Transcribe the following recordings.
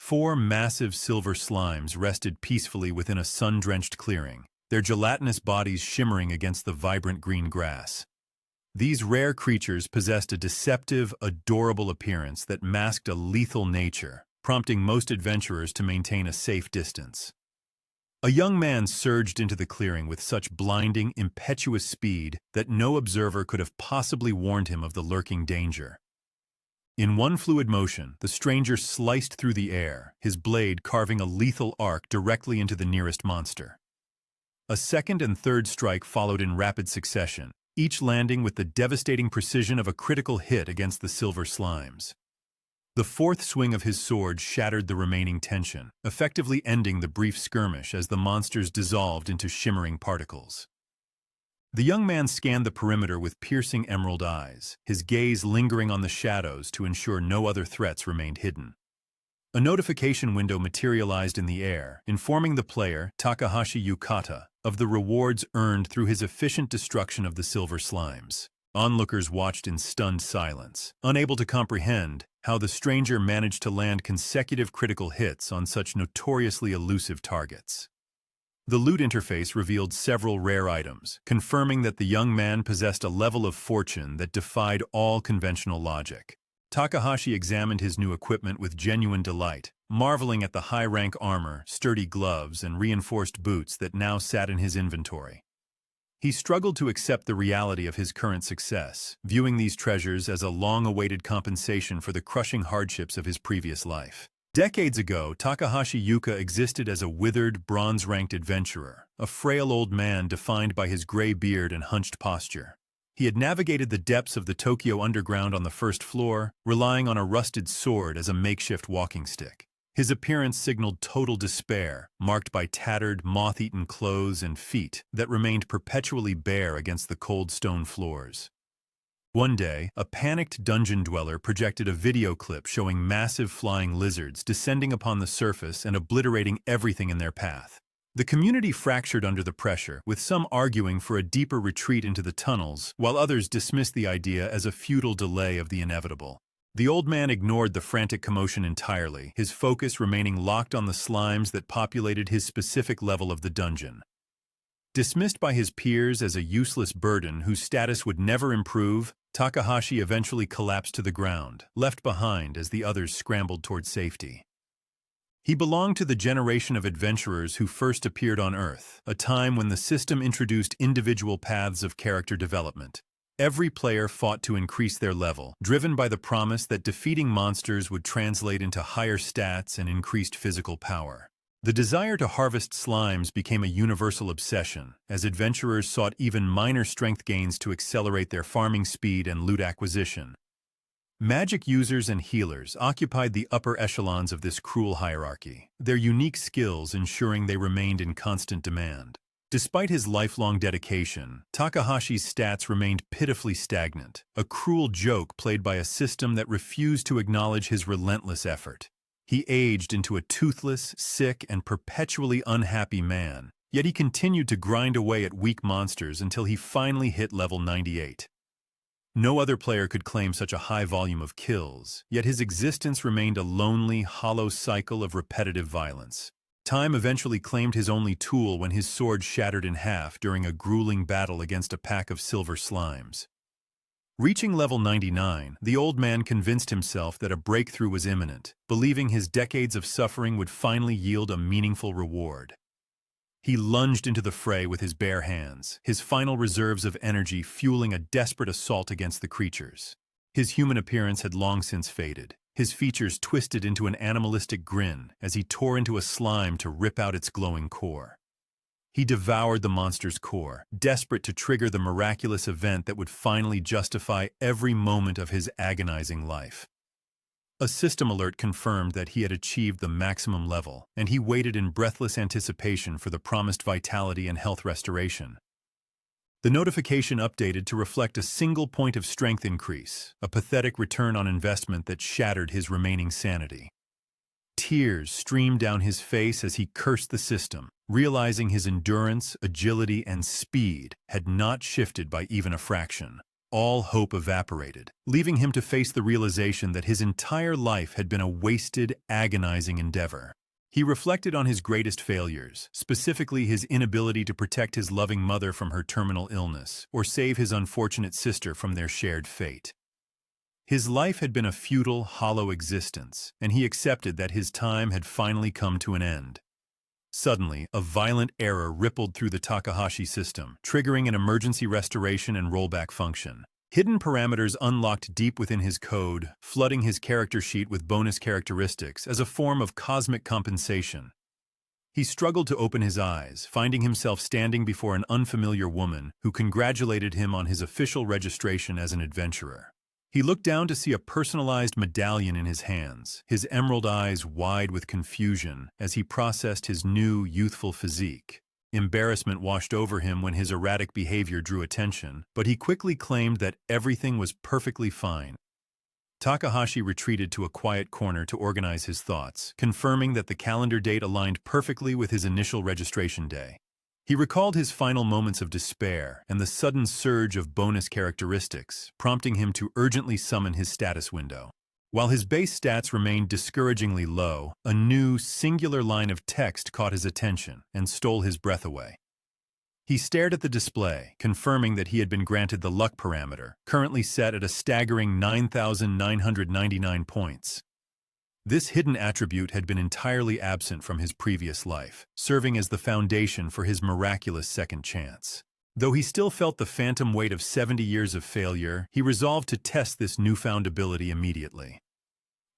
4 massive silver slimes rested peacefully within a sun-drenched clearing, their gelatinous bodies shimmering against the vibrant green grass. These rare creatures possessed a deceptive, adorable appearance that masked a lethal nature, prompting most adventurers to maintain a safe distance. A young man surged into the clearing with such blinding, impetuous speed that no observer could have possibly warned him of the lurking danger. In one fluid motion, the stranger sliced through the air, his blade carving a lethal arc directly into the nearest monster. A second and third strike followed in rapid succession, each landing with the devastating precision of a critical hit against the silver slimes. The fourth swing of his sword shattered the remaining tension, effectively ending the brief skirmish as the monsters dissolved into shimmering particles. The young man scanned the perimeter with piercing emerald eyes, his gaze lingering on the shadows to ensure no other threats remained hidden. A notification window materialized in the air, informing the player, Takahashi Yukata, of the rewards earned through his efficient destruction of the silver slimes. Onlookers watched in stunned silence, unable to comprehend how the stranger managed to land consecutive critical hits on such notoriously elusive targets. The loot interface revealed several rare items, confirming that the young man possessed a level of fortune that defied all conventional logic. Takahashi examined his new equipment with genuine delight, marveling at the high-rank armor, sturdy gloves, and reinforced boots that now sat in his inventory. He struggled to accept the reality of his current success, viewing these treasures as a long-awaited compensation for the crushing hardships of his previous life. Decades ago, Takahashi Yuka existed as a withered, bronze-ranked adventurer, a frail old man defined by his gray beard and hunched posture. He had navigated the depths of the Tokyo underground on the first floor, relying on a rusted sword as a makeshift walking stick. His appearance signaled total despair, marked by tattered, moth-eaten clothes and feet that remained perpetually bare against the cold stone floors. One day, a panicked dungeon dweller projected a video clip showing massive flying lizards descending upon the surface and obliterating everything in their path. The community fractured under the pressure, with some arguing for a deeper retreat into the tunnels, while others dismissed the idea as a futile delay of the inevitable. The old man ignored the frantic commotion entirely, his focus remaining locked on the slimes that populated his specific level of the dungeon. Dismissed by his peers as a useless burden whose status would never improve, Takahashi eventually collapsed to the ground, left behind as the others scrambled toward safety. He belonged to the generation of adventurers who first appeared on Earth, a time when the system introduced individual paths of character development. Every player fought to increase their level, driven by the promise that defeating monsters would translate into higher stats and increased physical power. The desire to harvest slimes became a universal obsession, as adventurers sought even minor strength gains to accelerate their farming speed and loot acquisition. Magic users and healers occupied the upper echelons of this cruel hierarchy, their unique skills ensuring they remained in constant demand. Despite his lifelong dedication, Takahashi's stats remained pitifully stagnant, a cruel joke played by a system that refused to acknowledge his relentless effort. He aged into a toothless, sick, and perpetually unhappy man, yet he continued to grind away at weak monsters until he finally hit level 98. No other player could claim such a high volume of kills, yet his existence remained a lonely, hollow cycle of repetitive violence. Time eventually claimed his only tool when his sword shattered in half during a grueling battle against a pack of silver slimes. Reaching level 99, the old man convinced himself that a breakthrough was imminent, believing his decades of suffering would finally yield a meaningful reward. He lunged into the fray with his bare hands, his final reserves of energy fueling a desperate assault against the creatures. His human appearance had long since faded, his features twisted into an animalistic grin as he tore into a slime to rip out its glowing core. He devoured the monster's core, desperate to trigger the miraculous event that would finally justify every moment of his agonizing life. A system alert confirmed that he had achieved the maximum level, and he waited in breathless anticipation for the promised vitality and health restoration. The notification updated to reflect a single point of strength increase, a pathetic return on investment that shattered his remaining sanity. Tears streamed down his face as he cursed the system, realizing his endurance, agility, and speed had not shifted by even a fraction. all hope evaporated, leaving him to face the realization that his entire life had been a wasted, agonizing endeavor. He reflected on his greatest failures, specifically his inability to protect his loving mother from her terminal illness or save his unfortunate sister from their shared fate. His life had been a futile, hollow existence, and he accepted that his time had finally come to an end. Suddenly, a violent error rippled through the Takahashi system, triggering an emergency restoration and rollback function. Hidden parameters unlocked deep within his code, flooding his character sheet with bonus characteristics as a form of cosmic compensation. He struggled to open his eyes, finding himself standing before an unfamiliar woman who congratulated him on his official registration as an adventurer. He looked down to see a personalized medallion in his hands, his emerald eyes wide with confusion as he processed his new, youthful physique. Embarrassment washed over him when his erratic behavior drew attention, but he quickly claimed that everything was perfectly fine. Takahashi retreated to a quiet corner to organize his thoughts, confirming that the calendar date aligned perfectly with his initial registration day. He recalled his final moments of despair and the sudden surge of bonus characteristics, prompting him to urgently summon his status window. While his base stats remained discouragingly low, a new, singular line of text caught his attention and stole his breath away. He stared at the display, confirming that he had been granted the luck parameter, currently set at a staggering 9,999 points. This hidden attribute had been entirely absent from his previous life, serving as the foundation for his miraculous second chance. Though he still felt the phantom weight of 70 years of failure, he resolved to test this newfound ability immediately.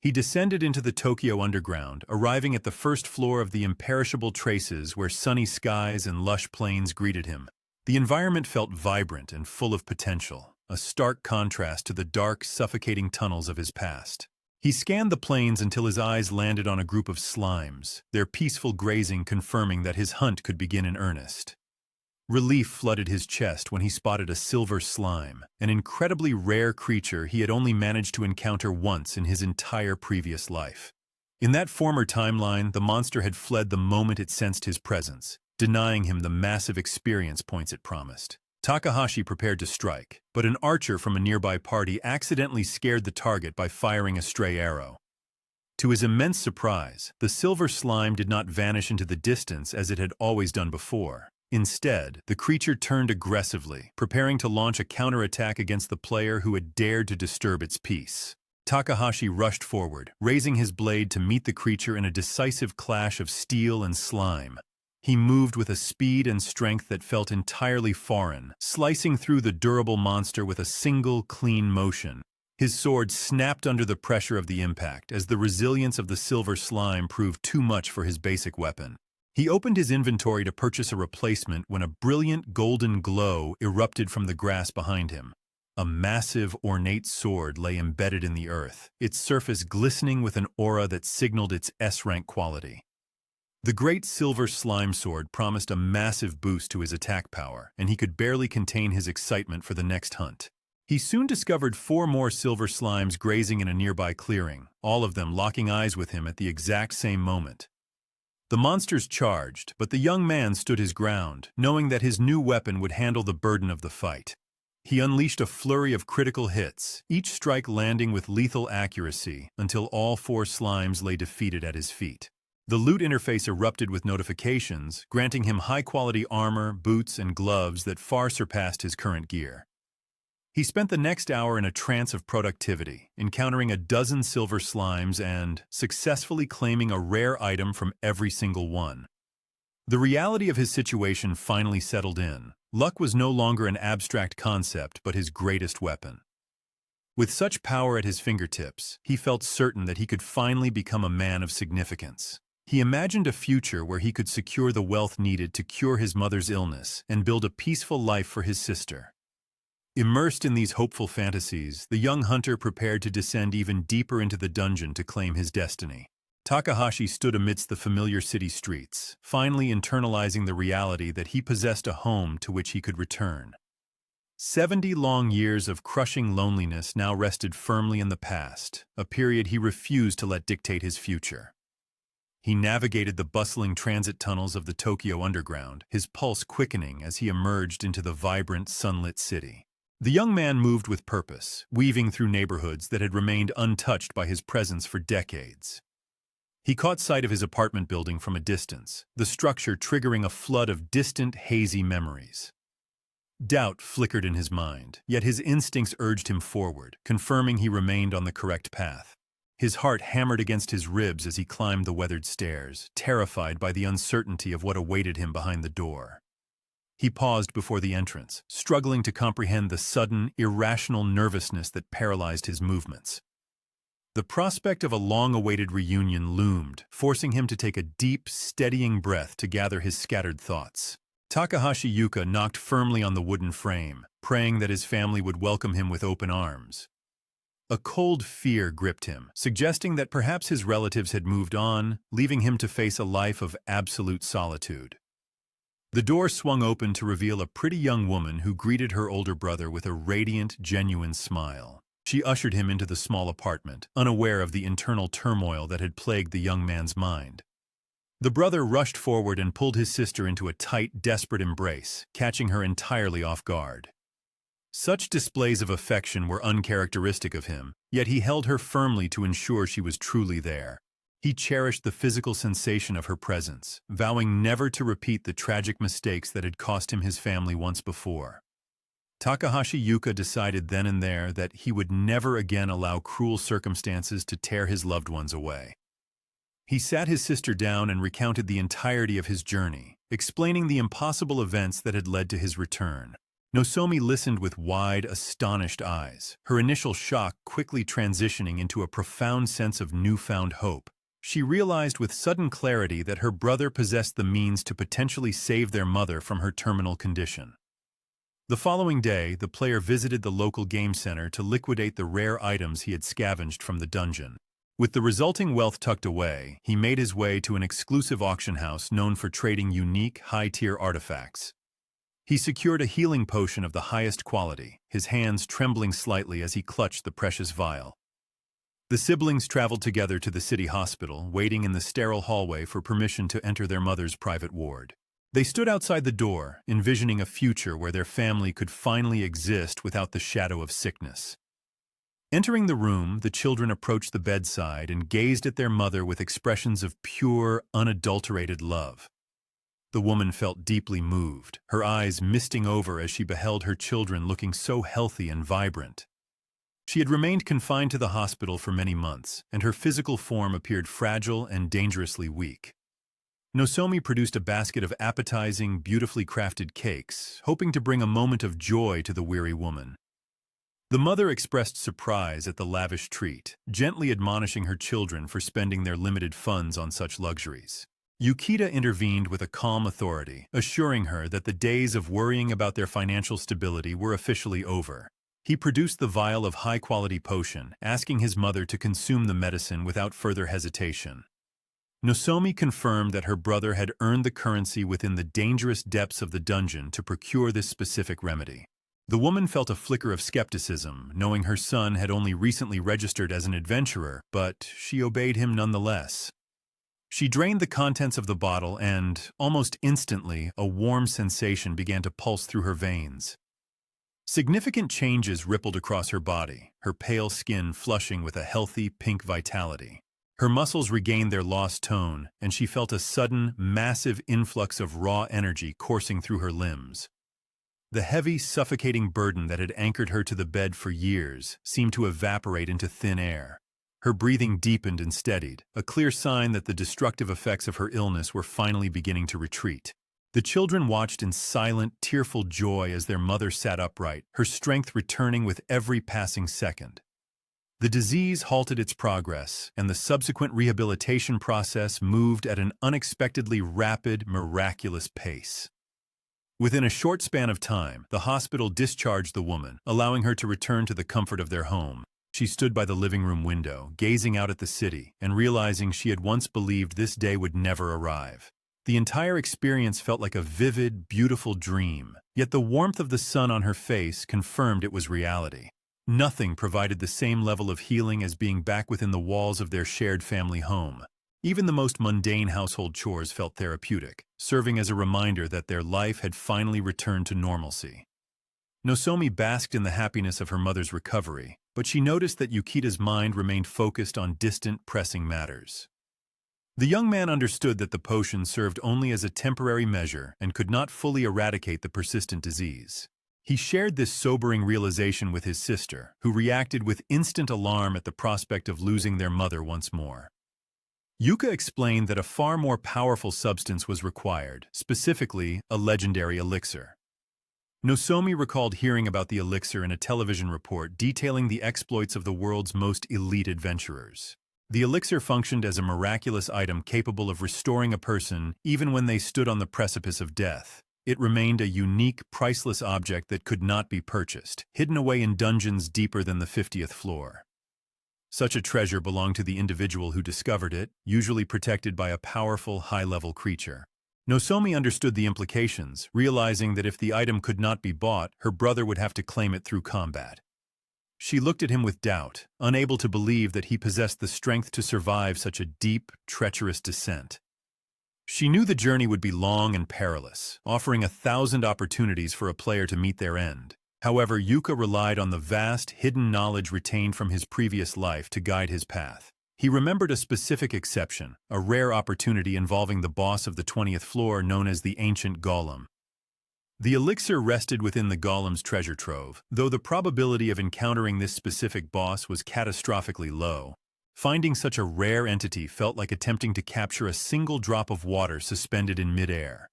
He descended into the Tokyo underground, arriving at the first floor of the imperishable traces where sunny skies and lush plains greeted him. The environment felt vibrant and full of potential, a stark contrast to the dark, suffocating tunnels of his past. He scanned the plains until his eyes landed on a group of slimes, their peaceful grazing confirming that his hunt could begin in earnest. Relief flooded his chest when he spotted a silver slime, an incredibly rare creature he had only managed to encounter once in his entire previous life. In that former timeline, the monster had fled the moment it sensed his presence, denying him the massive experience points it promised. Takahashi prepared to strike, but an archer from a nearby party accidentally scared the target by firing a stray arrow. To his immense surprise, the silver slime did not vanish into the distance as it had always done before. Instead, the creature turned aggressively, preparing to launch a counterattack against the player who had dared to disturb its peace. Takahashi rushed forward, raising his blade to meet the creature in a decisive clash of steel and slime. He moved with a speed and strength that felt entirely foreign, slicing through the durable monster with a single, clean motion. His sword snapped under the pressure of the impact as the resilience of the silver slime proved too much for his basic weapon. He opened his inventory to purchase a replacement when a brilliant golden glow erupted from the grass behind him. A massive, ornate sword lay embedded in the earth, its surface glistening with an aura that signaled its S-rank quality. The great silver slime sword promised a massive boost to his attack power, and he could barely contain his excitement for the next hunt. He soon discovered 4 more silver slimes grazing in a nearby clearing, all of them locking eyes with him at the exact same moment. The monsters charged, but the young man stood his ground, knowing that his new weapon would handle the burden of the fight. He unleashed a flurry of critical hits, each strike landing with lethal accuracy until all 4 slimes lay defeated at his feet. The loot interface erupted with notifications, granting him high-quality armor, boots, and gloves that far surpassed his current gear. He spent the next hour in a trance of productivity, encountering a dozen silver slimes and successfully claiming a rare item from every single one. The reality of his situation finally settled in. Luck was no longer an abstract concept, but his greatest weapon. With such power at his fingertips, he felt certain that he could finally become a man of significance. He imagined a future where he could secure the wealth needed to cure his mother's illness and build a peaceful life for his sister. Immersed in these hopeful fantasies, the young hunter prepared to descend even deeper into the dungeon to claim his destiny. Takahashi stood amidst the familiar city streets, finally internalizing the reality that he possessed a home to which he could return. 70 long years of crushing loneliness now rested firmly in the past, a period he refused to let dictate his future. He navigated the bustling transit tunnels of the Tokyo underground, his pulse quickening as he emerged into the vibrant, sunlit city. The young man moved with purpose, weaving through neighborhoods that had remained untouched by his presence for decades. He caught sight of his apartment building from a distance, the structure triggering a flood of distant, hazy memories. Doubt flickered in his mind, yet his instincts urged him forward, confirming he remained on the correct path. His heart hammered against his ribs as he climbed the weathered stairs, terrified by the uncertainty of what awaited him behind the door. He paused before the entrance, struggling to comprehend the sudden, irrational nervousness that paralyzed his movements. The prospect of a long-awaited reunion loomed, forcing him to take a deep, steadying breath to gather his scattered thoughts. Takahashi Yuka knocked firmly on the wooden frame, praying that his family would welcome him with open arms. A cold fear gripped him, suggesting that perhaps his relatives had moved on, leaving him to face a life of absolute solitude. The door swung open to reveal a pretty young woman who greeted her older brother with a radiant, genuine smile. She ushered him into the small apartment, unaware of the internal turmoil that had plagued the young man's mind. The brother rushed forward and pulled his sister into a tight, desperate embrace, catching her entirely off guard. Such displays of affection were uncharacteristic of him, yet he held her firmly to ensure she was truly there. He cherished the physical sensation of her presence, vowing never to repeat the tragic mistakes that had cost him his family once before. Takahashi Yuka decided then and there that he would never again allow cruel circumstances to tear his loved ones away. He sat his sister down and recounted the entirety of his journey, explaining the impossible events that had led to his return. Nozomi listened with wide, astonished eyes, her initial shock quickly transitioning into a profound sense of newfound hope. She realized with sudden clarity that her brother possessed the means to potentially save their mother from her terminal condition. The following day, the player visited the local game center to liquidate the rare items he had scavenged from the dungeon. With the resulting wealth tucked away, he made his way to an exclusive auction house known for trading unique, high-tier artifacts. He secured a healing potion of the highest quality, his hands trembling slightly as he clutched the precious vial. The siblings traveled together to the city hospital, waiting in the sterile hallway for permission to enter their mother's private ward. They stood outside the door, envisioning a future where their family could finally exist without the shadow of sickness. Entering the room, the children approached the bedside and gazed at their mother with expressions of pure, unadulterated love. The woman felt deeply moved, her eyes misting over as she beheld her children looking so healthy and vibrant. She had remained confined to the hospital for many months, and her physical form appeared fragile and dangerously weak. Nozomi produced a basket of appetizing, beautifully crafted cakes, hoping to bring a moment of joy to the weary woman. The mother expressed surprise at the lavish treat, gently admonishing her children for spending their limited funds on such luxuries. Yukita intervened with a calm authority, assuring her that the days of worrying about their financial stability were officially over. He produced the vial of high-quality potion, asking his mother to consume the medicine without further hesitation. Nozomi confirmed that her brother had earned the currency within the dangerous depths of the dungeon to procure this specific remedy. The woman felt a flicker of skepticism, knowing her son had only recently registered as an adventurer, but she obeyed him nonetheless. She drained the contents of the bottle and, almost instantly, a warm sensation began to pulse through her veins. Significant changes rippled across her body, her pale skin flushing with a healthy pink vitality. Her muscles regained their lost tone, and she felt a sudden, massive influx of raw energy coursing through her limbs. The heavy, suffocating burden that had anchored her to the bed for years seemed to evaporate into thin air. Her breathing deepened and steadied, a clear sign that the destructive effects of her illness were finally beginning to retreat. The children watched in silent, tearful joy as their mother sat upright, her strength returning with every passing second. The disease halted its progress, and the subsequent rehabilitation process moved at an unexpectedly rapid, miraculous pace. Within a short span of time, the hospital discharged the woman, allowing her to return to the comfort of their home. She stood by the living room window, gazing out at the city, and realizing she had once believed this day would never arrive. The entire experience felt like a vivid, beautiful dream, yet the warmth of the sun on her face confirmed it was reality. Nothing provided the same level of healing as being back within the walls of their shared family home. Even the most mundane household chores felt therapeutic, serving as a reminder that their life had finally returned to normalcy. Nozomi basked in the happiness of her mother's recovery, but she noticed that Yukita's mind remained focused on distant, pressing matters. The young man understood that the potion served only as a temporary measure and could not fully eradicate the persistent disease. He shared this sobering realization with his sister, who reacted with instant alarm at the prospect of losing their mother once more. Yuka explained that a far more powerful substance was required, specifically a legendary elixir. Nozomi recalled hearing about the elixir in a television report detailing the exploits of the world's most elite adventurers. The elixir functioned as a miraculous item capable of restoring a person even when they stood on the precipice of death. It remained a unique, priceless object that could not be purchased, hidden away in dungeons deeper than the 50th floor. Such a treasure belonged to the individual who discovered it, usually protected by a powerful, high-level creature. Nozomi understood the implications, realizing that if the item could not be bought, her brother would have to claim it through combat. She looked at him with doubt, unable to believe that he possessed the strength to survive such a deep, treacherous descent. She knew the journey would be long and perilous, offering 1,000 opportunities for a player to meet their end. However, Yuka relied on the vast, hidden knowledge retained from his previous life to guide his path. He remembered a specific exception, a rare opportunity involving the boss of the 20th floor known as the Ancient Golem. The elixir rested within the golem's treasure trove, though the probability of encountering this specific boss was catastrophically low. Finding such a rare entity felt like attempting to capture a single drop of water suspended in midair.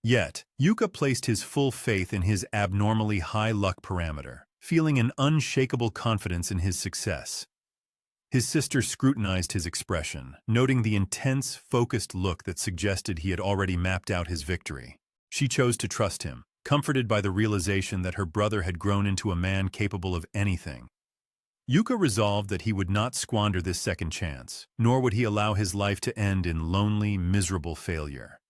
Yet, Yuka placed his full faith in his abnormally high luck parameter, feeling an unshakable confidence in his success. His sister scrutinized his expression, noting the intense, focused look that suggested he had already mapped out his victory. She chose to trust him, comforted by the realization that her brother had grown into a man capable of anything. Yuka resolved that he would not squander this second chance, nor would he allow his life to end in lonely, miserable failure.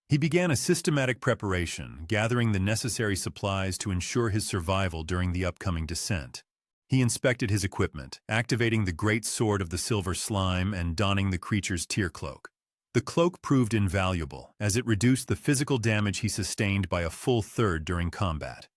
He began a systematic preparation, gathering the necessary supplies to ensure his survival during the upcoming descent. He inspected his equipment, activating the great sword of the silver slime and donning the creature's tear cloak. The cloak proved invaluable, as it reduced the physical damage he sustained by a full third during combat.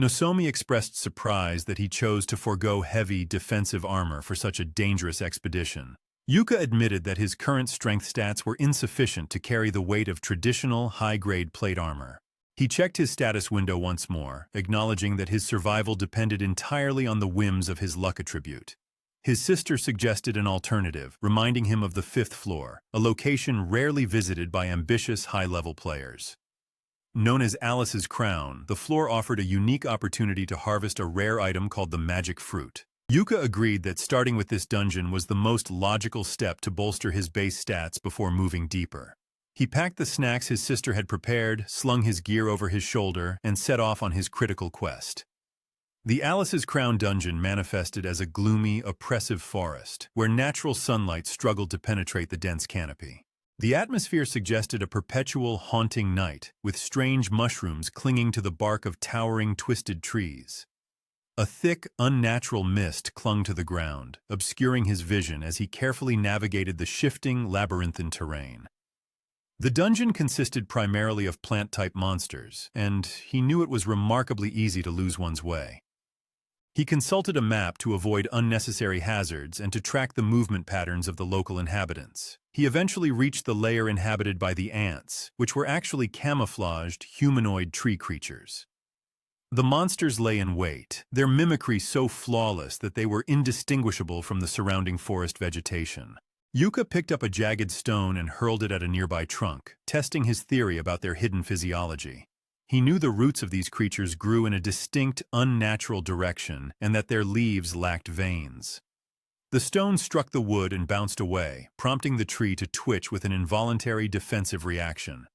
Nozomi expressed surprise that he chose to forego heavy, defensive armor for such a dangerous expedition. Yuka admitted that his current strength stats were insufficient to carry the weight of traditional, high-grade plate armor. He checked his status window once more, acknowledging that his survival depended entirely on the whims of his luck attribute. His sister suggested an alternative, reminding him of the 5th floor, a location rarely visited by ambitious high-level players. Known as Alice's Crown, the floor offered a unique opportunity to harvest a rare item called the magic fruit. Yuka agreed that starting with this dungeon was the most logical step to bolster his base stats before moving deeper. He packed the snacks his sister had prepared, slung his gear over his shoulder, and set off on his critical quest. The Alice's Crown dungeon manifested as a gloomy, oppressive forest, where natural sunlight struggled to penetrate the dense canopy. The atmosphere suggested a perpetual, haunting night, with strange mushrooms clinging to the bark of towering, twisted trees. A thick, unnatural mist clung to the ground, obscuring his vision as he carefully navigated the shifting, labyrinthine terrain. The dungeon consisted primarily of plant-type monsters, and he knew it was remarkably easy to lose one's way. He consulted a map to avoid unnecessary hazards and to track the movement patterns of the local inhabitants. He eventually reached the lair inhabited by the ants, which were actually camouflaged, humanoid tree creatures. The monsters lay in wait, their mimicry so flawless that they were indistinguishable from the surrounding forest vegetation. Yuka picked up a jagged stone and hurled it at a nearby trunk, testing his theory about their hidden physiology. He knew the roots of these creatures grew in a distinct, unnatural direction and that their leaves lacked veins. The stone struck the wood and bounced away, prompting the tree to twitch with an involuntary defensive reaction.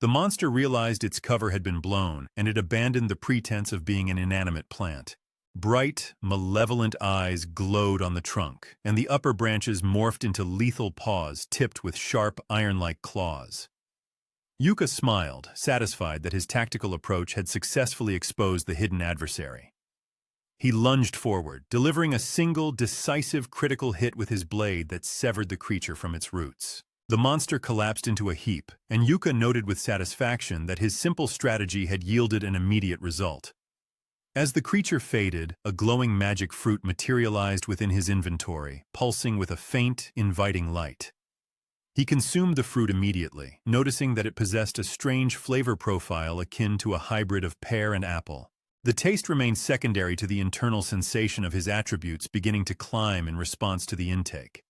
The monster realized its cover had been blown, and it abandoned the pretense of being an inanimate plant. Bright, malevolent eyes glowed on the trunk, and the upper branches morphed into lethal paws tipped with sharp, iron-like claws. Yuka smiled, satisfied that his tactical approach had successfully exposed the hidden adversary. He lunged forward, delivering a single, decisive critical hit with his blade that severed the creature from its roots. The monster collapsed into a heap, and Yuka noted with satisfaction that his simple strategy had yielded an immediate result. As the creature faded, a glowing magic fruit materialized within his inventory, pulsing with a faint, inviting light. He consumed the fruit immediately, noticing that it possessed a strange flavor profile akin to a hybrid of pear and apple. The taste remained secondary to the internal sensation of his attributes beginning to climb in response to the intake.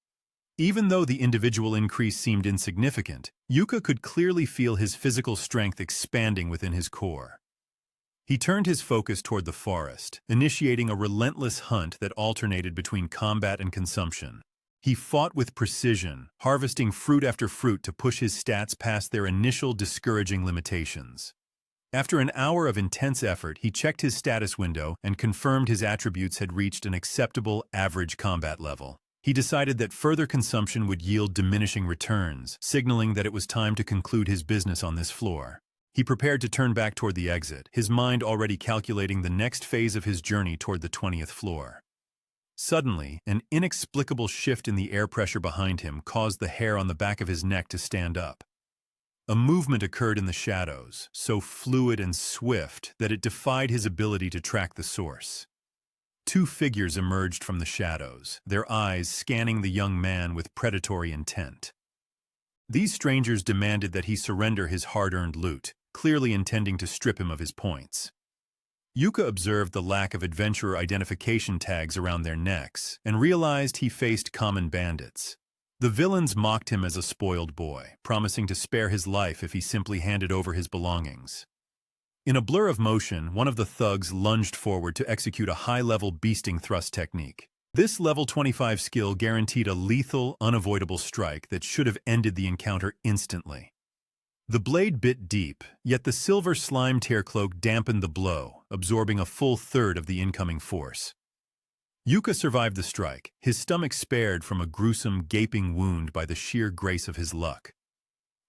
Even though the individual increase seemed insignificant, Yuka could clearly feel his physical strength expanding within his core. He turned his focus toward the forest, initiating a relentless hunt that alternated between combat and consumption. He fought with precision, harvesting fruit after fruit to push his stats past their initial discouraging limitations. After an hour of intense effort, he checked his status window and confirmed his attributes had reached an acceptable average combat level. He decided that further consumption would yield diminishing returns, signaling that it was time to conclude his business on this floor. He prepared to turn back toward the exit, his mind already calculating the next phase of his journey toward the 20th floor. Suddenly, an inexplicable shift in the air pressure behind him caused the hair on the back of his neck to stand up. A movement occurred in the shadows, so fluid and swift that it defied his ability to track the source. Two figures emerged from the shadows, their eyes scanning the young man with predatory intent. These strangers demanded that he surrender his hard-earned loot, clearly intending to strip him of his points. Yuka observed the lack of adventurer identification tags around their necks and realized he faced common bandits. The villains mocked him as a spoiled boy, promising to spare his life if he simply handed over his belongings. In a blur of motion, one of the thugs lunged forward to execute a high-level beasting thrust technique. This level 25 skill guaranteed a lethal, unavoidable strike that should have ended the encounter instantly. The blade bit deep, yet the silver slime tear cloak dampened the blow, absorbing a full third of the incoming force. Yuka survived the strike, his stomach spared from a gruesome, gaping wound by the sheer grace of his luck.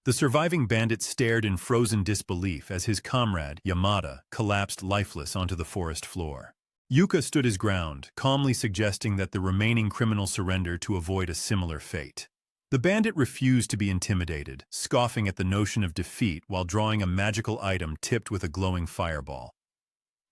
The surviving bandit stared in frozen disbelief as his comrade, Yamada, collapsed lifeless onto the forest floor. Yuka stood his ground, calmly suggesting that the remaining criminal surrender to avoid a similar fate. The bandit refused to be intimidated, scoffing at the notion of defeat while drawing a magical item tipped with a glowing fireball.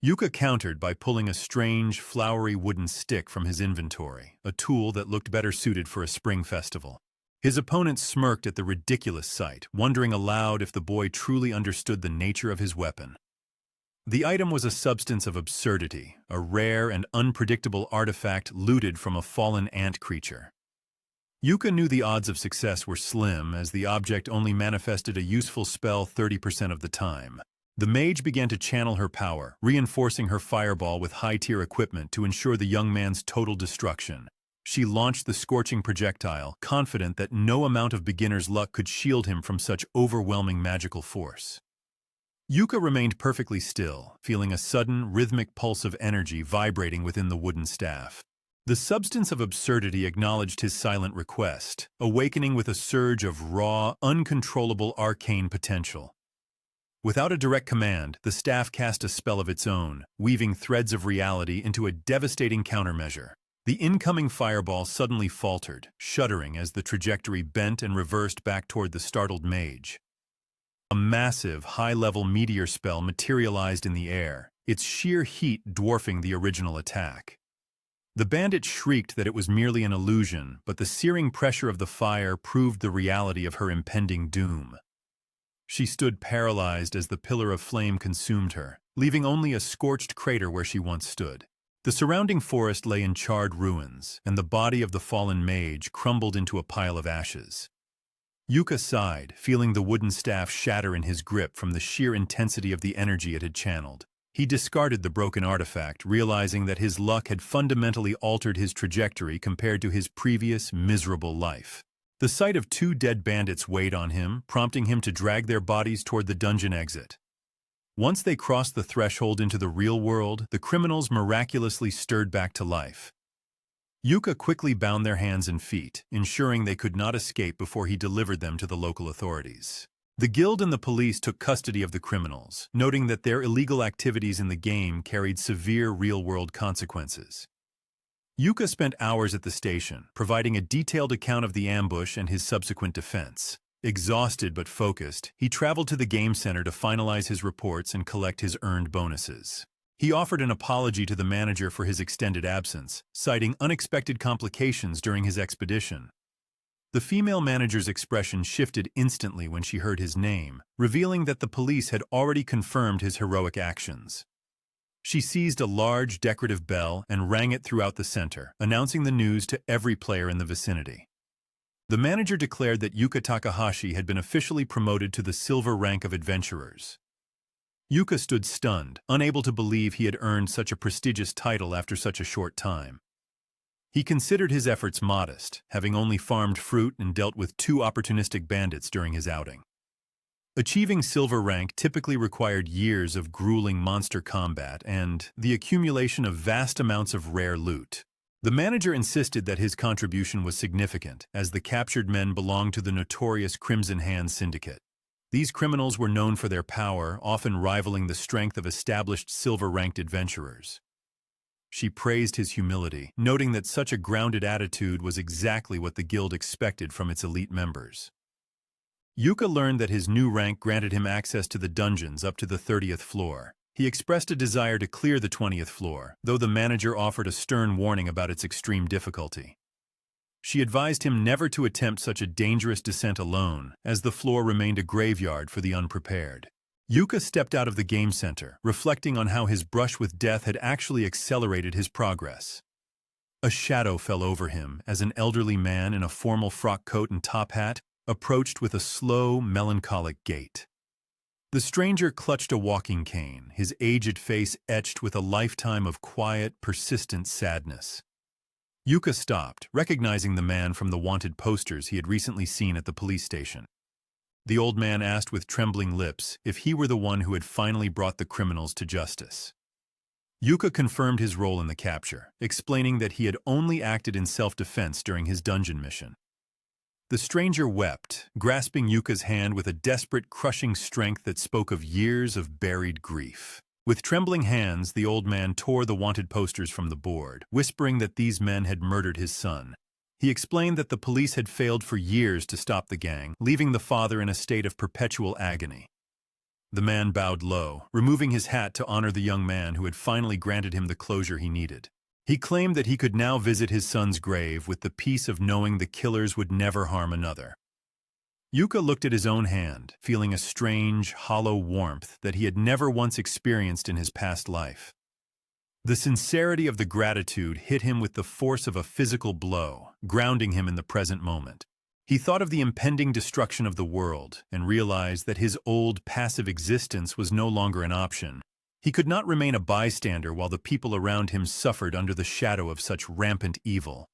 Yuka countered by pulling a strange, flowery wooden stick from his inventory, a tool that looked better suited for a spring festival. His opponent smirked at the ridiculous sight, wondering aloud if the boy truly understood the nature of his weapon. The item was a substance of absurdity, a rare and unpredictable artifact looted from a fallen ant creature. Yuka knew the odds of success were slim, as the object only manifested a useful spell 30% of the time. The mage began to channel her power, reinforcing her fireball with high-tier equipment to ensure the young man's total destruction. She launched the scorching projectile, confident that no amount of beginner's luck could shield him from such overwhelming magical force. Yuka remained perfectly still, feeling a sudden, rhythmic pulse of energy vibrating within the wooden staff. The substance of absurdity acknowledged his silent request, awakening with a surge of raw, uncontrollable arcane potential. Without a direct command, the staff cast a spell of its own, weaving threads of reality into a devastating countermeasure. The incoming fireball suddenly faltered, shuddering as the trajectory bent and reversed back toward the startled mage. A massive, high-level meteor spell materialized in the air, its sheer heat dwarfing the original attack. The bandit shrieked that it was merely an illusion, but the searing pressure of the fire proved the reality of her impending doom. She stood paralyzed as the pillar of flame consumed her, leaving only a scorched crater where she once stood. The surrounding forest lay in charred ruins, and the body of the fallen mage crumbled into a pile of ashes. Yuka sighed, feeling the wooden staff shatter in his grip from the sheer intensity of the energy it had channeled. He discarded the broken artifact, realizing that his luck had fundamentally altered his trajectory compared to his previous miserable life. The sight of two dead bandits weighed on him, prompting him to drag their bodies toward the dungeon exit. Once they crossed the threshold into the real world, the criminals miraculously stirred back to life. Yuka quickly bound their hands and feet, ensuring they could not escape before he delivered them to the local authorities. The guild and the police took custody of the criminals, noting that their illegal activities in the game carried severe real-world consequences. Yuka spent hours at the station, providing a detailed account of the ambush and his subsequent defense. Exhausted but focused, he traveled to the game center to finalize his reports and collect his earned bonuses. He offered an apology to the manager for his extended absence, citing unexpected complications during his expedition. The female manager's expression shifted instantly when she heard his name, revealing that the police had already confirmed his heroic actions. She seized a large, decorative bell and rang it throughout the center, announcing the news to every player in the vicinity. The manager declared that Yuka Takahashi had been officially promoted to the silver rank of adventurers. Yuka stood stunned, unable to believe he had earned such a prestigious title after such a short time. He considered his efforts modest, having only farmed fruit and dealt with 2 opportunistic bandits during his outing. Achieving silver rank typically required years of grueling monster combat and the accumulation of vast amounts of rare loot. The manager insisted that his contribution was significant, as the captured men belonged to the notorious Crimson Hand Syndicate. These criminals were known for their power, often rivaling the strength of established silver-ranked adventurers. She praised his humility, noting that such a grounded attitude was exactly what the guild expected from its elite members. Yuka learned that his new rank granted him access to the dungeons up to the 30th floor. He expressed a desire to clear the 20th floor, though the manager offered a stern warning about its extreme difficulty. She advised him never to attempt such a dangerous descent alone, as the floor remained a graveyard for the unprepared. Yuka stepped out of the game center, reflecting on how his brush with death had actually accelerated his progress. A shadow fell over him as an elderly man in a formal frock coat and top hat approached with a slow, melancholic gait. The stranger clutched a walking cane, his aged face etched with a lifetime of quiet, persistent sadness. Yuka stopped, recognizing the man from the wanted posters he had recently seen at the police station. The old man asked with trembling lips if he were the one who had finally brought the criminals to justice. Yuka confirmed his role in the capture, explaining that he had only acted in self-defense during his dungeon mission. The stranger wept, grasping Yuka's hand with a desperate, crushing strength that spoke of years of buried grief. With trembling hands, the old man tore the wanted posters from the board, whispering that these men had murdered his son. He explained that the police had failed for years to stop the gang, leaving the father in a state of perpetual agony. The man bowed low, removing his hat to honor the young man who had finally granted him the closure he needed. He claimed that he could now visit his son's grave with the peace of knowing the killers would never harm another. Yuka looked at his own hand, feeling a strange, hollow warmth that he had never once experienced in his past life. The sincerity of the gratitude hit him with the force of a physical blow, grounding him in the present moment. He thought of the impending destruction of the world and realized that his old, passive existence was no longer an option. He could not remain a bystander while the people around him suffered under the shadow of such rampant evil.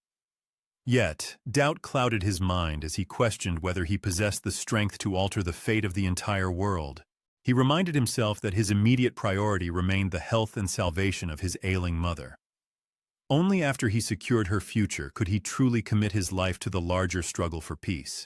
Yet, doubt clouded his mind as he questioned whether he possessed the strength to alter the fate of the entire world. He reminded himself that his immediate priority remained the health and salvation of his ailing mother. Only after he secured her future could he truly commit his life to the larger struggle for peace.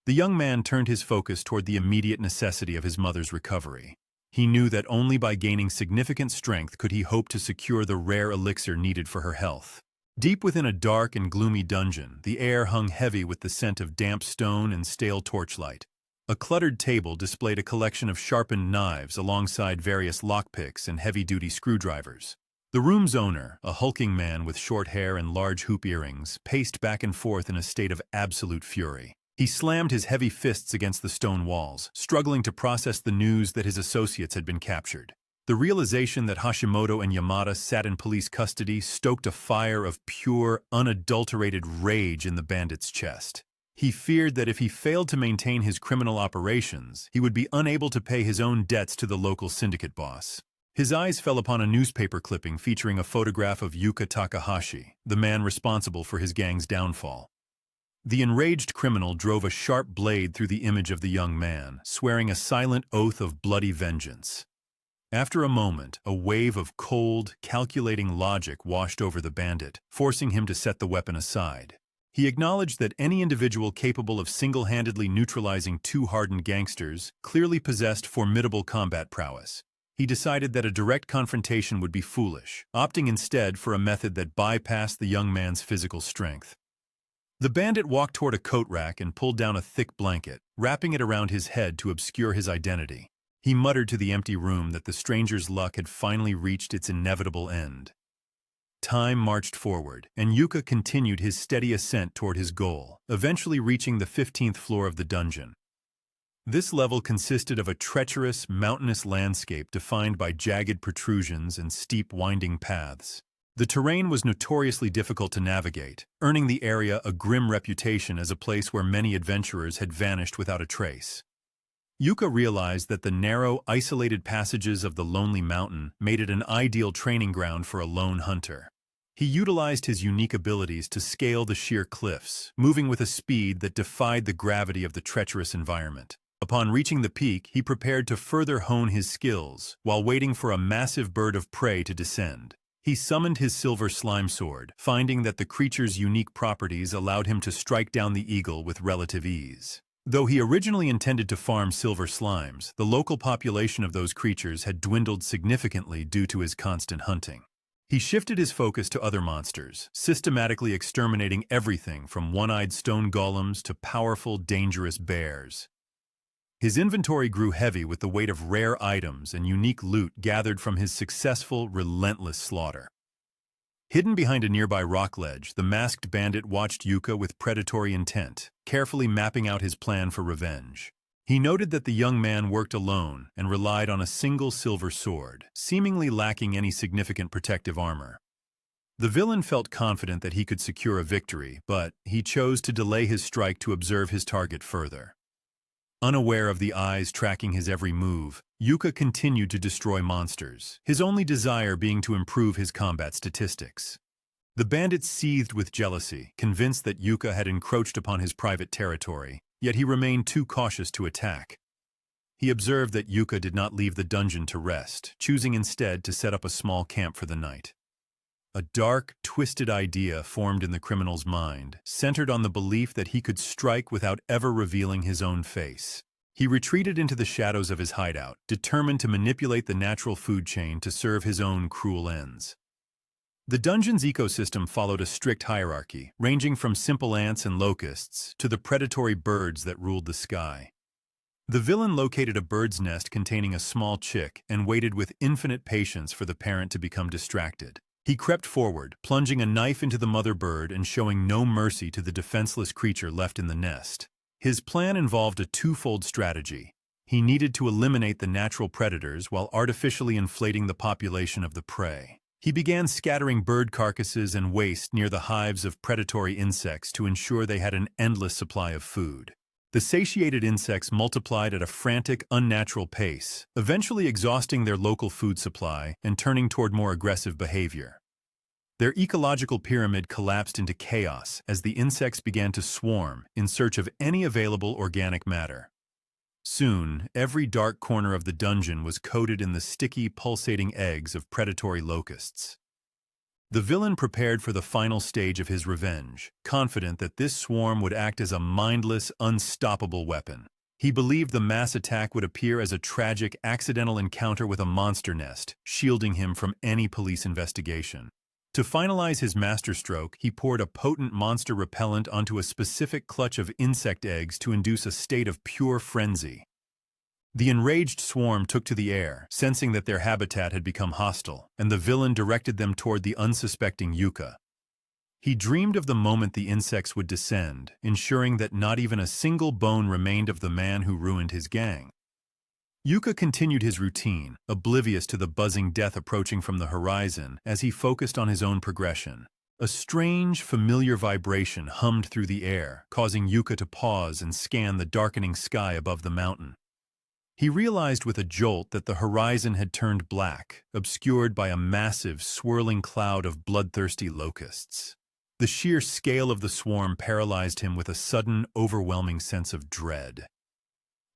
The young man turned his focus toward the immediate necessity of his mother's recovery. He knew that only by gaining significant strength could he hope to secure the rare elixir needed for her health. Deep within a dark and gloomy dungeon, the air hung heavy with the scent of damp stone and stale torchlight. A cluttered table displayed a collection of sharpened knives alongside various lockpicks and heavy-duty screwdrivers. The room's owner, a hulking man with short hair and large hoop earrings, paced back and forth in a state of absolute fury. He slammed his heavy fists against the stone walls, struggling to process the news that his associates had been captured. The realization that Hashimoto and Yamada sat in police custody stoked a fire of pure, unadulterated rage in the bandit's chest. He feared that if he failed to maintain his criminal operations, he would be unable to pay his own debts to the local syndicate boss. His eyes fell upon a newspaper clipping featuring a photograph of Yuka Takahashi, the man responsible for his gang's downfall. The enraged criminal drove a sharp blade through the image of the young man, swearing a silent oath of bloody vengeance. After a moment, a wave of cold, calculating logic washed over the bandit, forcing him to set the weapon aside. He acknowledged that any individual capable of single-handedly neutralizing 2 hardened gangsters clearly possessed formidable combat prowess. he decided that a direct confrontation would be foolish, opting instead for a method that bypassed the young man's physical strength. The bandit walked toward a coat rack and pulled down a thick blanket, wrapping it around his head to obscure his identity. He muttered to the empty room that the stranger's luck had finally reached its inevitable end. Time marched forward, and Yuka continued his steady ascent toward his goal, eventually reaching the 15th floor of the dungeon. This level consisted of a treacherous, mountainous landscape defined by jagged protrusions and steep, winding paths. The terrain was notoriously difficult to navigate, earning the area a grim reputation as a place where many adventurers had vanished without a trace. Yuka realized that the narrow, isolated passages of the lonely mountain made it an ideal training ground for a lone hunter. He utilized his unique abilities to scale the sheer cliffs, moving with a speed that defied the gravity of the treacherous environment. Upon reaching the peak, he prepared to further hone his skills, while waiting for a massive bird of prey to descend. He summoned his silver slime sword, finding that the creature's unique properties allowed him to strike down the eagle with relative ease. Though he originally intended to farm silver slimes, the local population of those creatures had dwindled significantly due to his constant hunting. He shifted his focus to other monsters, systematically exterminating everything from one-eyed stone golems to powerful, dangerous bears. His inventory grew heavy with the weight of rare items and unique loot gathered from his successful, relentless slaughter. Hidden behind a nearby rock ledge, the masked bandit watched Yuka with predatory intent, carefully mapping out his plan for revenge. He noted that the young man worked alone and relied on a single silver sword, seemingly lacking any significant protective armor. The villain felt confident that he could secure a victory, but he chose to delay his strike to observe his target further. Unaware of the eyes tracking his every move, Yuka continued to destroy monsters, his only desire being to improve his combat statistics. The bandit seethed with jealousy, convinced that Yuka had encroached upon his private territory, yet he remained too cautious to attack. He observed that Yuka did not leave the dungeon to rest, choosing instead to set up a small camp for the night. A dark, twisted idea formed in the criminal's mind, centered on the belief that he could strike without ever revealing his own face. He retreated into the shadows of his hideout, determined to manipulate the natural food chain to serve his own cruel ends. The dungeon's ecosystem followed a strict hierarchy, ranging from simple ants and locusts to the predatory birds that ruled the sky. The villain located a bird's nest containing a small chick and waited with infinite patience for the parent to become distracted. He crept forward, plunging a knife into the mother bird and showing no mercy to the defenseless creature left in the nest. His plan involved a twofold strategy. He needed to eliminate the natural predators while artificially inflating the population of the prey. He began scattering bird carcasses and waste near the hives of predatory insects to ensure they had an endless supply of food. The satiated insects multiplied at a frantic, unnatural pace, eventually exhausting their local food supply and turning toward more aggressive behavior. Their ecological pyramid collapsed into chaos as the insects began to swarm in search of any available organic matter. Soon, every dark corner of the dungeon was coated in the sticky, pulsating eggs of predatory locusts. The villain prepared for the final stage of his revenge, confident that this swarm would act as a mindless, unstoppable weapon. He believed the mass attack would appear as a tragic, accidental encounter with a monster nest, shielding him from any police investigation. To finalize his masterstroke, he poured a potent monster repellent onto a specific clutch of insect eggs to induce a state of pure frenzy. The enraged swarm took to the air, sensing that their habitat had become hostile, and the villain directed them toward the unsuspecting Yuka. He dreamed of the moment the insects would descend, ensuring that not even a single bone remained of the man who ruined his gang. Yuka continued his routine, oblivious to the buzzing death approaching from the horizon as he focused on his own progression. A strange, familiar vibration hummed through the air, causing Yuka to pause and scan the darkening sky above the mountain. He realized with a jolt that the horizon had turned black, obscured by a massive, swirling cloud of bloodthirsty locusts. The sheer scale of the swarm paralyzed him with a sudden, overwhelming sense of dread.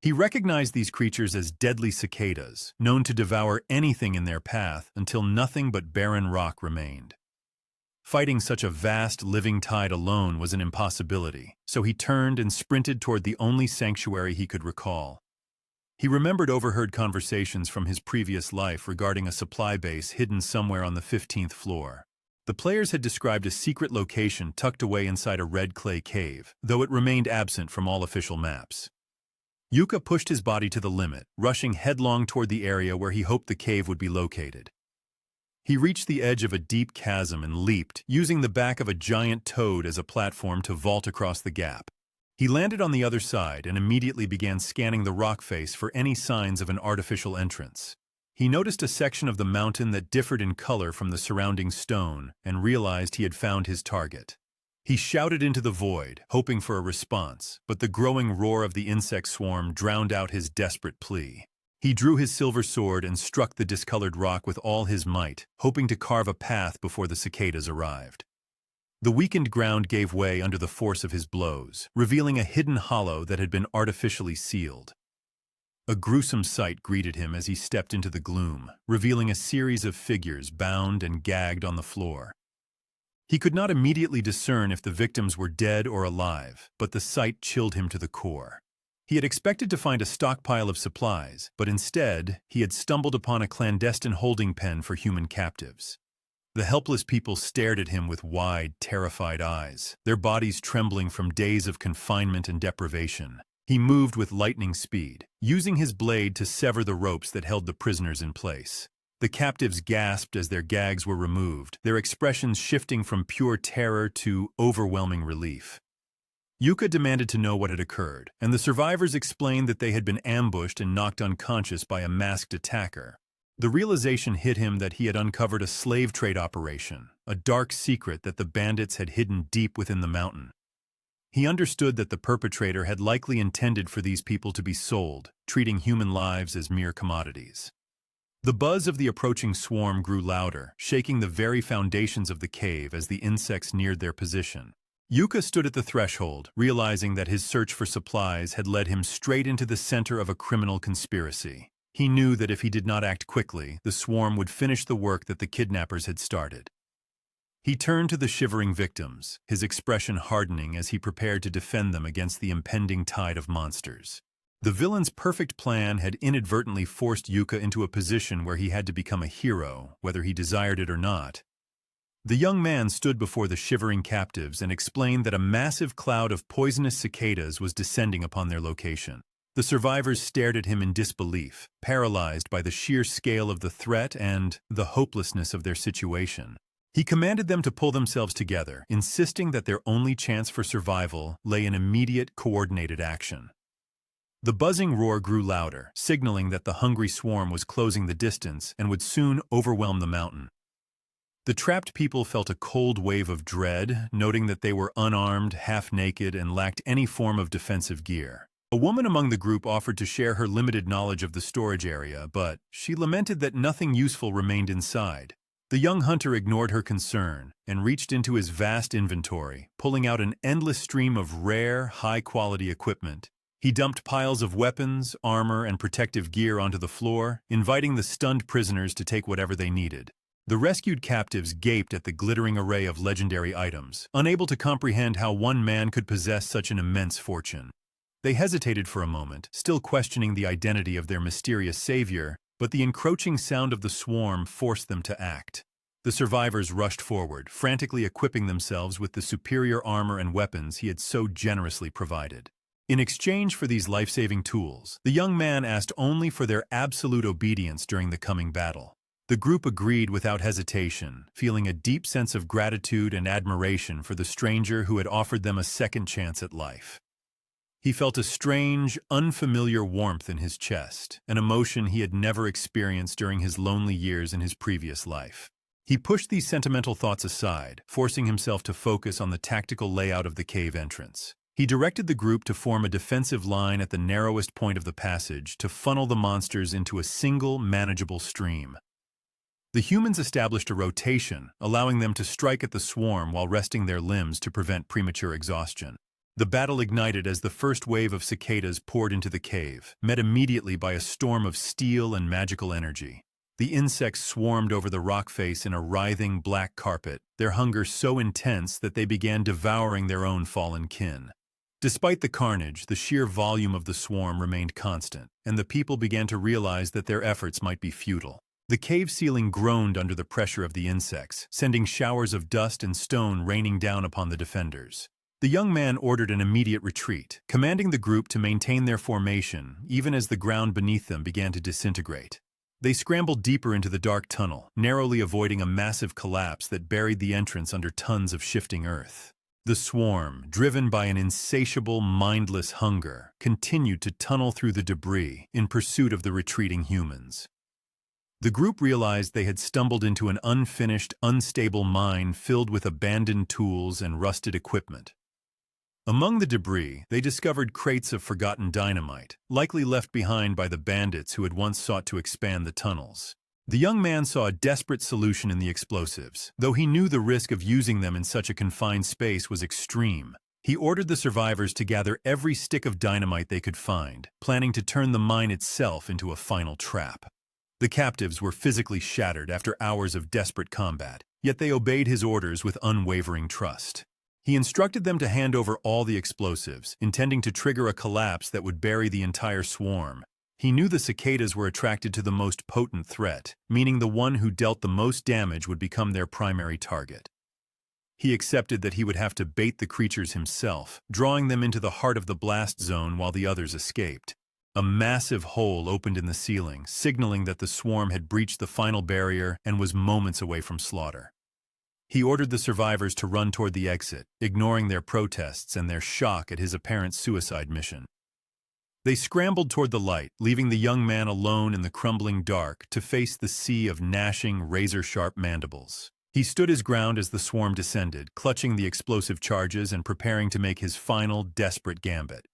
He recognized these creatures as deadly cicadas, known to devour anything in their path until nothing but barren rock remained. Fighting such a vast, living tide alone was an impossibility, so he turned and sprinted toward the only sanctuary he could recall. He remembered overheard conversations from his previous life regarding a supply base hidden somewhere on the 15th floor. The players had described a secret location tucked away inside a red clay cave, though it remained absent from all official maps. Yuka pushed his body to the limit, rushing headlong toward the area where he hoped the cave would be located. He reached the edge of a deep chasm and leaped, using the back of a giant toad as a platform to vault across the gap. He landed on the other side and immediately began scanning the rock face for any signs of an artificial entrance. He noticed a section of the mountain that differed in color from the surrounding stone and realized he had found his target. He shouted into the void, hoping for a response, but the growing roar of the insect swarm drowned out his desperate plea. He drew his silver sword and struck the discolored rock with all his might, hoping to carve a path before the cicadas arrived. The weakened ground gave way under the force of his blows, revealing a hidden hollow that had been artificially sealed. A gruesome sight greeted him as he stepped into the gloom, revealing a series of figures bound and gagged on the floor. He could not immediately discern if the victims were dead or alive, but the sight chilled him to the core. He had expected to find a stockpile of supplies, but instead, he had stumbled upon a clandestine holding pen for human captives. The helpless people stared at him with wide, terrified eyes, their bodies trembling from days of confinement and deprivation. He moved with lightning speed, using his blade to sever the ropes that held the prisoners in place. The captives gasped as their gags were removed, their expressions shifting from pure terror to overwhelming relief. Yuka demanded to know what had occurred, and the survivors explained that they had been ambushed and knocked unconscious by a masked attacker. The realization hit him that he had uncovered a slave trade operation, a dark secret that the bandits had hidden deep within the mountain. He understood that the perpetrator had likely intended for these people to be sold, treating human lives as mere commodities. The buzz of the approaching swarm grew louder, shaking the very foundations of the cave as the insects neared their position. Yuka stood at the threshold, realizing that his search for supplies had led him straight into the center of a criminal conspiracy. He knew that if he did not act quickly, the swarm would finish the work that the kidnappers had started. He turned to the shivering victims, his expression hardening as he prepared to defend them against the impending tide of monsters. The villain's perfect plan had inadvertently forced Yuka into a position where he had to become a hero, whether he desired it or not. The young man stood before the shivering captives and explained that a massive cloud of poisonous cicadas was descending upon their location. The survivors stared at him in disbelief, paralyzed by the sheer scale of the threat and the hopelessness of their situation. He commanded them to pull themselves together, insisting that their only chance for survival lay in immediate, coordinated action. The buzzing roar grew louder, signaling that the hungry swarm was closing the distance and would soon overwhelm the mountain. The trapped people felt a cold wave of dread, noting that they were unarmed, half-naked, and lacked any form of defensive gear. A woman among the group offered to share her limited knowledge of the storage area, but she lamented that nothing useful remained inside. The young hunter ignored her concern and reached into his vast inventory, pulling out an endless stream of rare, high-quality equipment. He dumped piles of weapons, armor, and protective gear onto the floor, inviting the stunned prisoners to take whatever they needed. The rescued captives gaped at the glittering array of legendary items, unable to comprehend how one man could possess such an immense fortune. They hesitated for a moment, still questioning the identity of their mysterious savior, but the encroaching sound of the swarm forced them to act. The survivors rushed forward, frantically equipping themselves with the superior armor and weapons he had so generously provided. In exchange for these life-saving tools, the young man asked only for their absolute obedience during the coming battle. The group agreed without hesitation, feeling a deep sense of gratitude and admiration for the stranger who had offered them a second chance at life. He felt a strange, unfamiliar warmth in his chest, an emotion he had never experienced during his lonely years in his previous life. He pushed these sentimental thoughts aside, forcing himself to focus on the tactical layout of the cave entrance. He directed the group to form a defensive line at the narrowest point of the passage to funnel the monsters into a single, manageable stream. The humans established a rotation, allowing them to strike at the swarm while resting their limbs to prevent premature exhaustion. The battle ignited as the first wave of cicadas poured into the cave, met immediately by a storm of steel and magical energy. The insects swarmed over the rock face in a writhing black carpet, their hunger so intense that they began devouring their own fallen kin. Despite the carnage, the sheer volume of the swarm remained constant, and the people began to realize that their efforts might be futile. The cave ceiling groaned under the pressure of the insects, sending showers of dust and stone raining down upon the defenders. The young man ordered an immediate retreat, commanding the group to maintain their formation even as the ground beneath them began to disintegrate. They scrambled deeper into the dark tunnel, narrowly avoiding a massive collapse that buried the entrance under tons of shifting earth. The swarm, driven by an insatiable, mindless hunger, continued to tunnel through the debris in pursuit of the retreating humans. The group realized they had stumbled into an unfinished, unstable mine filled with abandoned tools and rusted equipment. Among the debris, they discovered crates of forgotten dynamite, likely left behind by the bandits who had once sought to expand the tunnels. The young man saw a desperate solution in the explosives. Though he knew the risk of using them in such a confined space was extreme, he ordered the survivors to gather every stick of dynamite they could find, planning to turn the mine itself into a final trap. The captives were physically shattered after hours of desperate combat, yet they obeyed his orders with unwavering trust. He instructed them to hand over all the explosives, intending to trigger a collapse that would bury the entire swarm. He knew the cicadas were attracted to the most potent threat, meaning the one who dealt the most damage would become their primary target. He accepted that he would have to bait the creatures himself, drawing them into the heart of the blast zone while the others escaped. A massive hole opened in the ceiling, signaling that the swarm had breached the final barrier and was moments away from slaughter. He ordered the survivors to run toward the exit, ignoring their protests and their shock at his apparent suicide mission. They scrambled toward the light, leaving the young man alone in the crumbling dark to face the sea of gnashing, razor-sharp mandibles. He stood his ground as the swarm descended, clutching the explosive charges and preparing to make his final, desperate gambit.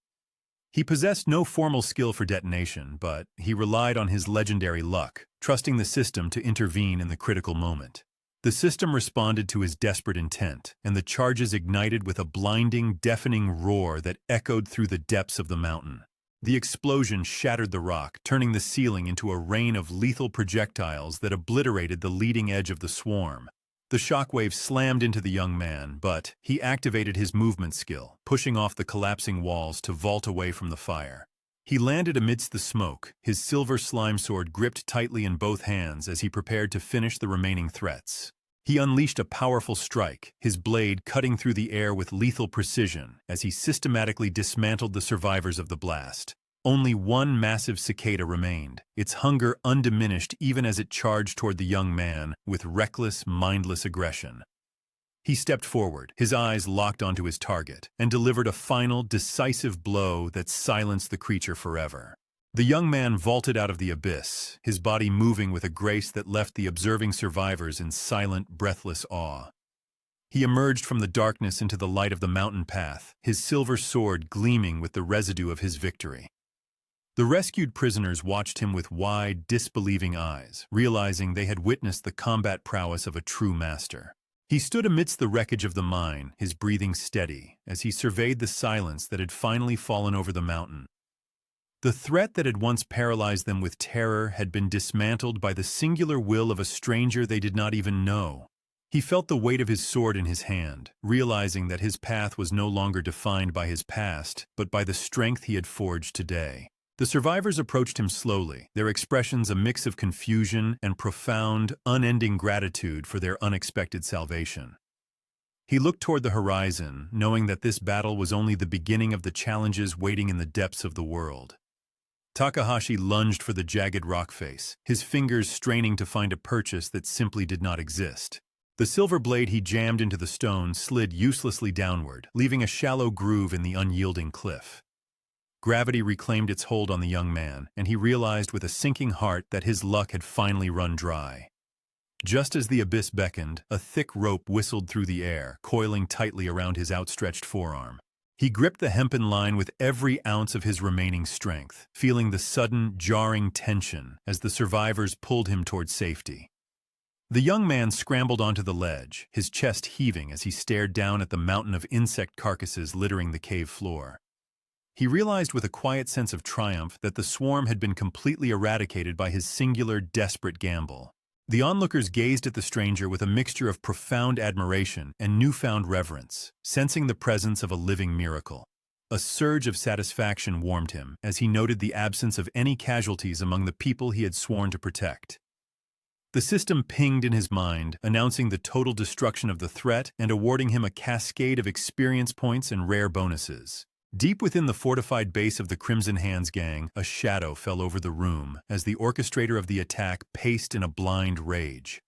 He possessed no formal skill for detonation, but he relied on his legendary luck, trusting the system to intervene in the critical moment. The system responded to his desperate intent, and the charges ignited with a blinding, deafening roar that echoed through the depths of the mountain. The explosion shattered the rock, turning the ceiling into a rain of lethal projectiles that obliterated the leading edge of the swarm. The shockwave slammed into the young man, but he activated his movement skill, pushing off the collapsing walls to vault away from the fire. He landed amidst the smoke, his silver slime sword gripped tightly in both hands as he prepared to finish the remaining threats. He unleashed a powerful strike, his blade cutting through the air with lethal precision as he systematically dismantled the survivors of the blast. Only one massive cicada remained, its hunger undiminished even as it charged toward the young man with reckless, mindless aggression. He stepped forward, his eyes locked onto his target, and delivered a final, decisive blow that silenced the creature forever. The young man vaulted out of the abyss, his body moving with a grace that left the observing survivors in silent, breathless awe. He emerged from the darkness into the light of the mountain path, his silver sword gleaming with the residue of his victory. The rescued prisoners watched him with wide, disbelieving eyes, realizing they had witnessed the combat prowess of a true master. He stood amidst the wreckage of the mine, his breathing steady, as he surveyed the silence that had finally fallen over the mountain. The threat that had once paralyzed them with terror had been dismantled by the singular will of a stranger they did not even know. He felt the weight of his sword in his hand, realizing that his path was no longer defined by his past, but by the strength he had forged today. The survivors approached him slowly, their expressions a mix of confusion and profound, unending gratitude for their unexpected salvation. He looked toward the horizon, knowing that this battle was only the beginning of the challenges waiting in the depths of the world. Takahashi lunged for the jagged rock face, his fingers straining to find a purchase that simply did not exist. The silver blade he jammed into the stone slid uselessly downward, leaving a shallow groove in the unyielding cliff. Gravity reclaimed its hold on the young man, and he realized with a sinking heart that his luck had finally run dry. Just as the abyss beckoned, a thick rope whistled through the air, coiling tightly around his outstretched forearm. He gripped the hempen line with every ounce of his remaining strength, feeling the sudden, jarring tension as the survivors pulled him toward safety. The young man scrambled onto the ledge, his chest heaving as he stared down at the mountain of insect carcasses littering the cave floor. He realized with a quiet sense of triumph that the swarm had been completely eradicated by his singular, desperate gamble. The onlookers gazed at the stranger with a mixture of profound admiration and newfound reverence, sensing the presence of a living miracle. A surge of satisfaction warmed him as he noted the absence of any casualties among the people he had sworn to protect. The system pinged in his mind, announcing the total destruction of the threat and awarding him a cascade of experience points and rare bonuses. Deep within the fortified base of the Crimson Hands gang, a shadow fell over the room as the orchestrator of the attack paced in a blind rage.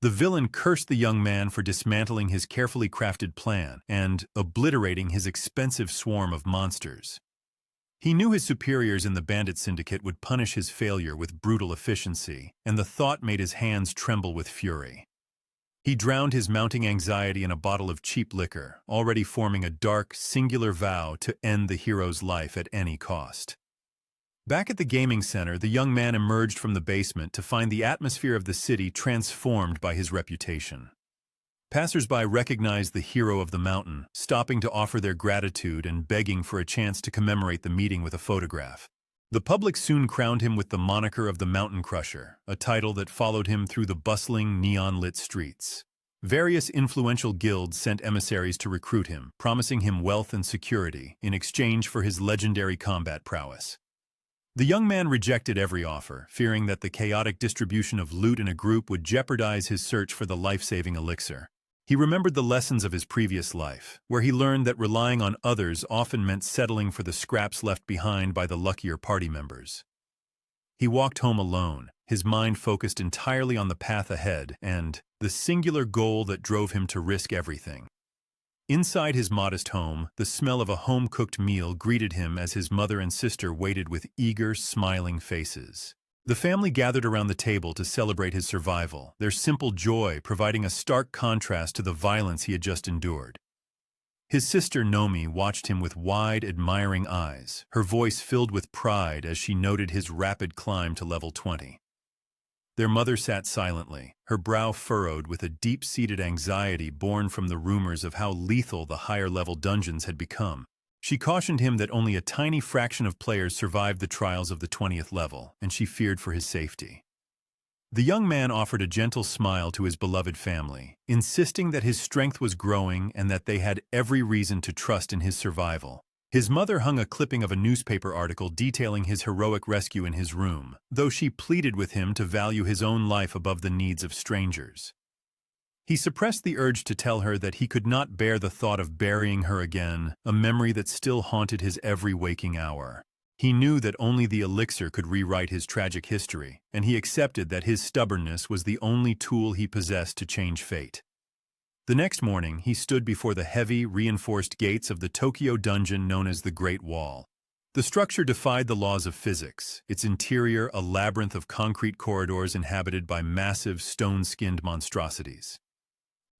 The villain cursed the young man for dismantling his carefully crafted plan and obliterating his expensive swarm of monsters. He knew his superiors in the bandit syndicate would punish his failure with brutal efficiency, and the thought made his hands tremble with fury. He drowned his mounting anxiety in a bottle of cheap liquor, already forming a dark, singular vow to end the hero's life at any cost. Back at the gaming center, the young man emerged from the basement to find the atmosphere of the city transformed by his reputation. Passers-by recognized the hero of the mountain, stopping to offer their gratitude and begging for a chance to commemorate the meeting with a photograph. The public soon crowned him with the moniker of the Mountain Crusher, a title that followed him through the bustling, neon-lit streets. Various influential guilds sent emissaries to recruit him, promising him wealth and security in exchange for his legendary combat prowess. The young man rejected every offer, fearing that the chaotic distribution of loot in a group would jeopardize his search for the life-saving elixir. He remembered the lessons of his previous life, where he learned that relying on others often meant settling for the scraps left behind by the luckier party members. He walked home alone, his mind focused entirely on the path ahead and the singular goal that drove him to risk everything. Inside his modest home, the smell of a home-cooked meal greeted him as his mother and sister waited with eager, smiling faces. The family gathered around the table to celebrate his survival, their simple joy providing a stark contrast to the violence he had just endured. His sister Nomi watched him with wide, admiring eyes, her voice filled with pride as she noted his rapid climb to level 20. Their mother sat silently, her brow furrowed with a deep-seated anxiety born from the rumors of how lethal the higher-level dungeons had become. She cautioned him that only a tiny fraction of players survived the trials of the 20th level, and she feared for his safety. The young man offered a gentle smile to his beloved family, insisting that his strength was growing and that they had every reason to trust in his survival. His mother hung a clipping of a newspaper article detailing his heroic rescue in his room, though she pleaded with him to value his own life above the needs of strangers. He suppressed the urge to tell her that he could not bear the thought of burying her again, a memory that still haunted his every waking hour. He knew that only the elixir could rewrite his tragic history, and he accepted that his stubbornness was the only tool he possessed to change fate. The next morning, he stood before the heavy, reinforced gates of the Tokyo dungeon known as the Great Wall. The structure defied the laws of physics, its interior a labyrinth of concrete corridors inhabited by massive, stone-skinned monstrosities.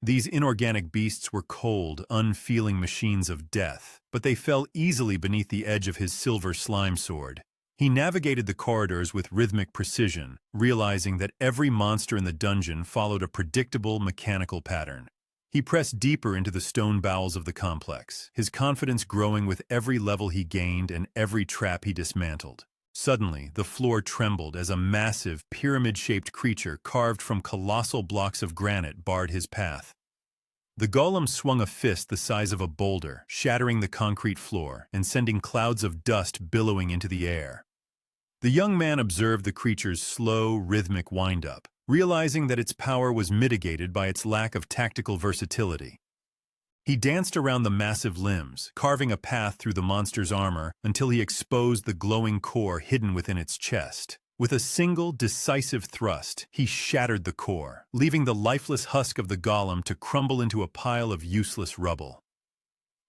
These inorganic beasts were cold, unfeeling machines of death, but they fell easily beneath the edge of his silver slime sword. He navigated the corridors with rhythmic precision, realizing that every monster in the dungeon followed a predictable, mechanical pattern. He pressed deeper into the stone bowels of the complex, his confidence growing with every level he gained and every trap he dismantled. Suddenly, the floor trembled as a massive, pyramid-shaped creature carved from colossal blocks of granite barred his path. The golem swung a fist the size of a boulder, shattering the concrete floor and sending clouds of dust billowing into the air. The young man observed the creature's slow, rhythmic wind-up, realizing that its power was mitigated by its lack of tactical versatility. He danced around the massive limbs, carving a path through the monster's armor until he exposed the glowing core hidden within its chest. With a single, decisive thrust, he shattered the core, leaving the lifeless husk of the golem to crumble into a pile of useless rubble.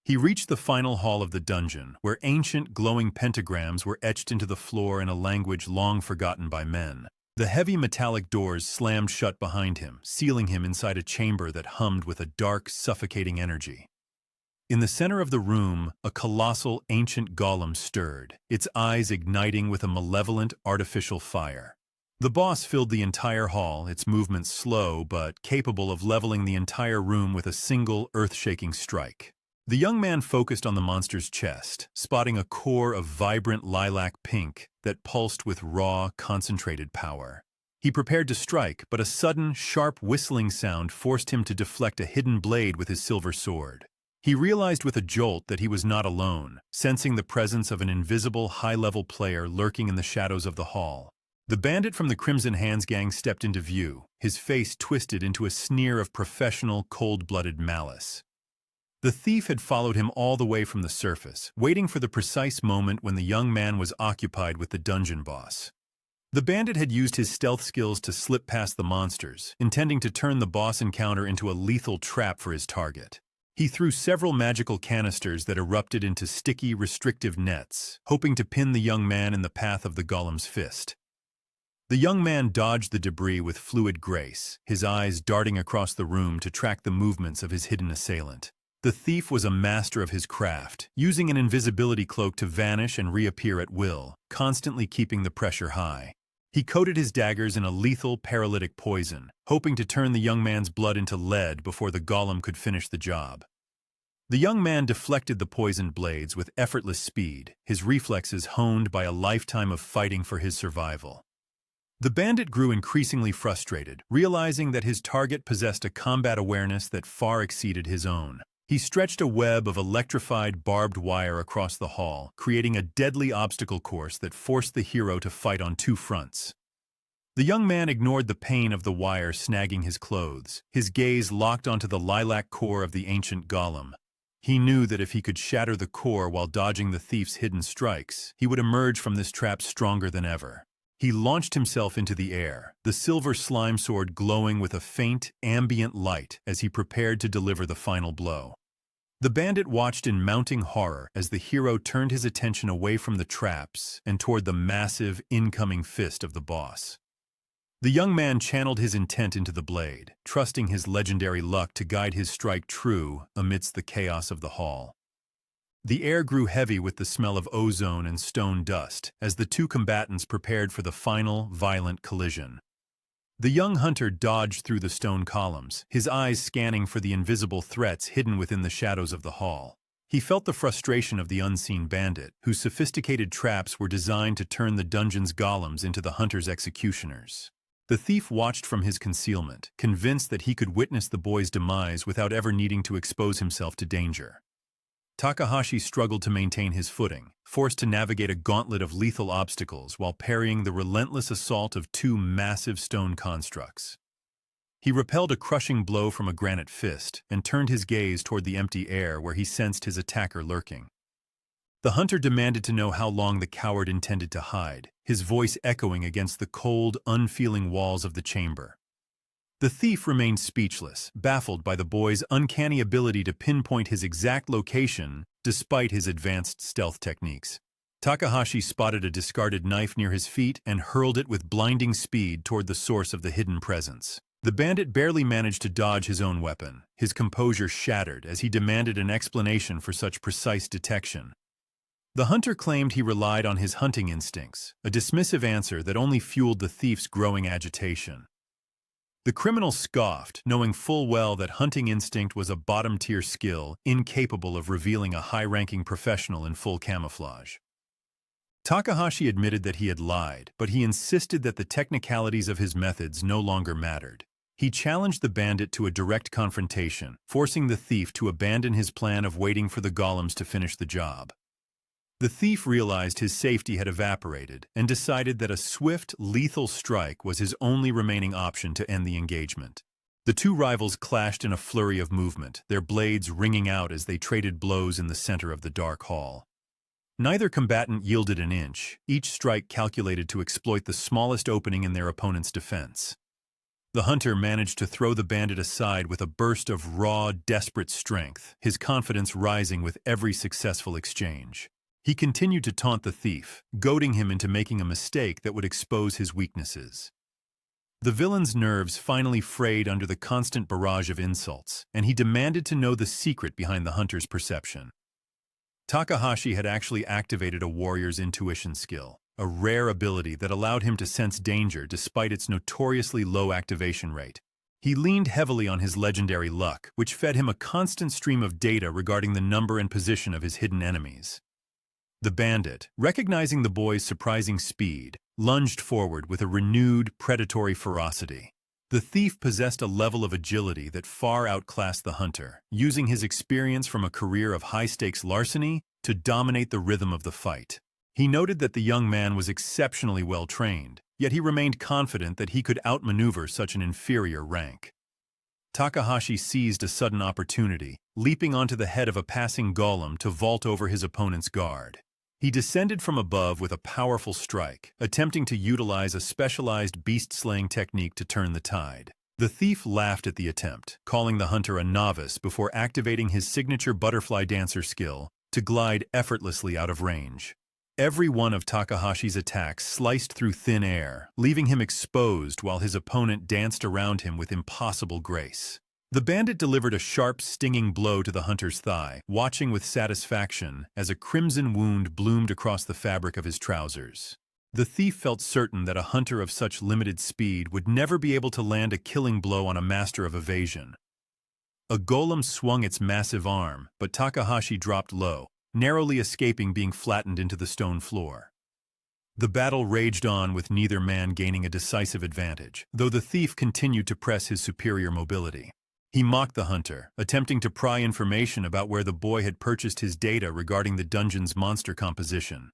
He reached the final hall of the dungeon, where ancient, glowing pentagrams were etched into the floor in a language long forgotten by men. The heavy metallic doors slammed shut behind him, sealing him inside a chamber that hummed with a dark, suffocating energy. In the center of the room, a colossal, ancient golem stirred, its eyes igniting with a malevolent, artificial fire. The boss filled the entire hall, its movements slow but capable of leveling the entire room with a single, earth-shaking strike. The young man focused on the monster's chest, spotting a core of vibrant lilac pink that pulsed with raw, concentrated power. He prepared to strike, but a sudden, sharp whistling sound forced him to deflect a hidden blade with his silver sword. He realized with a jolt that he was not alone, sensing the presence of an invisible high-level player lurking in the shadows of the hall. The bandit from the Crimson Hands gang stepped into view, his face twisted into a sneer of professional, cold-blooded malice. The thief had followed him all the way from the surface, waiting for the precise moment when the young man was occupied with the dungeon boss. The bandit had used his stealth skills to slip past the monsters, intending to turn the boss encounter into a lethal trap for his target. He threw several magical canisters that erupted into sticky, restrictive nets, hoping to pin the young man in the path of the golem's fist. The young man dodged the debris with fluid grace, his eyes darting across the room to track the movements of his hidden assailant. The thief was a master of his craft, using an invisibility cloak to vanish and reappear at will, constantly keeping the pressure high. He coated his daggers in a lethal paralytic poison, hoping to turn the young man's blood into lead before the golem could finish the job. The young man deflected the poisoned blades with effortless speed, his reflexes honed by a lifetime of fighting for his survival. The bandit grew increasingly frustrated, realizing that his target possessed a combat awareness that far exceeded his own. He stretched a web of electrified barbed wire across the hall, creating a deadly obstacle course that forced the hero to fight on two fronts. The young man ignored the pain of the wire snagging his clothes, his gaze locked onto the lilac core of the ancient golem. He knew that if he could shatter the core while dodging the thief's hidden strikes, he would emerge from this trap stronger than ever. He launched himself into the air, the silver slime sword glowing with a faint, ambient light as he prepared to deliver the final blow. The bandit watched in mounting horror as the hero turned his attention away from the traps and toward the massive, incoming fist of the boss. The young man channeled his intent into the blade, trusting his legendary luck to guide his strike true amidst the chaos of the hall. The air grew heavy with the smell of ozone and stone dust as the two combatants prepared for the final, violent collision. The young hunter dodged through the stone columns, his eyes scanning for the invisible threats hidden within the shadows of the hall. He felt the frustration of the unseen bandit, whose sophisticated traps were designed to turn the dungeon's golems into the hunter's executioners. The thief watched from his concealment, convinced that he could witness the boy's demise without ever needing to expose himself to danger. Takahashi struggled to maintain his footing, forced to navigate a gauntlet of lethal obstacles while parrying the relentless assault of two massive stone constructs. He repelled a crushing blow from a granite fist and turned his gaze toward the empty air where he sensed his attacker lurking. The hunter demanded to know how long the coward intended to hide, his voice echoing against the cold, unfeeling walls of the chamber. The thief remained speechless, baffled by the boy's uncanny ability to pinpoint his exact location despite his advanced stealth techniques. Takahashi spotted a discarded knife near his feet and hurled it with blinding speed toward the source of the hidden presence. The bandit barely managed to dodge his own weapon, his composure shattered as he demanded an explanation for such precise detection. The hunter claimed he relied on his hunting instincts, a dismissive answer that only fueled the thief's growing agitation. The criminal scoffed, knowing full well that hunting instinct was a bottom-tier skill incapable of revealing a high-ranking professional in full camouflage. Takahashi admitted that he had lied, but he insisted that the technicalities of his methods no longer mattered. He challenged the bandit to a direct confrontation, forcing the thief to abandon his plan of waiting for the golems to finish the job. The thief realized his safety had evaporated and decided that a swift, lethal strike was his only remaining option to end the engagement. The two rivals clashed in a flurry of movement, their blades ringing out as they traded blows in the center of the dark hall. Neither combatant yielded an inch, each strike calculated to exploit the smallest opening in their opponent's defense. The hunter managed to throw the bandit aside with a burst of raw, desperate strength, his confidence rising with every successful exchange. He continued to taunt the thief, goading him into making a mistake that would expose his weaknesses. The villain's nerves finally frayed under the constant barrage of insults, and he demanded to know the secret behind the hunter's perception. Takahashi had actually activated a warrior's intuition skill, a rare ability that allowed him to sense danger despite its notoriously low activation rate. He leaned heavily on his legendary luck, which fed him a constant stream of data regarding the number and position of his hidden enemies. The bandit, recognizing the boy's surprising speed, lunged forward with a renewed, predatory ferocity. The thief possessed a level of agility that far outclassed the hunter, using his experience from a career of high-stakes larceny to dominate the rhythm of the fight. He noted that the young man was exceptionally well-trained, yet he remained confident that he could outmaneuver such an inferior rank. Takahashi seized a sudden opportunity, leaping onto the head of a passing golem to vault over his opponent's guard. He descended from above with a powerful strike, attempting to utilize a specialized beast-slaying technique to turn the tide. The thief laughed at the attempt, calling the hunter a novice before activating his signature butterfly dancer skill to glide effortlessly out of range. Every one of Takahashi's attacks sliced through thin air, leaving him exposed while his opponent danced around him with impossible grace. The bandit delivered a sharp, stinging blow to the hunter's thigh, watching with satisfaction as a crimson wound bloomed across the fabric of his trousers. The thief felt certain that a hunter of such limited speed would never be able to land a killing blow on a master of evasion. A golem swung its massive arm, but Takahashi dropped low, narrowly escaping being flattened into the stone floor. The battle raged on with neither man gaining a decisive advantage, though the thief continued to press his superior mobility. He mocked the hunter, attempting to pry information about where the boy had purchased his data regarding the dungeon's monster composition.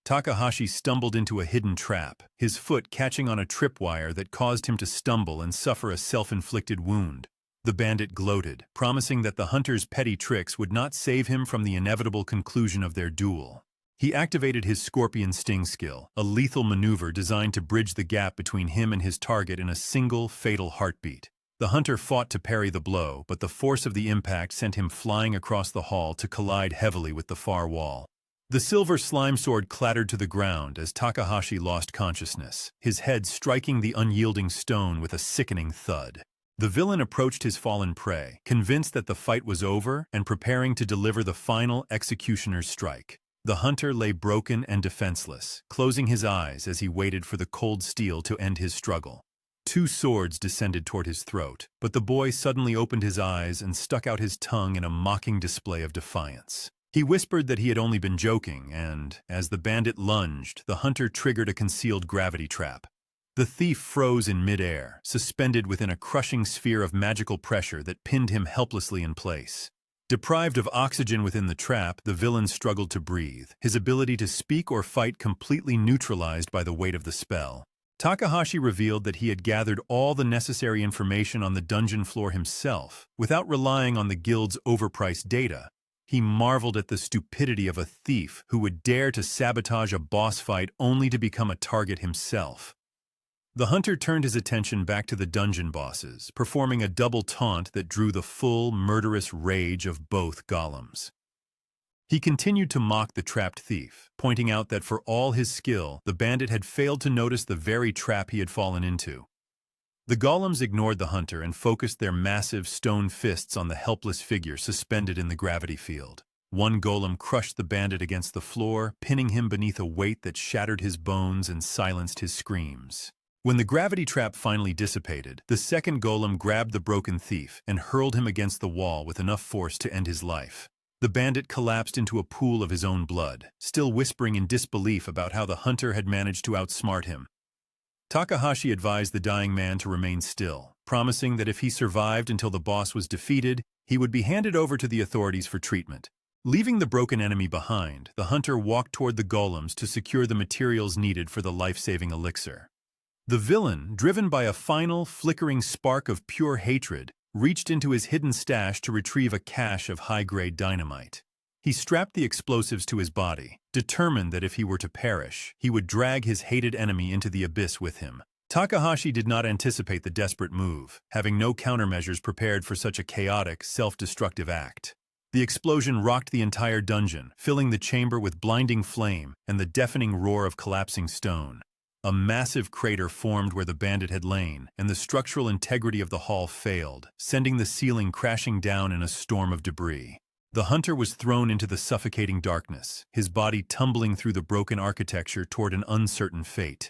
Takahashi stumbled into a hidden trap, his foot catching on a tripwire that caused him to stumble and suffer a self-inflicted wound. The bandit gloated, promising that the hunter's petty tricks would not save him from the inevitable conclusion of their duel. He activated his scorpion sting skill, a lethal maneuver designed to bridge the gap between him and his target in a single, fatal heartbeat. The hunter fought to parry the blow, but the force of the impact sent him flying across the hall to collide heavily with the far wall. The silver slime sword clattered to the ground as Takahashi lost consciousness, his head striking the unyielding stone with a sickening thud. The villain approached his fallen prey, convinced that the fight was over and preparing to deliver the final executioner's strike. The hunter lay broken and defenseless, closing his eyes as he waited for the cold steel to end his struggle. 2 swords descended toward his throat, but the boy suddenly opened his eyes and stuck out his tongue in a mocking display of defiance. He whispered that he had only been joking, and, as the bandit lunged, the hunter triggered a concealed gravity trap. The thief froze in midair, suspended within a crushing sphere of magical pressure that pinned him helplessly in place. Deprived of oxygen within the trap, the villain struggled to breathe, his ability to speak or fight completely neutralized by the weight of the spell. Takahashi revealed that he had gathered all the necessary information on the dungeon floor himself, without relying on the guild's overpriced data. He marveled at the stupidity of a thief who would dare to sabotage a boss fight only to become a target himself. The hunter turned his attention back to the dungeon bosses, performing a double taunt that drew the full, murderous rage of both golems. He continued to mock the trapped thief, pointing out that for all his skill, the bandit had failed to notice the very trap he had fallen into. The golems ignored the hunter and focused their massive stone fists on the helpless figure suspended in the gravity field. One golem crushed the bandit against the floor, pinning him beneath a weight that shattered his bones and silenced his screams. When the gravity trap finally dissipated, the second golem grabbed the broken thief and hurled him against the wall with enough force to end his life. The bandit collapsed into a pool of his own blood, still whispering in disbelief about how the hunter had managed to outsmart him. Takahashi advised the dying man to remain still, promising that if he survived until the boss was defeated, he would be handed over to the authorities for treatment. Leaving the broken enemy behind, the hunter walked toward the golems to secure the materials needed for the life-saving elixir. The villain, driven by a final, flickering spark of pure hatred, reached into his hidden stash to retrieve a cache of high-grade dynamite. He strapped the explosives to his body, determined that if he were to perish, he would drag his hated enemy into the abyss with him. Takahashi did not anticipate the desperate move, having no countermeasures prepared for such a chaotic, self-destructive act. The explosion rocked the entire dungeon, filling the chamber with blinding flame and the deafening roar of collapsing stone. A massive crater formed where the bandit had lain, and the structural integrity of the hall failed, sending the ceiling crashing down in a storm of debris. The hunter was thrown into the suffocating darkness, his body tumbling through the broken architecture toward an uncertain fate.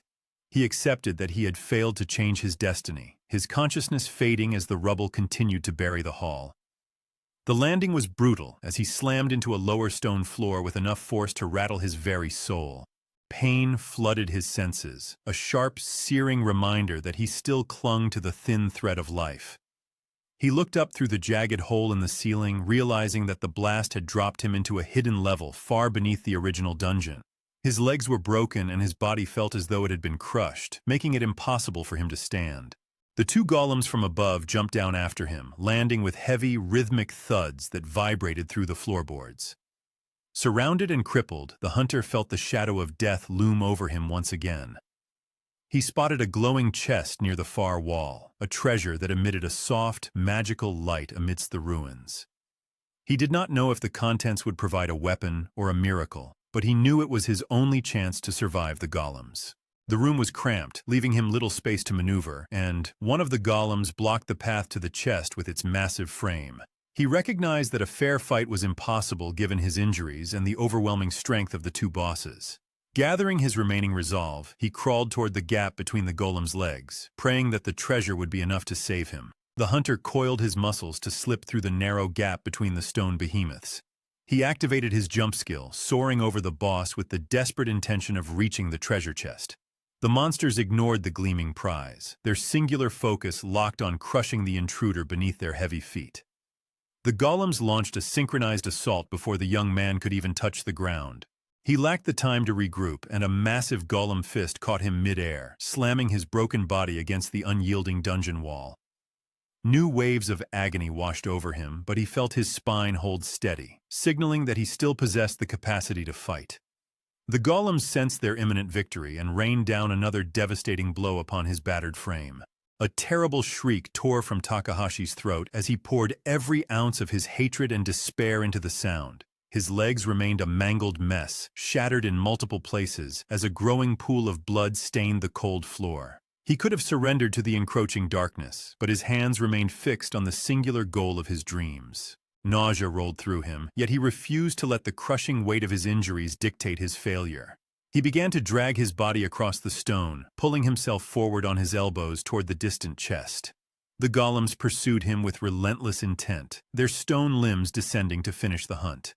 He accepted that he had failed to change his destiny, his consciousness fading as the rubble continued to bury the hall. The landing was brutal as he slammed into a lower stone floor with enough force to rattle his very soul. pain flooded his senses, a sharp, searing reminder that he still clung to the thin thread of life. He looked up through the jagged hole in the ceiling, realizing that the blast had dropped him into a hidden level far beneath the original dungeon. His legs were broken and his body felt as though it had been crushed, making it impossible for him to stand. The two golems from above jumped down after him, landing with heavy, rhythmic thuds that vibrated through the floorboards. Surrounded and crippled, the hunter felt the shadow of death loom over him once again. He spotted a glowing chest near the far wall, a treasure that emitted a soft, magical light amidst the ruins. He did not know if the contents would provide a weapon or a miracle, but he knew it was his only chance to survive the golems. The room was cramped, leaving him little space to maneuver, and one of the golems blocked the path to the chest with its massive frame. He recognized that a fair fight was impossible given his injuries and the overwhelming strength of the two bosses. Gathering his remaining resolve, he crawled toward the gap between the golem's legs, praying that the treasure would be enough to save him. The hunter coiled his muscles to slip through the narrow gap between the stone behemoths. He activated his jump skill, soaring over the boss with the desperate intention of reaching the treasure chest. The monsters ignored the gleaming prize, their singular focus locked on crushing the intruder beneath their heavy feet. The golems launched a synchronized assault before the young man could even touch the ground. He lacked the time to regroup, and a massive golem fist caught him mid-air, slamming his broken body against the unyielding dungeon wall. New waves of agony washed over him, but he felt his spine hold steady, signaling that he still possessed the capacity to fight. The golems sensed their imminent victory and rained down another devastating blow upon his battered frame. A terrible shriek tore from Takahashi's throat as he poured every ounce of his hatred and despair into the sound. His legs remained a mangled mess, shattered in multiple places as a growing pool of blood stained the cold floor. He could have surrendered to the encroaching darkness, but his hands remained fixed on the singular goal of his dreams. Nausea rolled through him, yet he refused to let the crushing weight of his injuries dictate his failure. He began to drag his body across the stone, pulling himself forward on his elbows toward the distant chest. The golems pursued him with relentless intent, their stone limbs descending to finish the hunt.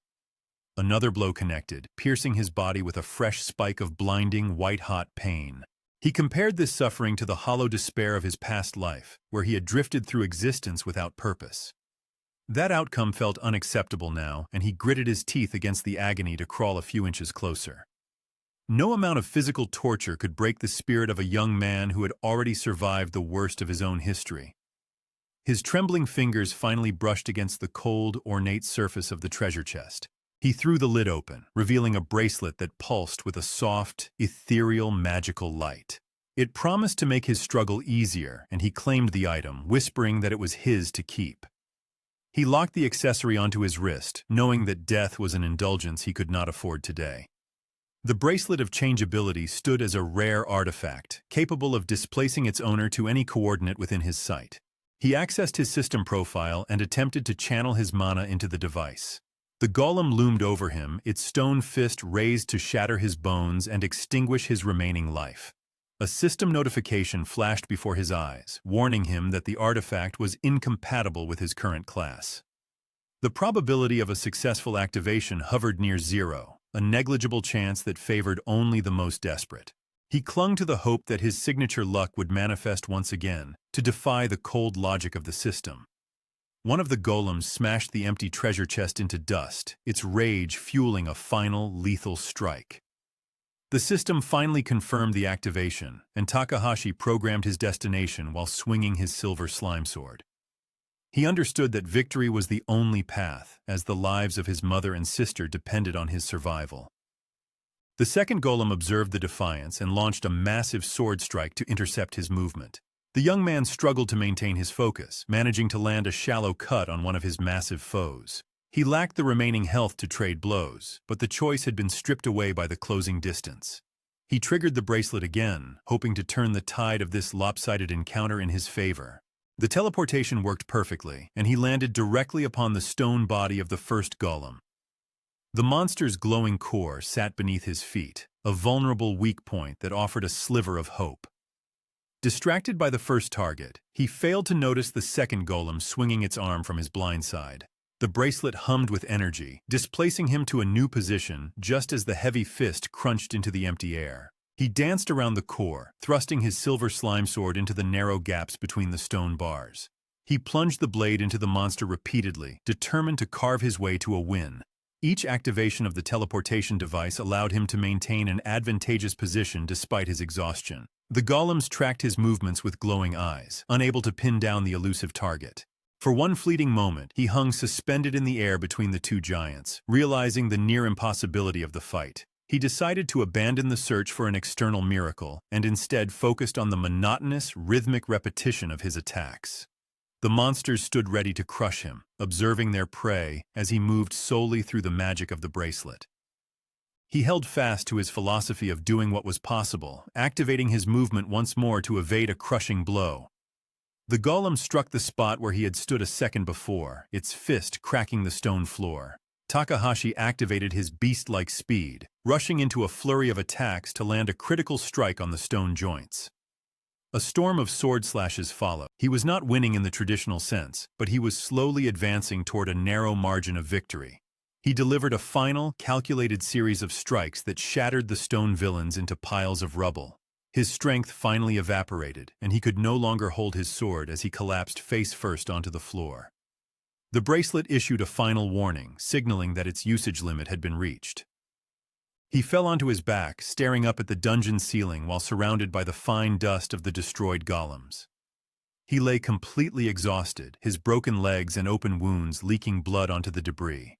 Another blow connected, piercing his body with a fresh spike of blinding, white-hot pain. He compared this suffering to the hollow despair of his past life, where he had drifted through existence without purpose. That outcome felt unacceptable now, and he gritted his teeth against the agony to crawl a few inches closer. No amount of physical torture could break the spirit of a young man who had already survived the worst of his own history. His trembling fingers finally brushed against the cold, ornate surface of the treasure chest. He threw the lid open, revealing a bracelet that pulsed with a soft, ethereal, magical light. It promised to make his struggle easier, and he claimed the item, whispering that it was his to keep. He locked the accessory onto his wrist, knowing that death was an indulgence he could not afford today. The bracelet of changeability stood as a rare artifact, capable of displacing its owner to any coordinate within his sight. He accessed his system profile and attempted to channel his mana into the device. The golem loomed over him, its stone fist raised to shatter his bones and extinguish his remaining life. A system notification flashed before his eyes, warning him that the artifact was incompatible with his current class. The probability of a successful activation hovered near zero, a negligible chance that favored only the most desperate. He clung to the hope that his signature luck would manifest once again, to defy the cold logic of the system. One of the golems smashed the empty treasure chest into dust, its rage fueling a final, lethal strike. The system finally confirmed the activation, and Takahashi programmed his destination while swinging his silver slime sword. He understood that victory was the only path, as the lives of his mother and sister depended on his survival. The second golem observed the defiance and launched a massive sword strike to intercept his movement. The young man struggled to maintain his focus, managing to land a shallow cut on one of his massive foes. He lacked the remaining health to trade blows, but the choice had been stripped away by the closing distance. He triggered the bracelet again, hoping to turn the tide of this lopsided encounter in his favor. The teleportation worked perfectly, and he landed directly upon the stone body of the first golem. The monster's glowing core sat beneath his feet, a vulnerable weak point that offered a sliver of hope. Distracted by the first target, he failed to notice the second golem swinging its arm from his blind side. The bracelet hummed with energy, displacing him to a new position just as the heavy fist crunched into the empty air. He danced around the core, thrusting his silver slime sword into the narrow gaps between the stone bars. He plunged the blade into the monster repeatedly, determined to carve his way to a win. Each activation of the teleportation device allowed him to maintain an advantageous position despite his exhaustion. The golems tracked his movements with glowing eyes, unable to pin down the elusive target. For one fleeting moment, he hung suspended in the air between the two giants, realizing the near impossibility of the fight. He decided to abandon the search for an external miracle and instead focused on the monotonous, rhythmic repetition of his attacks. The monsters stood ready to crush him, observing their prey as he moved solely through the magic of the bracelet. He held fast to his philosophy of doing what was possible, activating his movement once more to evade a crushing blow. The golem struck the spot where he had stood a second before, its fist cracking the stone floor. Takahashi activated his beast-like speed, rushing into a flurry of attacks to land a critical strike on the stone joints. A storm of sword slashes followed. He was not winning in the traditional sense, but he was slowly advancing toward a narrow margin of victory. He delivered a final, calculated series of strikes that shattered the stone villains into piles of rubble. His strength finally evaporated, and he could no longer hold his sword as he collapsed face-first onto the floor. The bracelet issued a final warning, signaling that its usage limit had been reached. He fell onto his back, staring up at the dungeon ceiling while surrounded by the fine dust of the destroyed golems. He lay completely exhausted, his broken legs and open wounds leaking blood onto the debris.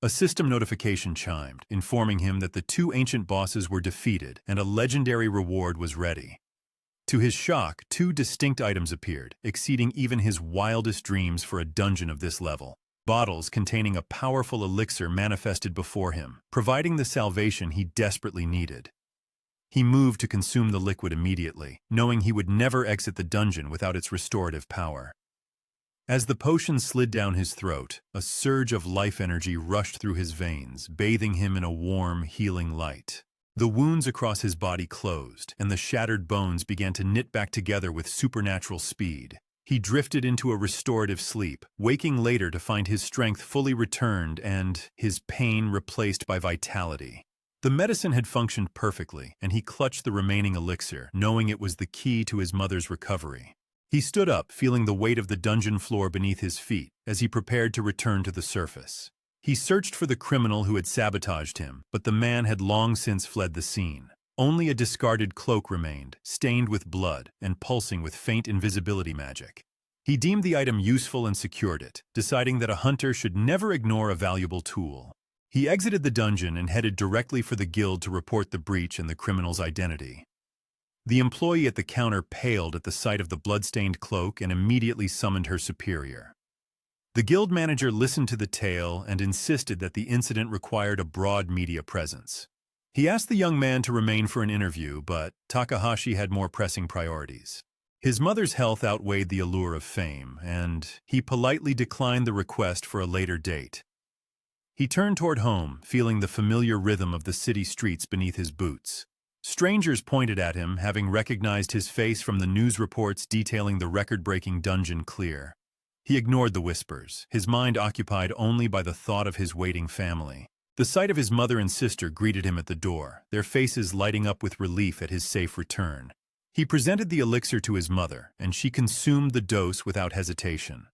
A system notification chimed, informing him that the two ancient bosses were defeated and a legendary reward was ready. To his shock, two distinct items appeared, exceeding even his wildest dreams for a dungeon of this level. Bottles containing a powerful elixir manifested before him, providing the salvation he desperately needed. He moved to consume the liquid immediately, knowing he would never exit the dungeon without its restorative power. As the potion slid down his throat, a surge of life energy rushed through his veins, bathing him in a warm, healing light. The wounds across his body closed, and the shattered bones began to knit back together with supernatural speed. He drifted into a restorative sleep, waking later to find his strength fully returned and his pain replaced by vitality. The medicine had functioned perfectly, and he clutched the remaining elixir, knowing it was the key to his mother's recovery. He stood up, feeling the weight of the dungeon floor beneath his feet, as he prepared to return to the surface. He searched for the criminal who had sabotaged him, but the man had long since fled the scene. Only a discarded cloak remained, stained with blood and pulsing with faint invisibility magic. He deemed the item useful and secured it, deciding that a hunter should never ignore a valuable tool. He exited the dungeon and headed directly for the guild to report the breach and the criminal's identity. The employee at the counter paled at the sight of the blood-stained cloak and immediately summoned her superior. The guild manager listened to the tale and insisted that the incident required a broad media presence. He asked the young man to remain for an interview, but Takahashi had more pressing priorities. His mother's health outweighed the allure of fame, and he politely declined the request for a later date. He turned toward home, feeling the familiar rhythm of the city streets beneath his boots. Strangers pointed at him, having recognized his face from the news reports detailing the record-breaking dungeon clear. He ignored the whispers, his mind occupied only by the thought of his waiting family. The sight of his mother and sister greeted him at the door, their faces lighting up with relief at his safe return. He presented the elixir to his mother, and she consumed the dose without hesitation.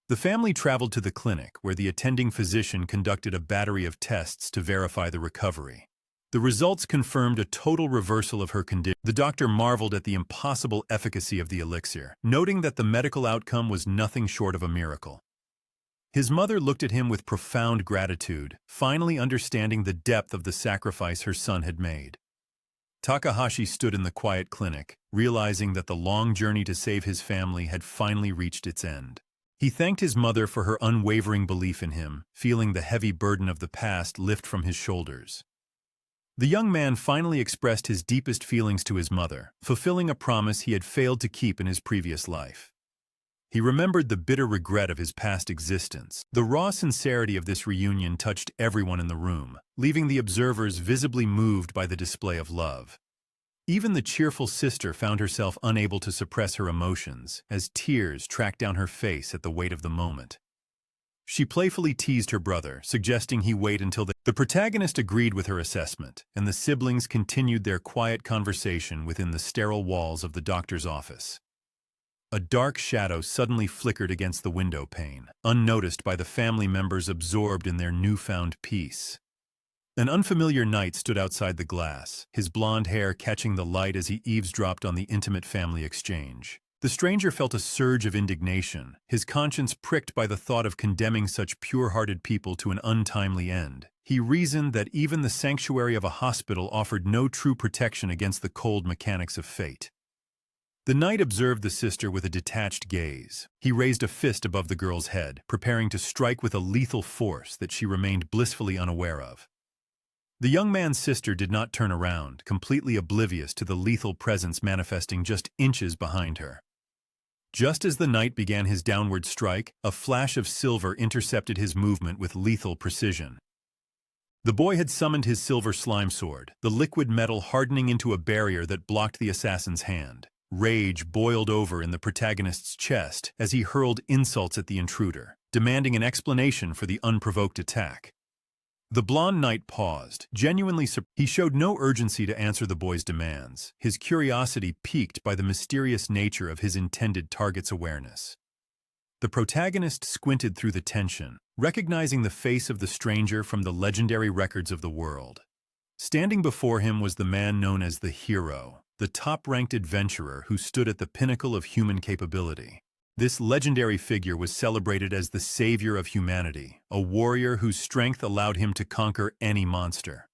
The family traveled to the clinic, where the attending physician conducted a battery of tests to verify the recovery. The results confirmed a total reversal of her condition. The doctor marveled at the impossible efficacy of the elixir, noting that the medical outcome was nothing short of a miracle. His mother looked at him with profound gratitude, finally understanding the depth of the sacrifice her son had made. Takahashi stood in the quiet clinic, realizing that the long journey to save his family had finally reached its end. He thanked his mother for her unwavering belief in him, feeling the heavy burden of the past lift from his shoulders. The young man finally expressed his deepest feelings to his mother, fulfilling a promise he had failed to keep in his previous life. He remembered the bitter regret of his past existence. The raw sincerity of this reunion touched everyone in the room, leaving the observers visibly moved by the display of love. Even the cheerful sister found herself unable to suppress her emotions, as tears tracked down her face at the weight of the moment. She playfully teased her brother, suggesting he wait until the protagonist agreed with her assessment, and the siblings continued their quiet conversation within the sterile walls of the doctor's office. A dark shadow suddenly flickered against the window pane, unnoticed by the family members absorbed in their newfound peace. An unfamiliar knight stood outside the glass, his blonde hair catching the light as he eavesdropped on the intimate family exchange. The stranger felt a surge of indignation, his conscience pricked by the thought of condemning such pure-hearted people to an untimely end. He reasoned that even the sanctuary of a hospital offered no true protection against the cold mechanics of fate. The knight observed the sister with a detached gaze. He raised a fist above the girl's head, preparing to strike with a lethal force that she remained blissfully unaware of. The young man's sister did not turn around, completely oblivious to the lethal presence manifesting just inches behind her. Just as the knight began his downward strike, a flash of silver intercepted his movement with lethal precision. The boy had summoned his silver slime sword, the liquid metal hardening into a barrier that blocked the assassin's hand. Rage boiled over in the protagonist's chest as he hurled insults at the intruder, demanding an explanation for the unprovoked attack. The blonde knight paused, genuinely surprised. He showed no urgency to answer the boy's demands, his curiosity piqued by the mysterious nature of his intended target's awareness. The protagonist squinted through the tension, recognizing the face of the stranger from the legendary records of the world. Standing before him was the man known as the hero, the top-ranked adventurer who stood at the pinnacle of human capability. This legendary figure was celebrated as the savior of humanity, a warrior whose strength allowed him to conquer any monster.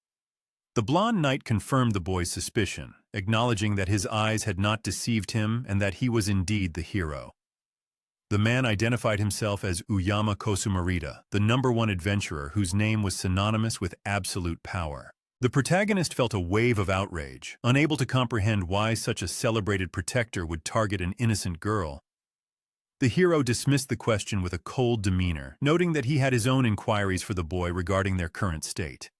The blonde knight confirmed the boy's suspicion, acknowledging that his eyes had not deceived him and that he was indeed the hero. The man identified himself as Uyama Kosumarita, the #1 adventurer whose name was synonymous with absolute power. The protagonist felt a wave of outrage, unable to comprehend why such a celebrated protector would target an innocent girl. The hero dismissed the question with a cold demeanor, noting that he had his own inquiries for the boy regarding their current state.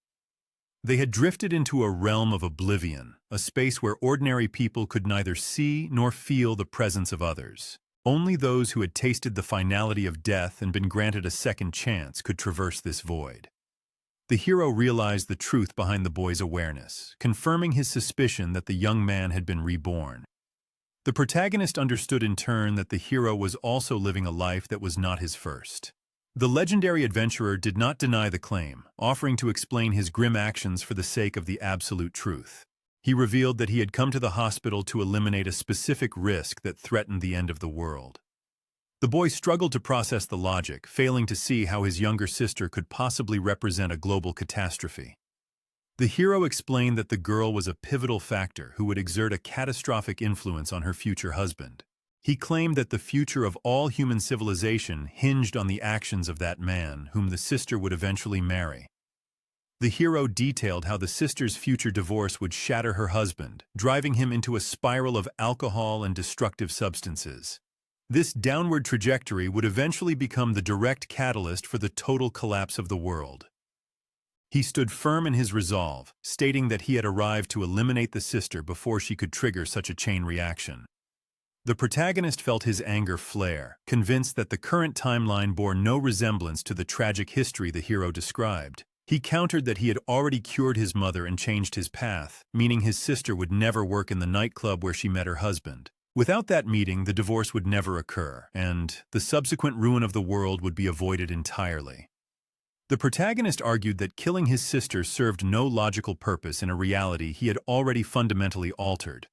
They had drifted into a realm of oblivion, a space where ordinary people could neither see nor feel the presence of others. Only those who had tasted the finality of death and been granted a second chance could traverse this void. The hero realized the truth behind the boy's awareness, confirming his suspicion that the young man had been reborn. The protagonist understood in turn that the hero was also living a life that was not his first. The legendary adventurer did not deny the claim, offering to explain his grim actions for the sake of the absolute truth. He revealed that he had come to the hospital to eliminate a specific risk that threatened the end of the world. The boy struggled to process the logic, failing to see how his younger sister could possibly represent a global catastrophe. The hero explained that the girl was a pivotal factor who would exert a catastrophic influence on her future husband. He claimed that the future of all human civilization hinged on the actions of that man, whom the sister would eventually marry. The hero detailed how the sister's future divorce would shatter her husband, driving him into a spiral of alcohol and destructive substances. This downward trajectory would eventually become the direct catalyst for the total collapse of the world. He stood firm in his resolve, stating that he had arrived to eliminate the sister before she could trigger such a chain reaction. The protagonist felt his anger flare, convinced that the current timeline bore no resemblance to the tragic history the hero described. He countered that he had already cured his mother and changed his path, meaning his sister would never work in the nightclub where she met her husband. Without that meeting, the divorce would never occur, and the subsequent ruin of the world would be avoided entirely. The protagonist argued that killing his sister served no logical purpose in a reality he had already fundamentally altered.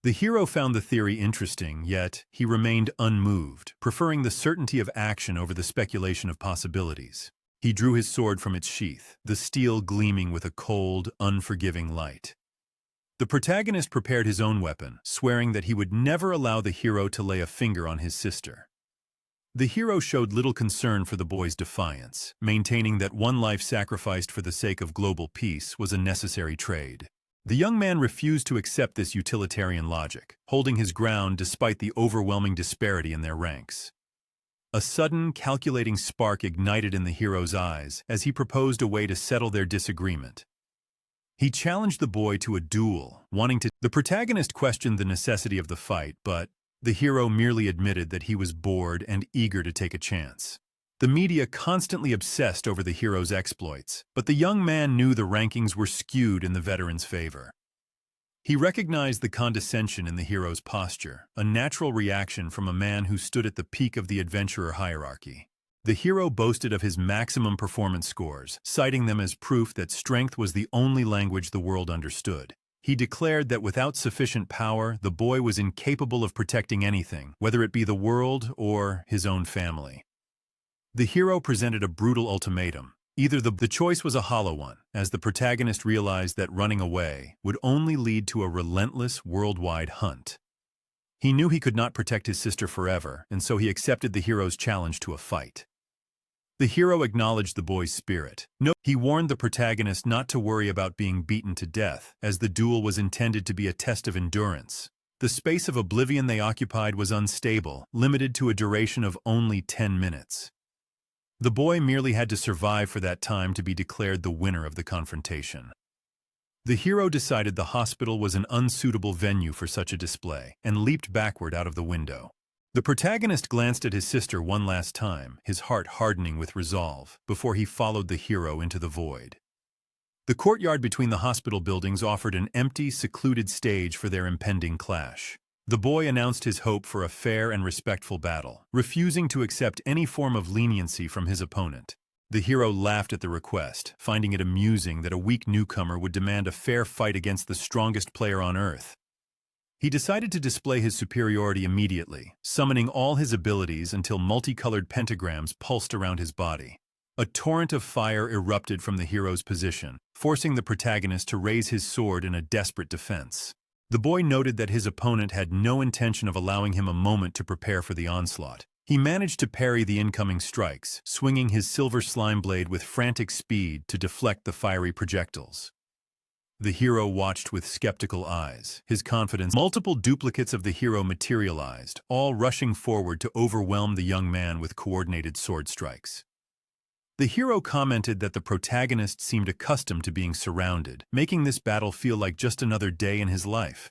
The hero found the theory interesting, yet he remained unmoved, preferring the certainty of action over the speculation of possibilities. He drew his sword from its sheath, the steel gleaming with a cold, unforgiving light. The protagonist prepared his own weapon, swearing that he would never allow the hero to lay a finger on his sister. The hero showed little concern for the boy's defiance, maintaining that one life sacrificed for the sake of global peace was a necessary trade. The young man refused to accept this utilitarian logic, holding his ground despite the overwhelming disparity in their ranks. A sudden, calculating spark ignited in the hero's eyes as he proposed a way to settle their disagreement. He challenged the boy to a duel, wanting to— The protagonist questioned the necessity of the fight, but the hero merely admitted that he was bored and eager to take a chance. The media constantly obsessed over the hero's exploits, but the young man knew the rankings were skewed in the veteran's favor. He recognized the condescension in the hero's posture, a natural reaction from a man who stood at the peak of the adventurer hierarchy. The hero boasted of his maximum performance scores, citing them as proof that strength was the only language the world understood. He declared that without sufficient power, the boy was incapable of protecting anything, whether it be the world or his own family. The hero presented a brutal ultimatum. Either the choice was a hollow one, as the protagonist realized that running away would only lead to a relentless worldwide hunt. He knew he could not protect his sister forever, and so he accepted the hero's challenge to a fight. The hero acknowledged the boy's spirit. He warned the protagonist not to worry about being beaten to death, as the duel was intended to be a test of endurance. The space of oblivion they occupied was unstable, limited to a duration of only 10 minutes. The boy merely had to survive for that time to be declared the winner of the confrontation. The hero decided the hospital was an unsuitable venue for such a display, and leaped backward out of the window. The protagonist glanced at his sister one last time, his heart hardening with resolve, before he followed the hero into the void. The courtyard between the hospital buildings offered an empty, secluded stage for their impending clash. The boy announced his hope for a fair and respectful battle, refusing to accept any form of leniency from his opponent. The hero laughed at the request, finding it amusing that a weak newcomer would demand a fair fight against the strongest player on Earth. He decided to display his superiority immediately, summoning all his abilities until multicolored pentagrams pulsed around his body. A torrent of fire erupted from the hero's position, forcing the protagonist to raise his sword in a desperate defense. The boy noted that his opponent had no intention of allowing him a moment to prepare for the onslaught. He managed to parry the incoming strikes, swinging his silver slime blade with frantic speed to deflect the fiery projectiles. The hero watched with skeptical eyes, his confidence. Multiple duplicates of the hero materialized, all rushing forward to overwhelm the young man with coordinated sword strikes. The hero commented that the protagonist seemed accustomed to being surrounded, making this battle feel like just another day in his life.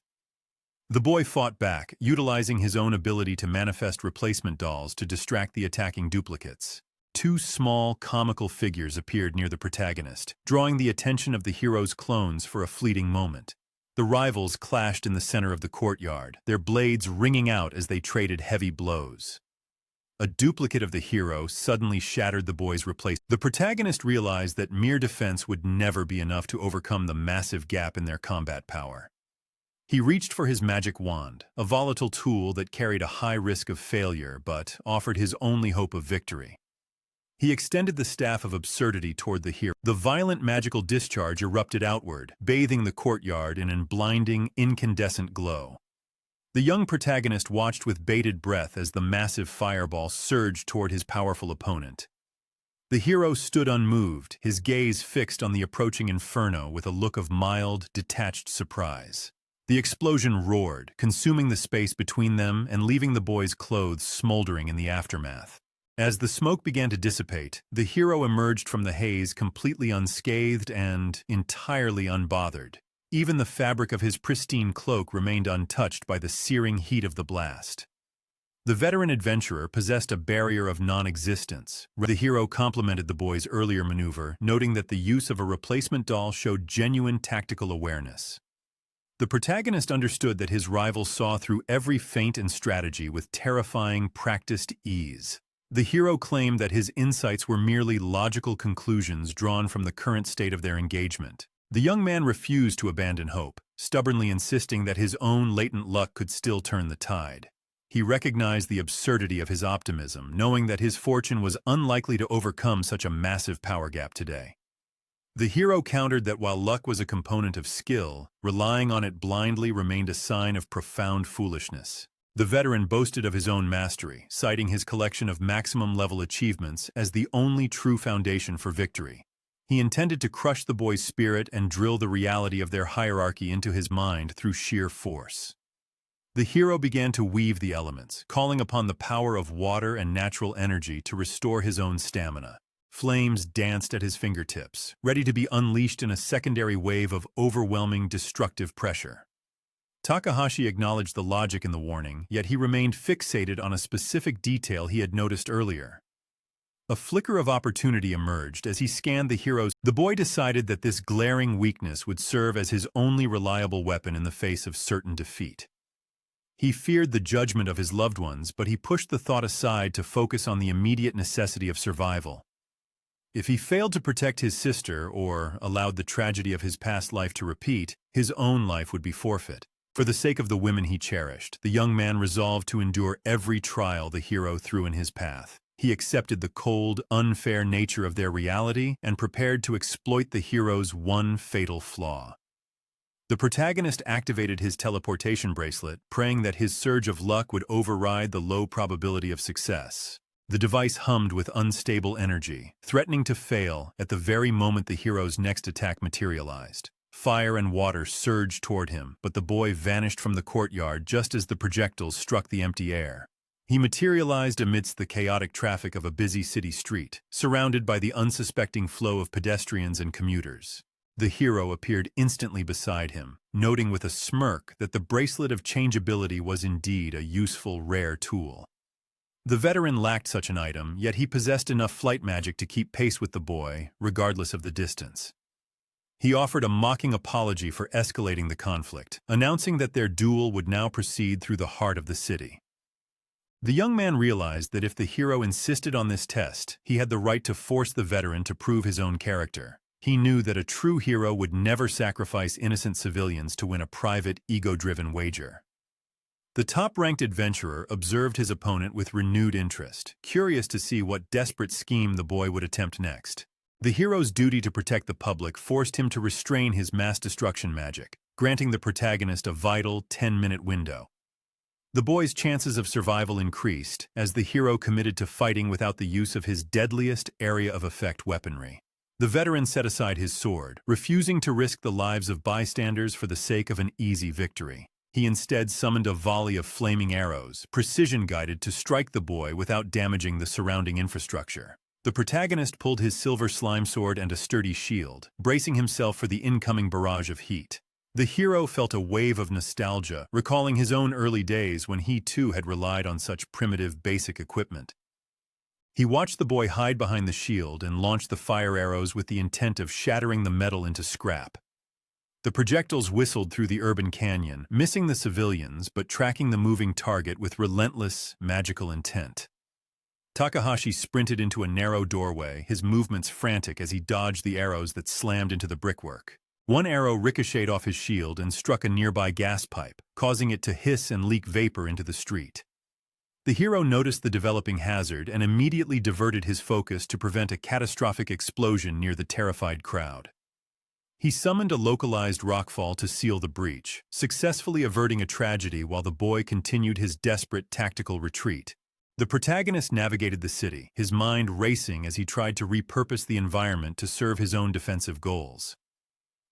The boy fought back, utilizing his own ability to manifest replacement dolls to distract the attacking duplicates. Two small, comical figures appeared near the protagonist, drawing the attention of the hero's clones for a fleeting moment. The rivals clashed in the center of the courtyard, their blades ringing out as they traded heavy blows. A duplicate of the hero suddenly shattered the boy's replacement. The protagonist realized that mere defense would never be enough to overcome the massive gap in their combat power. He reached for his magic wand, a volatile tool that carried a high risk of failure but offered his only hope of victory. He extended the staff of absurdity toward the hero. The violent magical discharge erupted outward, bathing the courtyard in a blinding, incandescent glow. The young protagonist watched with bated breath as the massive fireball surged toward his powerful opponent. The hero stood unmoved, his gaze fixed on the approaching inferno with a look of mild, detached surprise. The explosion roared, consuming the space between them and leaving the boy's clothes smoldering in the aftermath. As the smoke began to dissipate, the hero emerged from the haze completely unscathed and entirely unbothered. Even the fabric of his pristine cloak remained untouched by the searing heat of the blast. The veteran adventurer possessed a barrier of non-existence. The hero complimented the boy's earlier maneuver, noting that the use of a replacement doll showed genuine tactical awareness. The protagonist understood that his rival saw through every feint and strategy with terrifying, practiced ease. The hero claimed that his insights were merely logical conclusions drawn from the current state of their engagement. The young man refused to abandon hope, stubbornly insisting that his own latent luck could still turn the tide. He recognized the absurdity of his optimism, knowing that his fortune was unlikely to overcome such a massive power gap today. The hero countered that while luck was a component of skill, relying on it blindly remained a sign of profound foolishness. The veteran boasted of his own mastery, citing his collection of maximum-level achievements as the only true foundation for victory. He intended to crush the boy's spirit and drill the reality of their hierarchy into his mind through sheer force. The hero began to weave the elements, calling upon the power of water and natural energy to restore his own stamina. Flames danced at his fingertips, ready to be unleashed in a secondary wave of overwhelming, destructive pressure. Takahashi acknowledged the logic in the warning, yet he remained fixated on a specific detail he had noticed earlier. A flicker of opportunity emerged as he scanned the heroes. The boy decided that this glaring weakness would serve as his only reliable weapon in the face of certain defeat. He feared the judgment of his loved ones, but he pushed the thought aside to focus on the immediate necessity of survival. If he failed to protect his sister or allowed the tragedy of his past life to repeat, his own life would be forfeit. For the sake of the women he cherished, the young man resolved to endure every trial the hero threw in his path. He accepted the cold, unfair nature of their reality and prepared to exploit the hero's one fatal flaw. The protagonist activated his teleportation bracelet, praying that his surge of luck would override the low probability of success. The device hummed with unstable energy, threatening to fail at the very moment the hero's next attack materialized. Fire and water surged toward him, but the boy vanished from the courtyard just as the projectiles struck the empty air. He materialized amidst the chaotic traffic of a busy city street, surrounded by the unsuspecting flow of pedestrians and commuters. The hero appeared instantly beside him, noting with a smirk that the bracelet of changeability was indeed a useful, rare tool. The veteran lacked such an item, yet he possessed enough flight magic to keep pace with the boy, regardless of the distance. He offered a mocking apology for escalating the conflict, announcing that their duel would now proceed through the heart of the city. The young man realized that if the hero insisted on this test, he had the right to force the veteran to prove his own character. He knew that a true hero would never sacrifice innocent civilians to win a private, ego-driven wager. The top-ranked adventurer observed his opponent with renewed interest, curious to see what desperate scheme the boy would attempt next. The hero's duty to protect the public forced him to restrain his mass destruction magic, granting the protagonist a vital 10-minute window. The boy's chances of survival increased as the hero committed to fighting without the use of his deadliest area of effect weaponry. The veteran set aside his sword, refusing to risk the lives of bystanders for the sake of an easy victory. He instead summoned a volley of flaming arrows, precision-guided to strike the boy without damaging the surrounding infrastructure. The protagonist pulled his silver slime sword and a sturdy shield, bracing himself for the incoming barrage of heat. The hero felt a wave of nostalgia, recalling his own early days when he too had relied on such primitive, basic equipment. He watched the boy hide behind the shield and launch the fire arrows with the intent of shattering the metal into scrap. The projectiles whistled through the urban canyon, missing the civilians but tracking the moving target with relentless, magical intent. Takahashi sprinted into a narrow doorway, his movements frantic as he dodged the arrows that slammed into the brickwork. One arrow ricocheted off his shield and struck a nearby gas pipe, causing it to hiss and leak vapor into the street. The hero noticed the developing hazard and immediately diverted his focus to prevent a catastrophic explosion near the terrified crowd. He summoned a localized rockfall to seal the breach, successfully averting a tragedy while the boy continued his desperate tactical retreat. The protagonist navigated the city, his mind racing as he tried to repurpose the environment to serve his own defensive goals.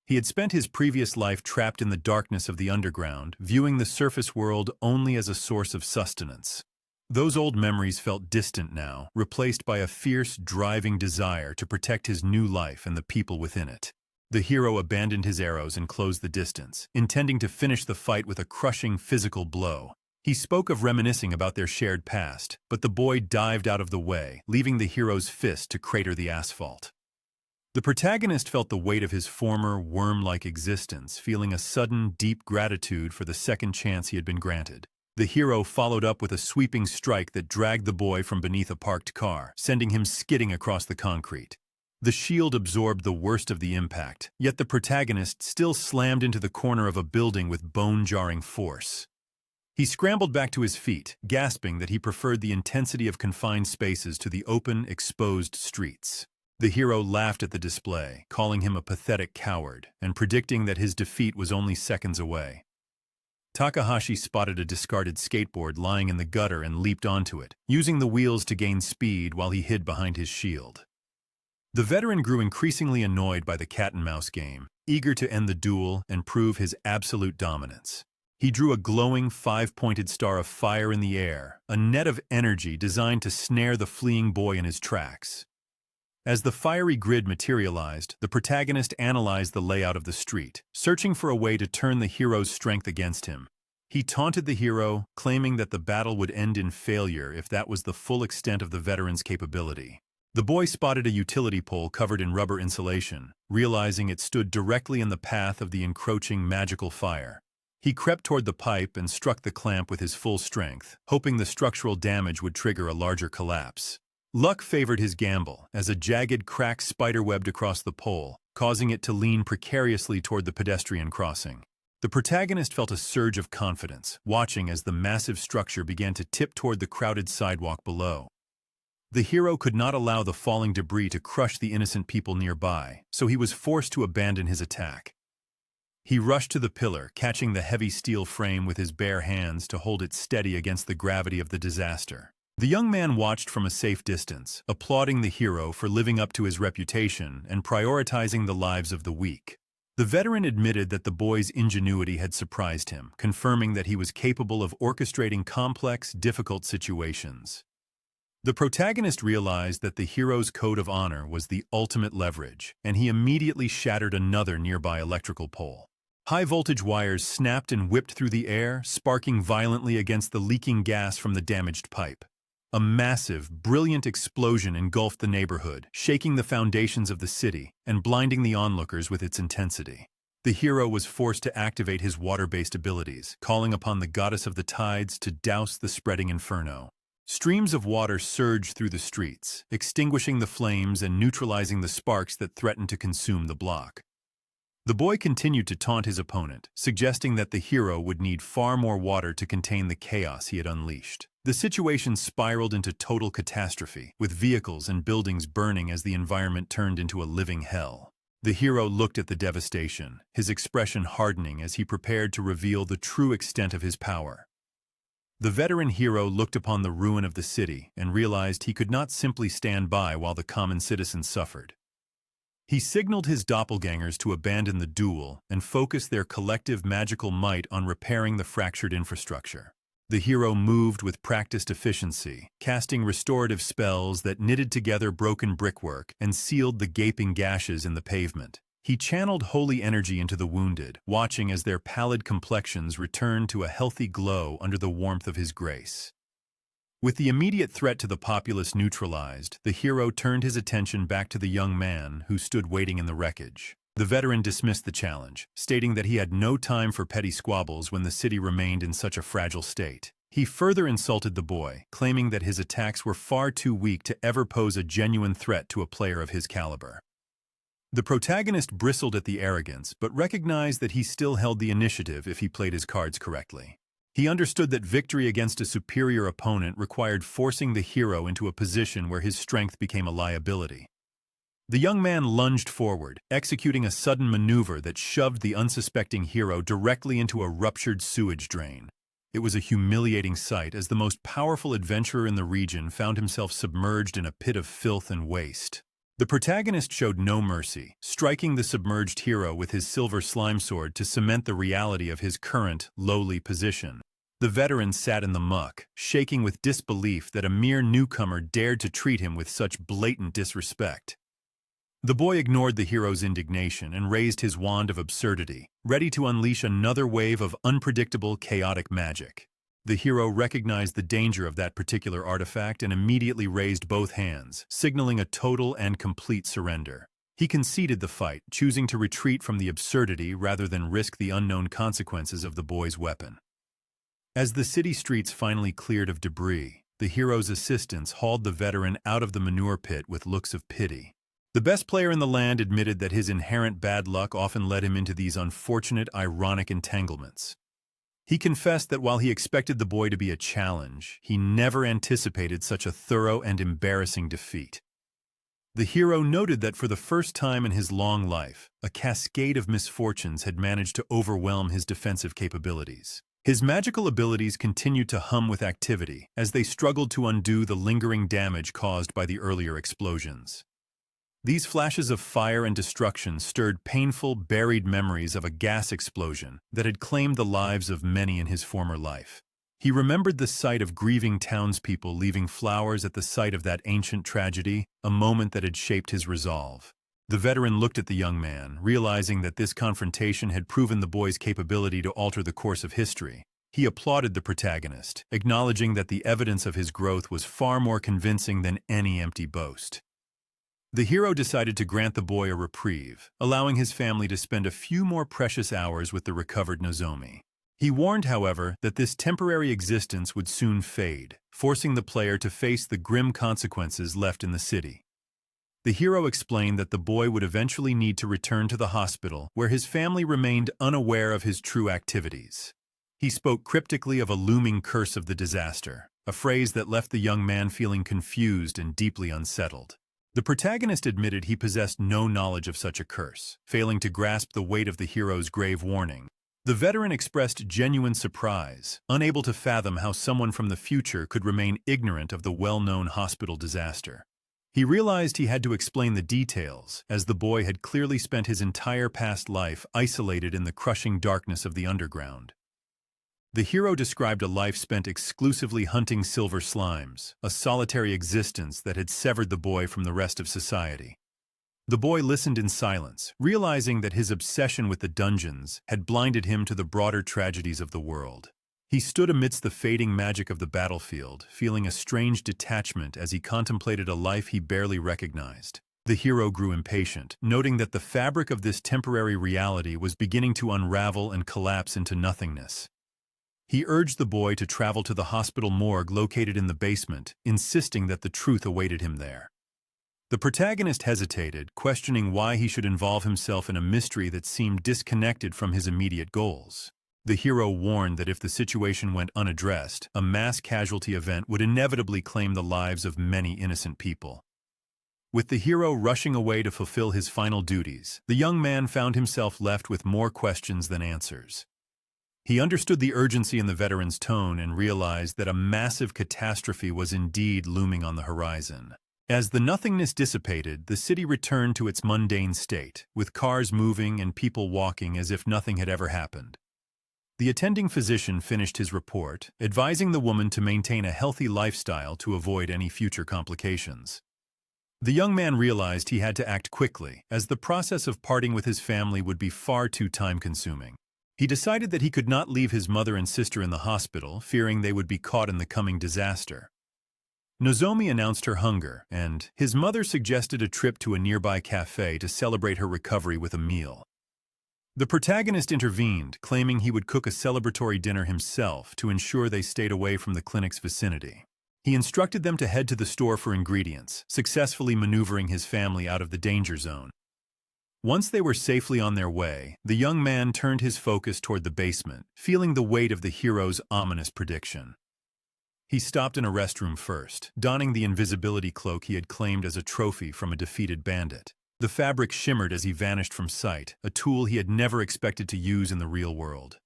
He had spent his previous life trapped in the darkness of the underground, viewing the surface world only as a source of sustenance. Those old memories felt distant now, replaced by a fierce, driving desire to protect his new life and the people within it. The hero abandoned his arrows and closed the distance, intending to finish the fight with a crushing physical blow. He spoke of reminiscing about their shared past, but the boy dived out of the way, leaving the hero's fist to crater the asphalt. The protagonist felt the weight of his former, worm-like existence, feeling a sudden, deep gratitude for the second chance he had been granted. The hero followed up with a sweeping strike that dragged the boy from beneath a parked car, sending him skidding across the concrete. The shield absorbed the worst of the impact, yet the protagonist still slammed into the corner of a building with bone-jarring force. He scrambled back to his feet, gasping that he preferred the intensity of confined spaces to the open, exposed streets. The hero laughed at the display, calling him a pathetic coward, and predicting that his defeat was only seconds away. Takahashi spotted a discarded skateboard lying in the gutter and leaped onto it, using the wheels to gain speed while he hid behind his shield. The veteran grew increasingly annoyed by the cat-and-mouse game, eager to end the duel and prove his absolute dominance. He drew a glowing, five-pointed star of fire in the air, a net of energy designed to snare the fleeing boy in his tracks. As the fiery grid materialized, the protagonist analyzed the layout of the street, searching for a way to turn the hero's strength against him. He taunted the hero, claiming that the battle would end in failure if that was the full extent of the veteran's capability. The boy spotted a utility pole covered in rubber insulation, realizing it stood directly in the path of the encroaching magical fire. He crept toward the pipe and struck the clamp with his full strength, hoping the structural damage would trigger a larger collapse. Luck favored his gamble, as a jagged crack spiderwebbed across the pole, causing it to lean precariously toward the pedestrian crossing. The protagonist felt a surge of confidence, watching as the massive structure began to tip toward the crowded sidewalk below. The hero could not allow the falling debris to crush the innocent people nearby, so he was forced to abandon his attack. He rushed to the pillar, catching the heavy steel frame with his bare hands to hold it steady against the gravity of the disaster. The young man watched from a safe distance, applauding the hero for living up to his reputation and prioritizing the lives of the weak. The veteran admitted that the boy's ingenuity had surprised him, confirming that he was capable of orchestrating complex, difficult situations. The protagonist realized that the hero's code of honor was the ultimate leverage, and he immediately shattered another nearby electrical pole. High-voltage wires snapped and whipped through the air, sparking violently against the leaking gas from the damaged pipe. A massive, brilliant explosion engulfed the neighborhood, shaking the foundations of the city and blinding the onlookers with its intensity. The hero was forced to activate his water-based abilities, calling upon the goddess of the tides to douse the spreading inferno. Streams of water surged through the streets, extinguishing the flames and neutralizing the sparks that threatened to consume the block. The boy continued to taunt his opponent, suggesting that the hero would need far more water to contain the chaos he had unleashed. The situation spiraled into total catastrophe, with vehicles and buildings burning as the environment turned into a living hell. The hero looked at the devastation, his expression hardening as he prepared to reveal the true extent of his power. The veteran hero looked upon the ruin of the city and realized he could not simply stand by while the common citizens suffered. He signaled his doppelgangers to abandon the duel and focus their collective magical might on repairing the fractured infrastructure. The hero moved with practiced efficiency, casting restorative spells that knitted together broken brickwork and sealed the gaping gashes in the pavement. He channeled holy energy into the wounded, watching as their pallid complexions returned to a healthy glow under the warmth of his grace. With the immediate threat to the populace neutralized, the hero turned his attention back to the young man who stood waiting in the wreckage. The veteran dismissed the challenge, stating that he had no time for petty squabbles when the city remained in such a fragile state. He further insulted the boy, claiming that his attacks were far too weak to ever pose a genuine threat to a player of his caliber. The protagonist bristled at the arrogance, but recognized that he still held the initiative if he played his cards correctly. He understood that victory against a superior opponent required forcing the hero into a position where his strength became a liability. The young man lunged forward, executing a sudden maneuver that shoved the unsuspecting hero directly into a ruptured sewage drain. It was a humiliating sight as the most powerful adventurer in the region found himself submerged in a pit of filth and waste. The protagonist showed no mercy, striking the submerged hero with his silver slime sword to cement the reality of his current, lowly position. The veteran sat in the muck, shaking with disbelief that a mere newcomer dared to treat him with such blatant disrespect. The boy ignored the hero's indignation and raised his wand of absurdity, ready to unleash another wave of unpredictable, chaotic magic. The hero recognized the danger of that particular artifact and immediately raised both hands, signaling a total and complete surrender. He conceded the fight, choosing to retreat from the absurdity rather than risk the unknown consequences of the boy's weapon. As the city streets finally cleared of debris, the hero's assistants hauled the veteran out of the manure pit with looks of pity. The best player in the land admitted that his inherent bad luck often led him into these unfortunate, ironic entanglements. He confessed that while he expected the boy to be a challenge, he never anticipated such a thorough and embarrassing defeat. The hero noted that for the first time in his long life, a cascade of misfortunes had managed to overwhelm his defensive capabilities. His magical abilities continued to hum with activity as they struggled to undo the lingering damage caused by the earlier explosions. These flashes of fire and destruction stirred painful, buried memories of a gas explosion that had claimed the lives of many in his former life. He remembered the sight of grieving townspeople leaving flowers at the site of that ancient tragedy, a moment that had shaped his resolve. The veteran looked at the young man, realizing that this confrontation had proven the boy's capability to alter the course of history. He applauded the protagonist, acknowledging that the evidence of his growth was far more convincing than any empty boast. The hero decided to grant the boy a reprieve, allowing his family to spend a few more precious hours with the recovered Nozomi. He warned, however, that this temporary existence would soon fade, forcing the player to face the grim consequences left in the city. The hero explained that the boy would eventually need to return to the hospital, where his family remained unaware of his true activities. He spoke cryptically of a looming curse of the disaster, a phrase that left the young man feeling confused and deeply unsettled. The protagonist admitted he possessed no knowledge of such a curse, failing to grasp the weight of the hero's grave warning. The veteran expressed genuine surprise, unable to fathom how someone from the future could remain ignorant of the well-known hospital disaster. He realized he had to explain the details, as the boy had clearly spent his entire past life isolated in the crushing darkness of the underground. The hero described a life spent exclusively hunting silver slimes, a solitary existence that had severed the boy from the rest of society. The boy listened in silence, realizing that his obsession with the dungeons had blinded him to the broader tragedies of the world. He stood amidst the fading magic of the battlefield, feeling a strange detachment as he contemplated a life he barely recognized. The hero grew impatient, noting that the fabric of this temporary reality was beginning to unravel and collapse into nothingness. He urged the boy to travel to the hospital morgue located in the basement, insisting that the truth awaited him there. The protagonist hesitated, questioning why he should involve himself in a mystery that seemed disconnected from his immediate goals. The hero warned that if the situation went unaddressed, a mass casualty event would inevitably claim the lives of many innocent people. With the hero rushing away to fulfill his final duties, the young man found himself left with more questions than answers. He understood the urgency in the veteran's tone and realized that a massive catastrophe was indeed looming on the horizon. As the nothingness dissipated, the city returned to its mundane state, with cars moving and people walking as if nothing had ever happened. The attending physician finished his report, advising the woman to maintain a healthy lifestyle to avoid any future complications. The young man realized he had to act quickly, as the process of parting with his family would be far too time-consuming. He decided that he could not leave his mother and sister in the hospital, fearing they would be caught in the coming disaster. Nozomi announced her hunger, and his mother suggested a trip to a nearby cafe to celebrate her recovery with a meal. The protagonist intervened, claiming he would cook a celebratory dinner himself to ensure they stayed away from the clinic's vicinity. He instructed them to head to the store for ingredients, successfully maneuvering his family out of the danger zone. Once they were safely on their way, the young man turned his focus toward the basement, feeling the weight of the hero's ominous prediction. He stopped in a restroom first, donning the invisibility cloak he had claimed as a trophy from a defeated bandit. The fabric shimmered as he vanished from sight, a tool he had never expected to use in the real world.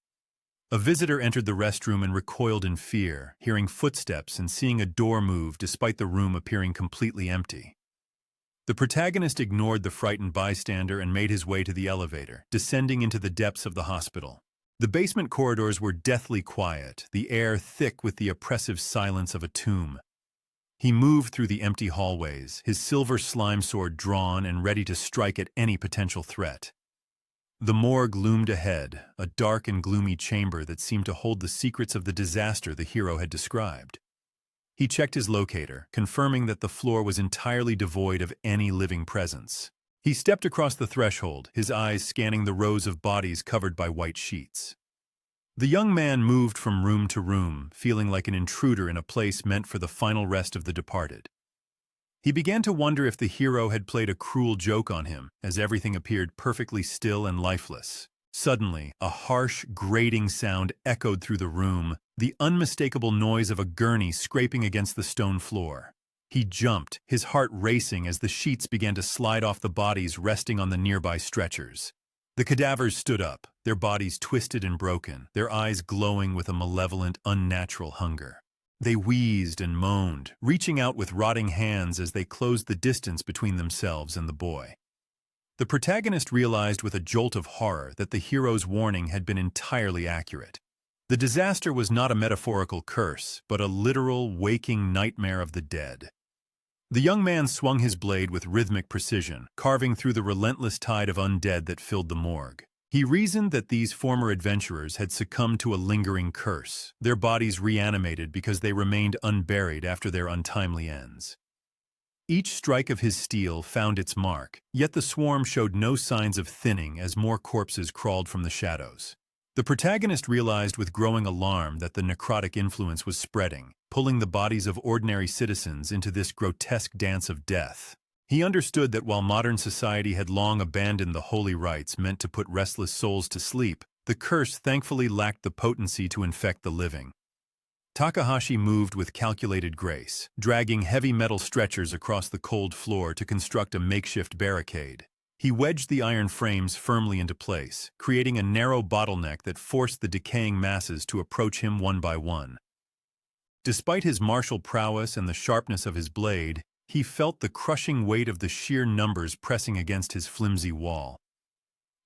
A visitor entered the restroom and recoiled in fear, hearing footsteps and seeing a door move despite the room appearing completely empty. The protagonist ignored the frightened bystander and made his way to the elevator, descending into the depths of the hospital. The basement corridors were deathly quiet, the air thick with the oppressive silence of a tomb. He moved through the empty hallways, his silver slime sword drawn and ready to strike at any potential threat. The morgue loomed ahead, a dark and gloomy chamber that seemed to hold the secrets of the disaster the hero had described. He checked his locator, confirming that the floor was entirely devoid of any living presence. He stepped across the threshold, his eyes scanning the rows of bodies covered by white sheets. The young man moved from room to room, feeling like an intruder in a place meant for the final rest of the departed. He began to wonder if the hero had played a cruel joke on him, as everything appeared perfectly still and lifeless. Suddenly, a harsh, grating sound echoed through the room, the unmistakable noise of a gurney scraping against the stone floor. He jumped, his heart racing as the sheets began to slide off the bodies resting on the nearby stretchers. The cadavers stood up, their bodies twisted and broken, their eyes glowing with a malevolent, unnatural hunger. They wheezed and moaned, reaching out with rotting hands as they closed the distance between themselves and the boy. The protagonist realized with a jolt of horror that the hero's warning had been entirely accurate. The disaster was not a metaphorical curse, but a literal, waking nightmare of the dead. The young man swung his blade with rhythmic precision, carving through the relentless tide of undead that filled the morgue. He reasoned that these former adventurers had succumbed to a lingering curse, their bodies reanimated because they remained unburied after their untimely ends. Each strike of his steel found its mark, yet the swarm showed no signs of thinning as more corpses crawled from the shadows. The protagonist realized with growing alarm that the necrotic influence was spreading, pulling the bodies of ordinary citizens into this grotesque dance of death. He understood that while modern society had long abandoned the holy rites meant to put restless souls to sleep, the curse thankfully lacked the potency to infect the living. Takahashi moved with calculated grace, dragging heavy metal stretchers across the cold floor to construct a makeshift barricade. He wedged the iron frames firmly into place, creating a narrow bottleneck that forced the decaying masses to approach him one by one. Despite his martial prowess and the sharpness of his blade, he felt the crushing weight of the sheer numbers pressing against his flimsy wall.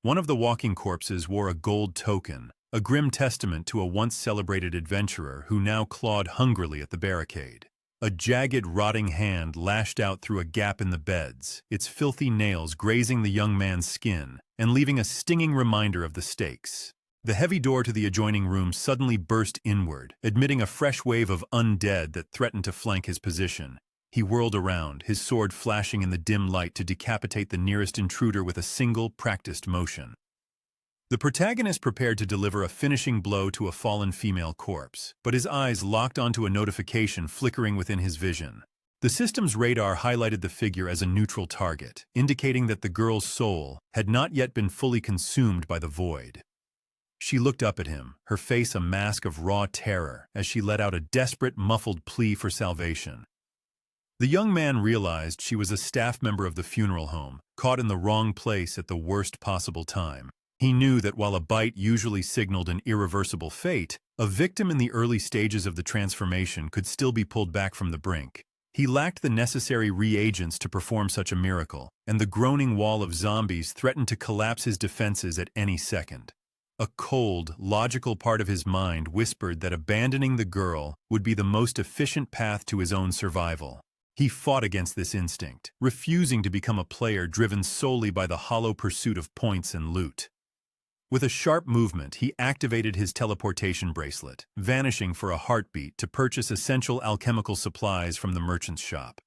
One of the walking corpses wore a gold token, a grim testament to a once-celebrated adventurer who now clawed hungrily at the barricade. A jagged, rotting hand lashed out through a gap in the beds, its filthy nails grazing the young man's skin and leaving a stinging reminder of the stakes. The heavy door to the adjoining room suddenly burst inward, admitting a fresh wave of undead that threatened to flank his position. He whirled around, his sword flashing in the dim light to decapitate the nearest intruder with a single, practiced motion. The protagonist prepared to deliver a finishing blow to a fallen female corpse, but his eyes locked onto a notification flickering within his vision. The system's radar highlighted the figure as a neutral target, indicating that the girl's soul had not yet been fully consumed by the void. She looked up at him, her face a mask of raw terror, as she let out a desperate, muffled plea for salvation. The young man realized she was a staff member of the funeral home, caught in the wrong place at the worst possible time. He knew that while a bite usually signaled an irreversible fate, a victim in the early stages of the transformation could still be pulled back from the brink. He lacked the necessary reagents to perform such a miracle, and the groaning wall of zombies threatened to collapse his defenses at any second. A cold, logical part of his mind whispered that abandoning the girl would be the most efficient path to his own survival. He fought against this instinct, refusing to become a player driven solely by the hollow pursuit of points and loot. With a sharp movement, he activated his teleportation bracelet, vanishing for a heartbeat to purchase essential alchemical supplies from the merchant's shop.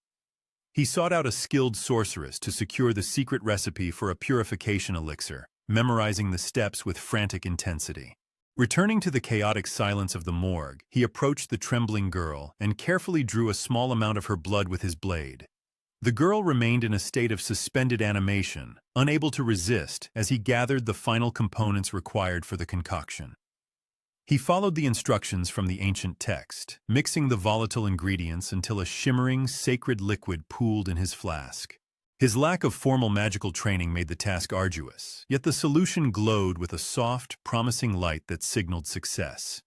He sought out a skilled sorceress to secure the secret recipe for a purification elixir, memorizing the steps with frantic intensity. Returning to the chaotic silence of the morgue, he approached the trembling girl and carefully drew a small amount of her blood with his blade. The girl remained in a state of suspended animation, unable to resist as he gathered the final components required for the concoction. He followed the instructions from the ancient text, mixing the volatile ingredients until a shimmering, sacred liquid pooled in his flask. His lack of formal magical training made the task arduous, yet the solution glowed with a soft, promising light that signaled success.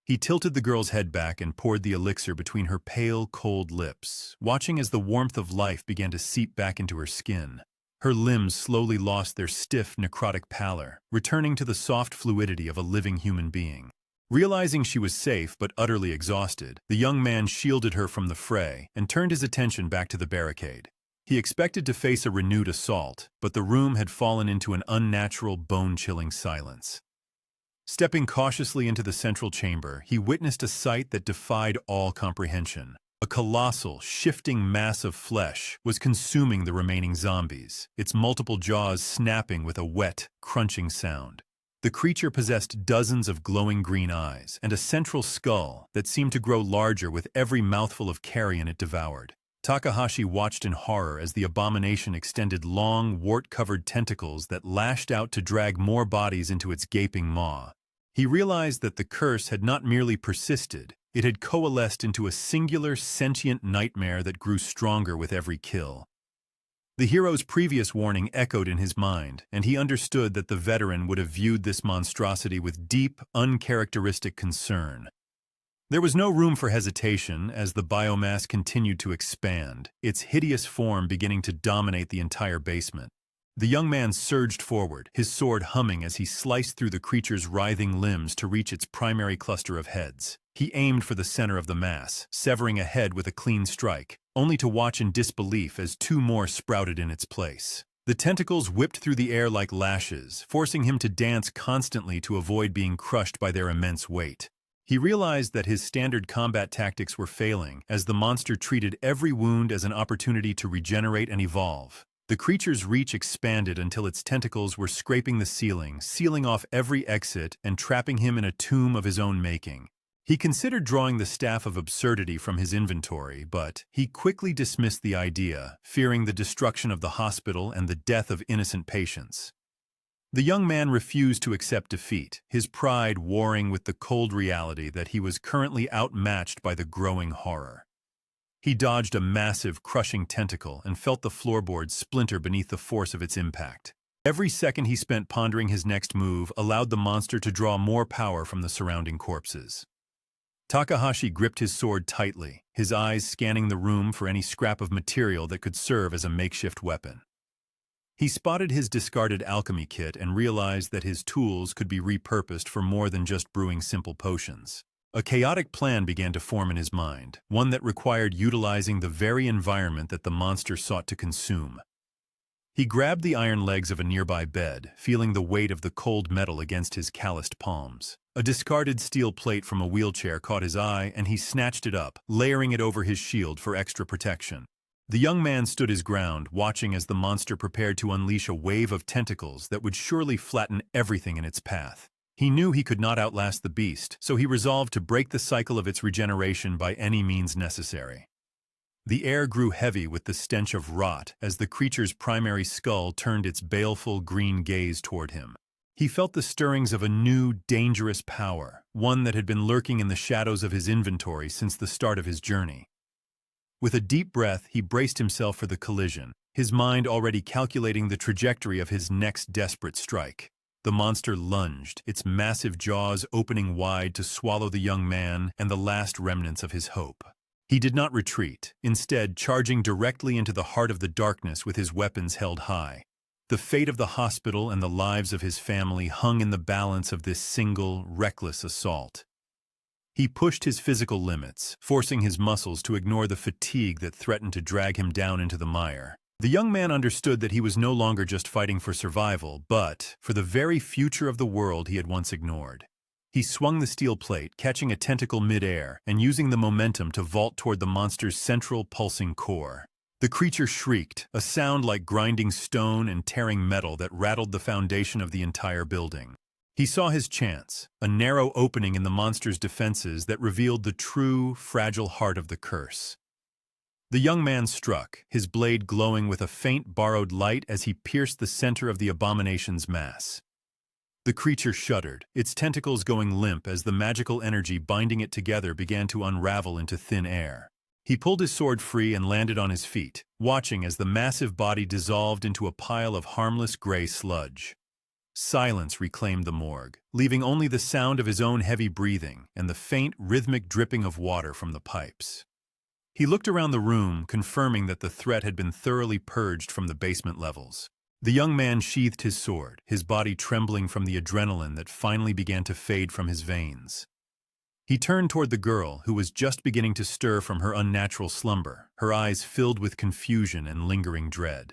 He tilted the girl's head back and poured the elixir between her pale, cold lips, watching as the warmth of life began to seep back into her skin. Her limbs slowly lost their stiff, necrotic pallor, returning to the soft fluidity of a living human being. Realizing she was safe but utterly exhausted, the young man shielded her from the fray and turned his attention back to the barricade. He expected to face a renewed assault, but the room had fallen into an unnatural, bone-chilling silence. Stepping cautiously into the central chamber, he witnessed a sight that defied all comprehension. A colossal, shifting mass of flesh was consuming the remaining zombies, its multiple jaws snapping with a wet, crunching sound. The creature possessed dozens of glowing green eyes and a central skull that seemed to grow larger with every mouthful of carrion it devoured. Takahashi watched in horror as the abomination extended long, wart-covered tentacles that lashed out to drag more bodies into its gaping maw. He realized that the curse had not merely persisted, it had coalesced into a singular, sentient nightmare that grew stronger with every kill. The hero's previous warning echoed in his mind, and he understood that the veteran would have viewed this monstrosity with deep, uncharacteristic concern. There was no room for hesitation as the biomass continued to expand, its hideous form beginning to dominate the entire basement. The young man surged forward, his sword humming as he sliced through the creature's writhing limbs to reach its primary cluster of heads. He aimed for the center of the mass, severing a head with a clean strike, only to watch in disbelief as two more sprouted in its place. The tentacles whipped through the air like lashes, forcing him to dance constantly to avoid being crushed by their immense weight. He realized that his standard combat tactics were failing, as the monster treated every wound as an opportunity to regenerate and evolve. The creature's reach expanded until its tentacles were scraping the ceiling, sealing off every exit and trapping him in a tomb of his own making. He considered drawing the Staff of Absurdity from his inventory, but he quickly dismissed the idea, fearing the destruction of the hospital and the death of innocent patients. The young man refused to accept defeat, his pride warring with the cold reality that he was currently outmatched by the growing horror. He dodged a massive, crushing tentacle and felt the floorboards splinter beneath the force of its impact. Every second he spent pondering his next move allowed the monster to draw more power from the surrounding corpses. Takahashi gripped his sword tightly, his eyes scanning the room for any scrap of material that could serve as a makeshift weapon. He spotted his discarded alchemy kit and realized that his tools could be repurposed for more than just brewing simple potions. A chaotic plan began to form in his mind, one that required utilizing the very environment that the monster sought to consume. He grabbed the iron legs of a nearby bed, feeling the weight of the cold metal against his calloused palms. A discarded steel plate from a wheelchair caught his eye, and he snatched it up, layering it over his shield for extra protection. The young man stood his ground, watching as the monster prepared to unleash a wave of tentacles that would surely flatten everything in its path. He knew he could not outlast the beast, so he resolved to break the cycle of its regeneration by any means necessary. The air grew heavy with the stench of rot as the creature's primary skull turned its baleful green gaze toward him. He felt the stirrings of a new, dangerous power, one that had been lurking in the shadows of his inventory since the start of his journey. With a deep breath, he braced himself for the collision, his mind already calculating the trajectory of his next desperate strike. The monster lunged, its massive jaws opening wide to swallow the young man and the last remnants of his hope. He did not retreat, instead charging directly into the heart of the darkness with his weapons held high. The fate of the hospital and the lives of his family hung in the balance of this single, reckless assault. He pushed his physical limits, forcing his muscles to ignore the fatigue that threatened to drag him down into the mire. The young man understood that he was no longer just fighting for survival, but for the very future of the world he had once ignored. He swung the steel plate, catching a tentacle mid-air and using the momentum to vault toward the monster's central pulsing core. The creature shrieked, a sound like grinding stone and tearing metal that rattled the foundation of the entire building. He saw his chance, a narrow opening in the monster's defenses that revealed the true, fragile heart of the curse. The young man struck, his blade glowing with a faint borrowed light as he pierced the center of the abomination's mass. The creature shuddered, its tentacles going limp as the magical energy binding it together began to unravel into thin air. He pulled his sword free and landed on his feet, watching as the massive body dissolved into a pile of harmless gray sludge. Silence reclaimed the morgue, leaving only the sound of his own heavy breathing and the faint, rhythmic dripping of water from the pipes. He looked around the room, confirming that the threat had been thoroughly purged from the basement levels. The young man sheathed his sword, his body trembling from the adrenaline that finally began to fade from his veins. He turned toward the girl, who was just beginning to stir from her unnatural slumber, her eyes filled with confusion and lingering dread.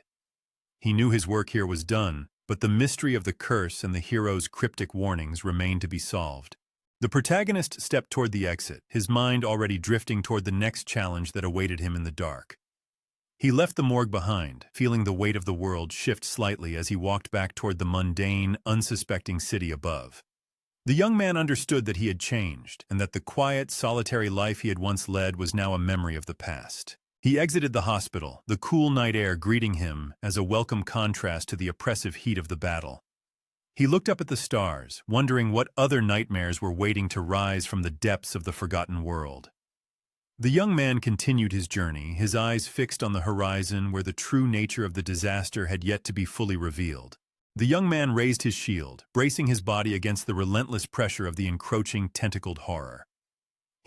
He knew his work here was done, but the mystery of the curse and the hero's cryptic warnings remained to be solved. The protagonist stepped toward the exit, his mind already drifting toward the next challenge that awaited him in the dark. He left the morgue behind, feeling the weight of the world shift slightly as he walked back toward the mundane, unsuspecting city above. The young man understood that he had changed, and that the quiet, solitary life he had once led was now a memory of the past. He exited the hospital, the cool night air greeting him as a welcome contrast to the oppressive heat of the battle. He looked up at the stars, wondering what other nightmares were waiting to rise from the depths of the forgotten world. The young man continued his journey, his eyes fixed on the horizon where the true nature of the disaster had yet to be fully revealed. The young man raised his shield, bracing his body against the relentless pressure of the encroaching, tentacled horror.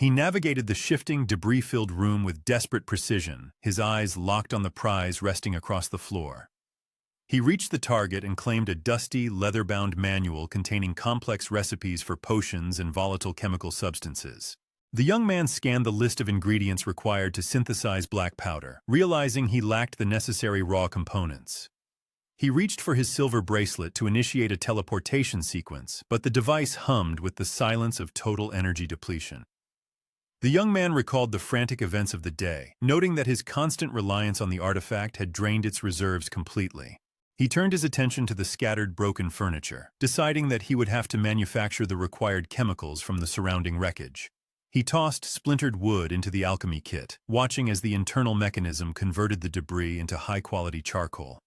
He navigated the shifting, debris-filled room with desperate precision, his eyes locked on the prize resting across the floor. He reached the target and claimed a dusty, leather-bound manual containing complex recipes for potions and volatile chemical substances. The young man scanned the list of ingredients required to synthesize black powder, realizing he lacked the necessary raw components. He reached for his silver bracelet to initiate a teleportation sequence, but the device hummed with the silence of total energy depletion. The young man recalled the frantic events of the day, noting that his constant reliance on the artifact had drained its reserves completely. He turned his attention to the scattered broken furniture, deciding that he would have to manufacture the required chemicals from the surrounding wreckage. He tossed splintered wood into the alchemy kit, watching as the internal mechanism converted the debris into high-quality charcoal.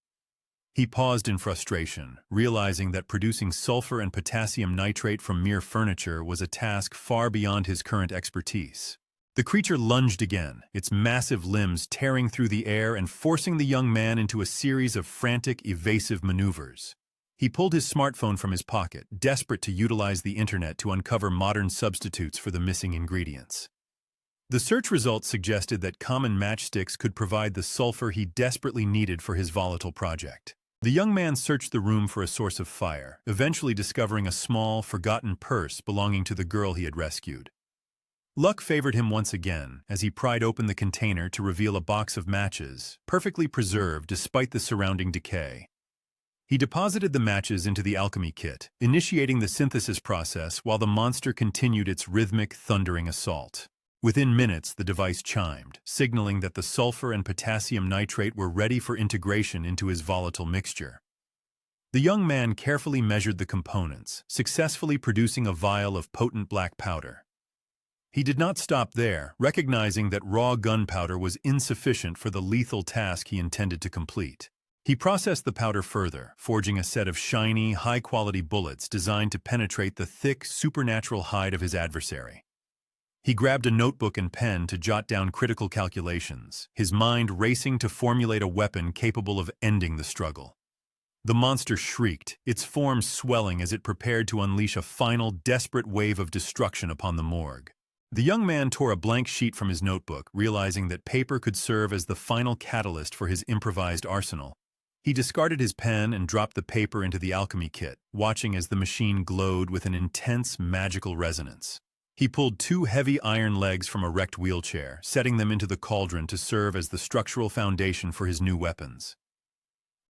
He paused in frustration, realizing that producing sulfur and potassium nitrate from mere furniture was a task far beyond his current expertise. The creature lunged again, its massive limbs tearing through the air and forcing the young man into a series of frantic, evasive maneuvers. He pulled his smartphone from his pocket, desperate to utilize the internet to uncover modern substitutes for the missing ingredients. The search results suggested that common matchsticks could provide the sulfur he desperately needed for his volatile project. The young man searched the room for a source of fire, eventually discovering a small, forgotten purse belonging to the girl he had rescued. Luck favored him once again as he pried open the container to reveal a box of matches, perfectly preserved despite the surrounding decay. He deposited the matches into the alchemy kit, initiating the synthesis process while the monster continued its rhythmic, thundering assault. Within minutes, the device chimed, signaling that the sulfur and potassium nitrate were ready for integration into his volatile mixture. The young man carefully measured the components, successfully producing a vial of potent black powder. He did not stop there, recognizing that raw gunpowder was insufficient for the lethal task he intended to complete. He processed the powder further, forging a set of shiny, high-quality bullets designed to penetrate the thick, supernatural hide of his adversary. He grabbed a notebook and pen to jot down critical calculations, his mind racing to formulate a weapon capable of ending the struggle. The monster shrieked, its form swelling as it prepared to unleash a final, desperate wave of destruction upon the morgue. The young man tore a blank sheet from his notebook, realizing that paper could serve as the final catalyst for his improvised arsenal. He discarded his pen and dropped the paper into the alchemy kit, watching as the machine glowed with an intense, magical resonance. He pulled 2 heavy iron legs from a wrecked wheelchair, setting them into the cauldron to serve as the structural foundation for his new weapons.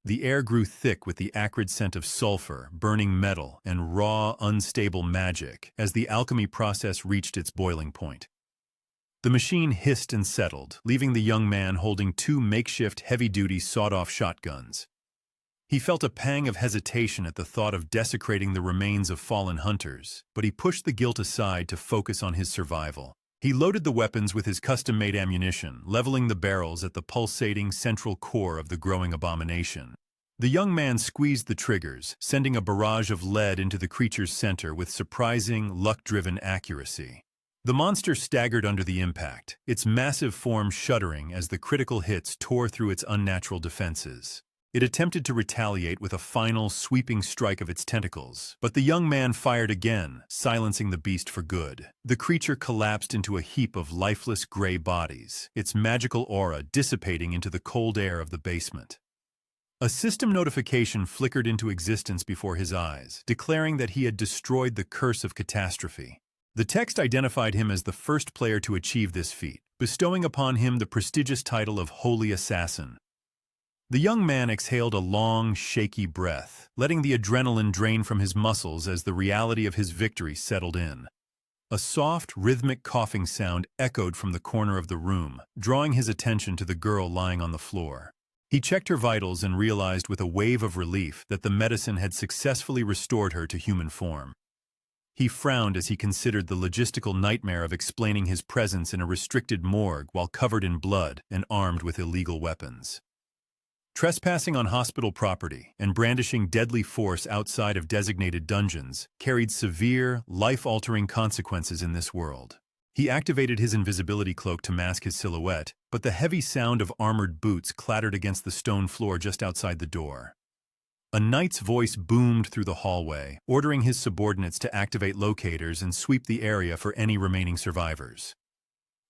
The air grew thick with the acrid scent of sulfur, burning metal, and raw, unstable magic as the alchemy process reached its boiling point. The machine hissed and settled, leaving the young man holding 2 makeshift heavy-duty sawed-off shotguns. He felt a pang of hesitation at the thought of desecrating the remains of fallen hunters, but he pushed the guilt aside to focus on his survival. He loaded the weapons with his custom-made ammunition, leveling the barrels at the pulsating central core of the growing abomination. The young man squeezed the triggers, sending a barrage of lead into the creature's center with surprising, luck-driven accuracy. The monster staggered under the impact, its massive form shuddering as the critical hits tore through its unnatural defenses. It attempted to retaliate with a final, sweeping strike of its tentacles, but the young man fired again, silencing the beast for good. The creature collapsed into a heap of lifeless gray bodies, its magical aura dissipating into the cold air of the basement. A system notification flickered into existence before his eyes, declaring that he had destroyed the curse of catastrophe. The text identified him as the first player to achieve this feat, bestowing upon him the prestigious title of Holy Assassin. The young man exhaled a long, shaky breath, letting the adrenaline drain from his muscles as the reality of his victory settled in. A soft, rhythmic coughing sound echoed from the corner of the room, drawing his attention to the girl lying on the floor. He checked her vitals and realized with a wave of relief that the medicine had successfully restored her to human form. He frowned as he considered the logistical nightmare of explaining his presence in a restricted morgue while covered in blood and armed with illegal weapons. Trespassing on hospital property and brandishing deadly force outside of designated dungeons carried severe, life-altering consequences in this world. He activated his invisibility cloak to mask his silhouette, but the heavy sound of armored boots clattered against the stone floor just outside the door. A knight's voice boomed through the hallway, ordering his subordinates to activate locators and sweep the area for any remaining survivors.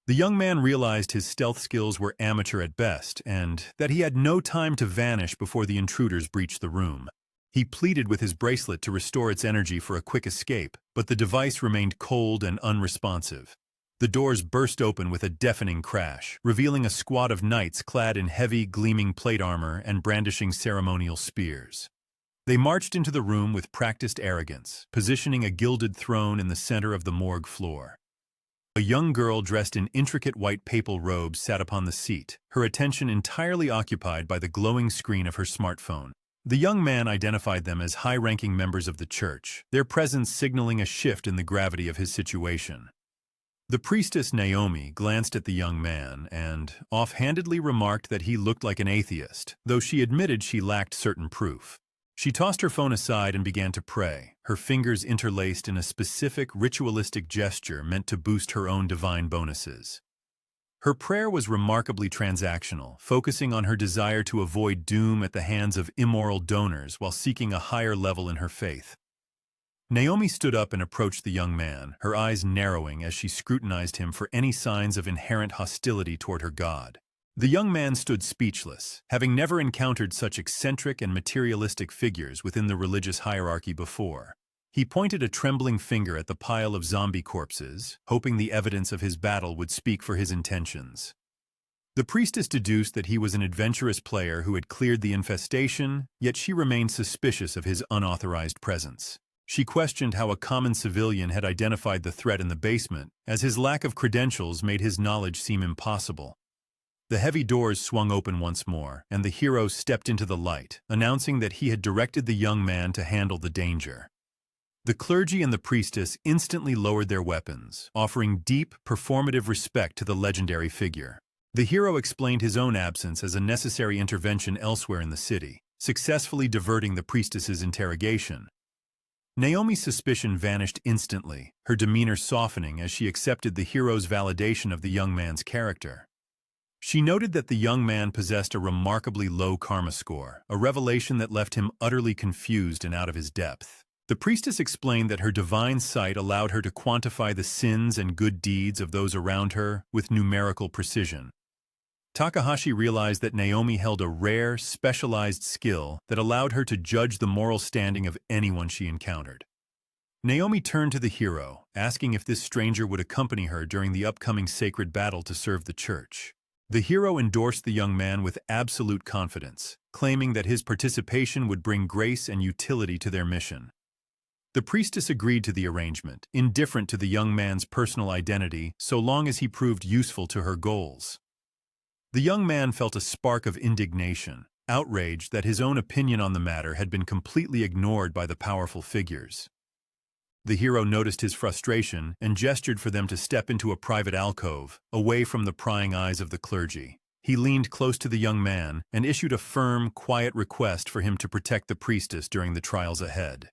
The young man realized his stealth skills were amateur at best and that he had no time to vanish before the intruders breached the room. He pleaded with his bracelet to restore its energy for a quick escape, but the device remained cold and unresponsive. The doors burst open with a deafening crash, revealing a squad of knights clad in heavy, gleaming plate armor and brandishing ceremonial spears. They marched into the room with practiced arrogance, positioning a gilded throne in the center of the morgue floor. A young girl dressed in intricate white papal robes sat upon the seat, her attention entirely occupied by the glowing screen of her smartphone. The young man identified them as high-ranking members of the church, their presence signaling a shift in the gravity of his situation. The priestess Naomi glanced at the young man and offhandedly remarked that he looked like an atheist, though she admitted she lacked certain proof. She tossed her phone aside and began to pray, her fingers interlaced in a specific ritualistic gesture meant to boost her own divine bonuses. Her prayer was remarkably transactional, focusing on her desire to avoid doom at the hands of immoral donors while seeking a higher level in her faith. Naomi stood up and approached the young man, her eyes narrowing as she scrutinized him for any signs of inherent hostility toward her god. The young man stood speechless, having never encountered such eccentric and materialistic figures within the religious hierarchy before. He pointed a trembling finger at the pile of zombie corpses, hoping the evidence of his battle would speak for his intentions. The priestess deduced that he was an adventurous player who had cleared the infestation, yet she remained suspicious of his unauthorized presence. She questioned how a common civilian had identified the threat in the basement, as his lack of credentials made his knowledge seem impossible. The heavy doors swung open once more, and the hero stepped into the light, announcing that he had directed the young man to handle the danger. The clergy and the priestess instantly lowered their weapons, offering deep, performative respect to the legendary figure. The hero explained his own absence as a necessary intervention elsewhere in the city, successfully diverting the priestess's interrogation. Naomi's suspicion vanished instantly, her demeanor softening as she accepted the hero's validation of the young man's character. She noted that the young man possessed a remarkably low karma score, a revelation that left him utterly confused and out of his depth. The priestess explained that her divine sight allowed her to quantify the sins and good deeds of those around her with numerical precision. Takahashi realized that Naomi held a rare, specialized skill that allowed her to judge the moral standing of anyone she encountered. Naomi turned to the hero, asking if this stranger would accompany her during the upcoming sacred battle to serve the church. The hero endorsed the young man with absolute confidence, claiming that his participation would bring grace and utility to their mission. The priestess agreed to the arrangement, indifferent to the young man's personal identity so long as he proved useful to her goals. The young man felt a spark of indignation, outraged that his own opinion on the matter had been completely ignored by the powerful figures. The hero noticed his frustration and gestured for them to step into a private alcove, away from the prying eyes of the clergy. He leaned close to the young man and issued a firm, quiet request for him to protect the priestess during the trials ahead.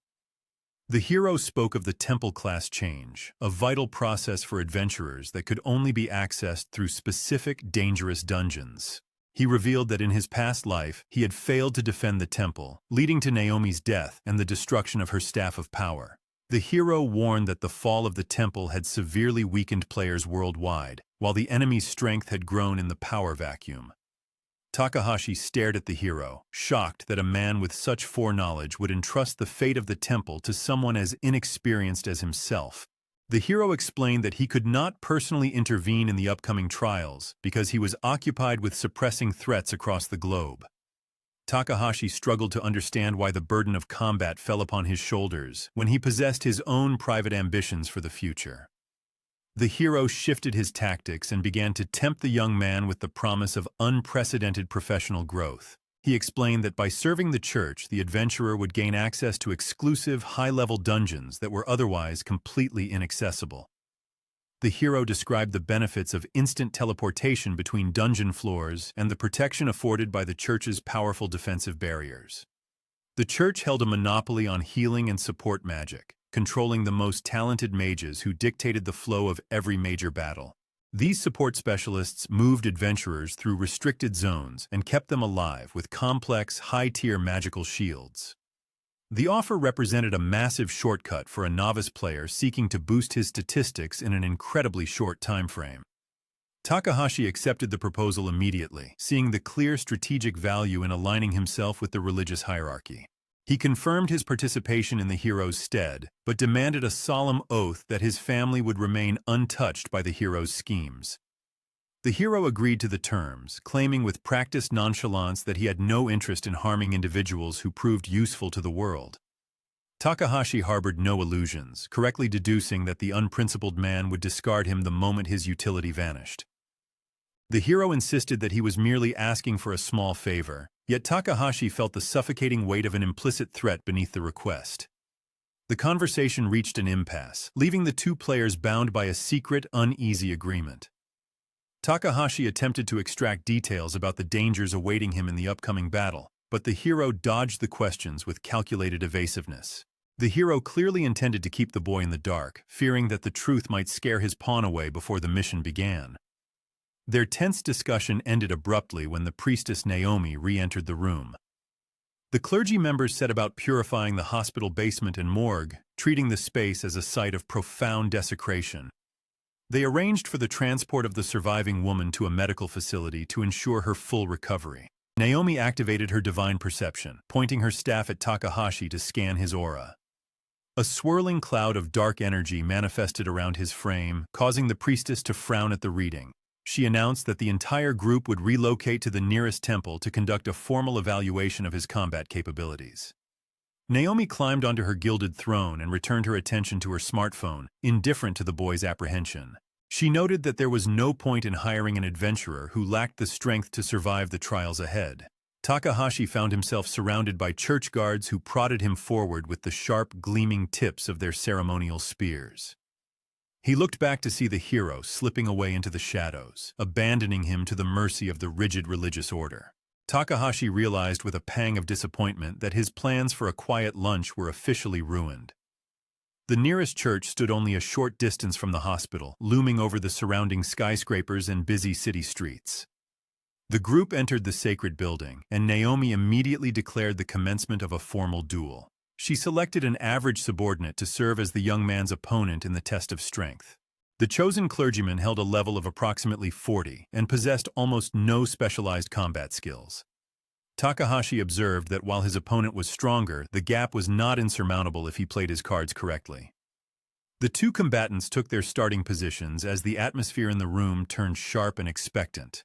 The hero spoke of the temple class change, a vital process for adventurers that could only be accessed through specific, dangerous dungeons. He revealed that in his past life, he had failed to defend the temple, leading to Naomi's death and the destruction of her staff of power. The hero warned that the fall of the temple had severely weakened players worldwide, while the enemy's strength had grown in the power vacuum. Takahashi stared at the hero, shocked that a man with such foreknowledge would entrust the fate of the temple to someone as inexperienced as himself. The hero explained that he could not personally intervene in the upcoming trials because he was occupied with suppressing threats across the globe. Takahashi struggled to understand why the burden of combat fell upon his shoulders when he possessed his own private ambitions for the future. The hero shifted his tactics and began to tempt the young man with the promise of unprecedented professional growth. He explained that by serving the church, the adventurer would gain access to exclusive, high-level dungeons that were otherwise completely inaccessible. The hero described the benefits of instant teleportation between dungeon floors and the protection afforded by the church's powerful defensive barriers. The church held a monopoly on healing and support magic, controlling the most talented mages who dictated the flow of every major battle. These support specialists moved adventurers through restricted zones and kept them alive with complex, high-tier magical shields. The offer represented a massive shortcut for a novice player seeking to boost his statistics in an incredibly short time frame. Takahashi accepted the proposal immediately, seeing the clear strategic value in aligning himself with the religious hierarchy. He confirmed his participation in the hero's stead, but demanded a solemn oath that his family would remain untouched by the hero's schemes. The hero agreed to the terms, claiming with practiced nonchalance that he had no interest in harming individuals who proved useful to the world. Takahashi harbored no illusions, correctly deducing that the unprincipled man would discard him the moment his utility vanished. The hero insisted that he was merely asking for a small favor, yet Takahashi felt the suffocating weight of an implicit threat beneath the request. The conversation reached an impasse, leaving the two players bound by a secret, uneasy agreement. Takahashi attempted to extract details about the dangers awaiting him in the upcoming battle, but the hero dodged the questions with calculated evasiveness. The hero clearly intended to keep the boy in the dark, fearing that the truth might scare his pawn away before the mission began. Their tense discussion ended abruptly when the priestess Naomi re-entered the room. The clergy members set about purifying the hospital basement and morgue, treating the space as a site of profound desecration. They arranged for the transport of the surviving woman to a medical facility to ensure her full recovery. Naomi activated her divine perception, pointing her staff at Takahashi to scan his aura. A swirling cloud of dark energy manifested around his frame, causing the priestess to frown at the reading. She announced that the entire group would relocate to the nearest temple to conduct a formal evaluation of his combat capabilities. Naomi climbed onto her gilded throne and returned her attention to her smartphone, indifferent to the boy's apprehension. She noted that there was no point in hiring an adventurer who lacked the strength to survive the trials ahead. Takahashi found himself surrounded by church guards who prodded him forward with the sharp, gleaming tips of their ceremonial spears. He looked back to see the hero slipping away into the shadows, abandoning him to the mercy of the rigid religious order. Takahashi realized with a pang of disappointment that his plans for a quiet lunch were officially ruined. The nearest church stood only a short distance from the hospital, looming over the surrounding skyscrapers and busy city streets. The group entered the sacred building, and Naomi immediately declared the commencement of a formal duel. She selected an average subordinate to serve as the young man's opponent in the test of strength. The chosen clergyman held a level of approximately 40 and possessed almost no specialized combat skills. Takahashi observed that while his opponent was stronger, the gap was not insurmountable if he played his cards correctly. The two combatants took their starting positions as the atmosphere in the room turned sharp and expectant.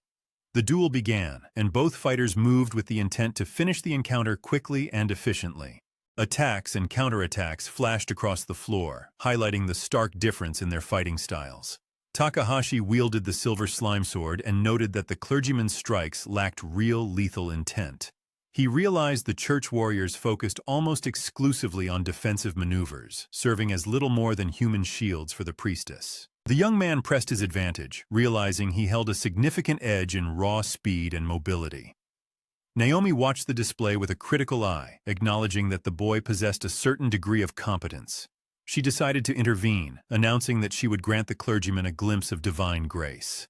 The duel began, and both fighters moved with the intent to finish the encounter quickly and efficiently. Attacks and counterattacks flashed across the floor, highlighting the stark difference in their fighting styles. Takahashi wielded the silver slime sword and noted that the clergyman's strikes lacked real lethal intent. He realized the church warriors focused almost exclusively on defensive maneuvers, serving as little more than human shields for the priestess. The young man pressed his advantage, realizing he held a significant edge in raw speed and mobility. Naomi watched the display with a critical eye, acknowledging that the boy possessed a certain degree of competence. She decided to intervene, announcing that she would grant the clergyman a glimpse of divine grace.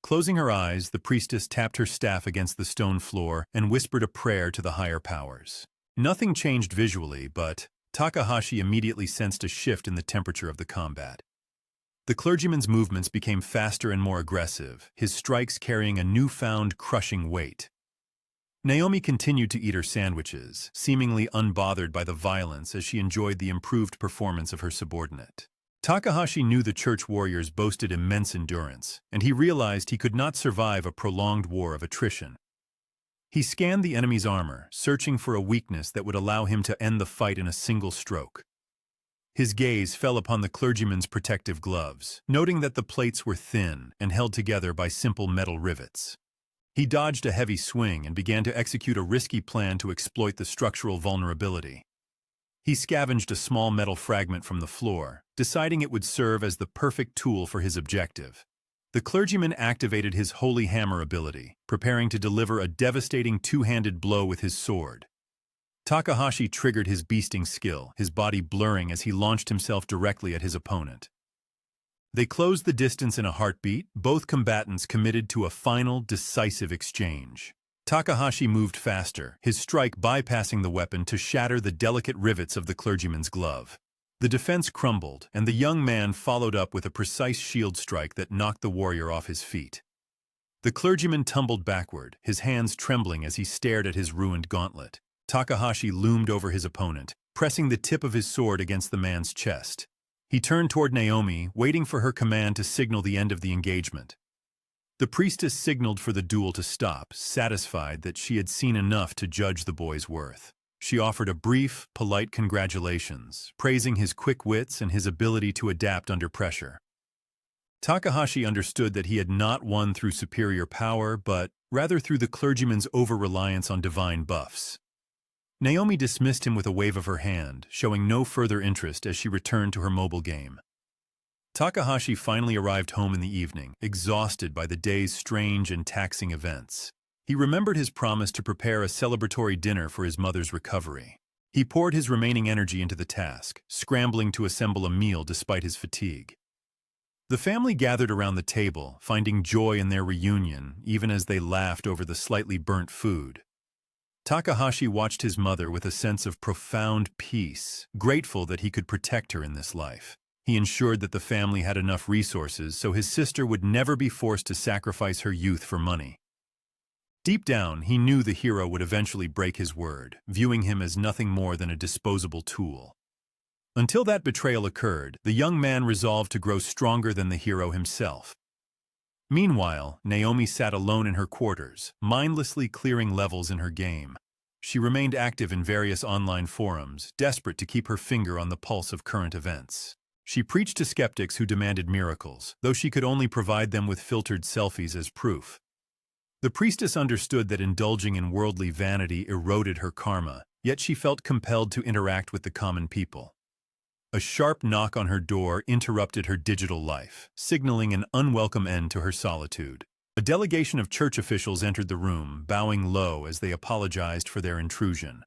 Closing her eyes, the priestess tapped her staff against the stone floor and whispered a prayer to the higher powers. Nothing changed visually, but Takahashi immediately sensed a shift in the temperature of the combat. The clergyman's movements became faster and more aggressive, his strikes carrying a newfound crushing weight. Naomi continued to eat her sandwiches, seemingly unbothered by the violence as she enjoyed the improved performance of her subordinate. Takahashi knew the church warriors boasted immense endurance, and he realized he could not survive a prolonged war of attrition. He scanned the enemy's armor, searching for a weakness that would allow him to end the fight in a single stroke. His gaze fell upon the clergyman's protective gloves, noting that the plates were thin and held together by simple metal rivets. He dodged a heavy swing and began to execute a risky plan to exploit the structural vulnerability. He scavenged a small metal fragment from the floor, deciding it would serve as the perfect tool for his objective. The clergyman activated his holy hammer ability, preparing to deliver a devastating two-handed blow with his sword. Takahashi triggered his beasting skill, his body blurring as he launched himself directly at his opponent. They closed the distance in a heartbeat, both combatants committed to a final, decisive exchange. Takahashi moved faster, his strike bypassing the weapon to shatter the delicate rivets of the clergyman's glove. The defense crumbled, and the young man followed up with a precise shield strike that knocked the warrior off his feet. The clergyman tumbled backward, his hands trembling as he stared at his ruined gauntlet. Takahashi loomed over his opponent, pressing the tip of his sword against the man's chest. He turned toward Naomi, waiting for her command to signal the end of the engagement. The priestess signaled for the duel to stop, satisfied that she had seen enough to judge the boy's worth. She offered a brief, polite congratulations, praising his quick wits and his ability to adapt under pressure. Takahashi understood that he had not won through superior power, but rather through the clergyman's over-reliance on divine buffs. Naomi dismissed him with a wave of her hand, showing no further interest as she returned to her mobile game. Takahashi finally arrived home in the evening, exhausted by the day's strange and taxing events. He remembered his promise to prepare a celebratory dinner for his mother's recovery. He poured his remaining energy into the task, scrambling to assemble a meal despite his fatigue. The family gathered around the table, finding joy in their reunion, even as they laughed over the slightly burnt food. Takahashi watched his mother with a sense of profound peace, grateful that he could protect her in this life. He ensured that the family had enough resources so his sister would never be forced to sacrifice her youth for money. Deep down, he knew the hero would eventually break his word, viewing him as nothing more than a disposable tool. Until that betrayal occurred, the young man resolved to grow stronger than the hero himself. Meanwhile, Naomi sat alone in her quarters, mindlessly clearing levels in her game. She remained active in various online forums, desperate to keep her finger on the pulse of current events. She preached to skeptics who demanded miracles, though she could only provide them with filtered selfies as proof. The priestess understood that indulging in worldly vanity eroded her karma, yet she felt compelled to interact with the common people. A sharp knock on her door interrupted her digital life, signaling an unwelcome end to her solitude. A delegation of church officials entered the room, bowing low as they apologized for their intrusion.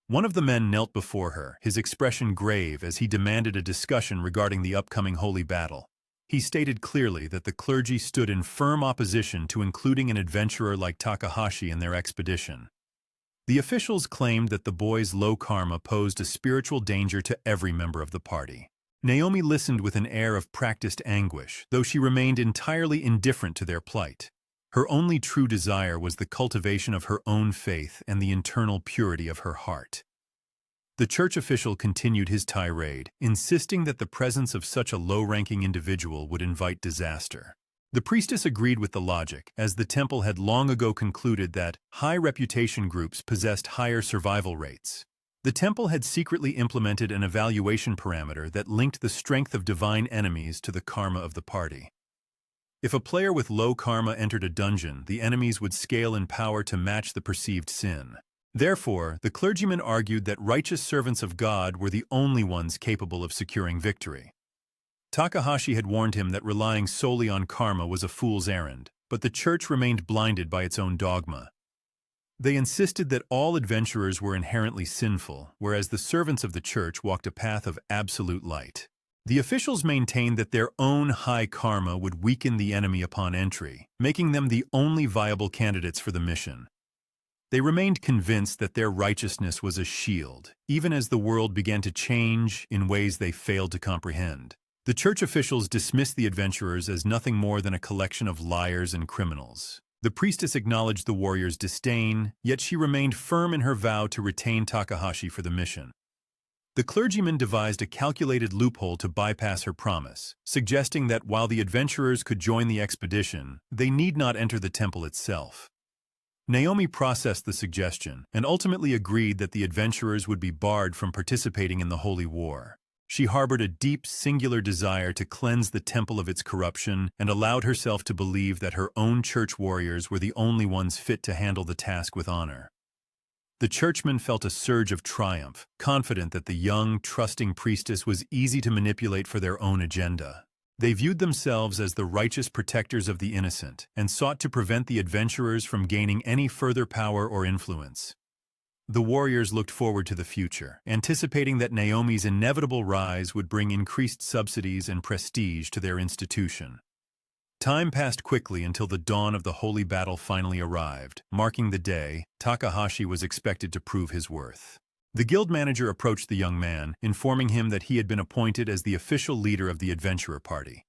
One of the men knelt before her, his expression grave as he demanded a discussion regarding the upcoming holy battle. He stated clearly that the clergy stood in firm opposition to including an adventurer like Takahashi in their expedition. The officials claimed that the boy's low karma posed a spiritual danger to every member of the party. Naomi listened with an air of practiced anguish, though she remained entirely indifferent to their plight. Her only true desire was the cultivation of her own faith and the internal purity of her heart. The church official continued his tirade, insisting that the presence of such a low-ranking individual would invite disaster. The priestess agreed with the logic, as the temple had long ago concluded that high-reputation groups possessed higher survival rates. The temple had secretly implemented an evaluation parameter that linked the strength of divine enemies to the karma of the party. If a player with low karma entered a dungeon, the enemies would scale in power to match the perceived sin. Therefore, the clergyman argued that righteous servants of God were the only ones capable of securing victory. Takahashi had warned him that relying solely on karma was a fool's errand, but the church remained blinded by its own dogma. They insisted that all adventurers were inherently sinful, whereas the servants of the church walked a path of absolute light. The officials maintained that their own high karma would weaken the enemy upon entry, making them the only viable candidates for the mission. They remained convinced that their righteousness was a shield, even as the world began to change in ways they failed to comprehend. The church officials dismissed the adventurers as nothing more than a collection of liars and criminals. The priestess acknowledged the warriors' disdain, yet she remained firm in her vow to retain Takahashi for the mission. The clergyman devised a calculated loophole to bypass her promise, suggesting that while the adventurers could join the expedition, they need not enter the temple itself. Naomi processed the suggestion and ultimately agreed that the adventurers would be barred from participating in the holy war. She harbored a deep, singular desire to cleanse the temple of its corruption and allowed herself to believe that her own church warriors were the only ones fit to handle the task with honor. The churchman felt a surge of triumph, confident that the young, trusting priestess was easy to manipulate for their own agenda. They viewed themselves as the righteous protectors of the innocent and sought to prevent the adventurers from gaining any further power or influence. The warriors looked forward to the future, anticipating that Naomi's inevitable rise would bring increased subsidies and prestige to their institution. Time passed quickly until the dawn of the holy battle finally arrived. Marking the day, Takahashi was expected to prove his worth. The guild manager approached the young man, informing him that he had been appointed as the official leader of the adventurer party.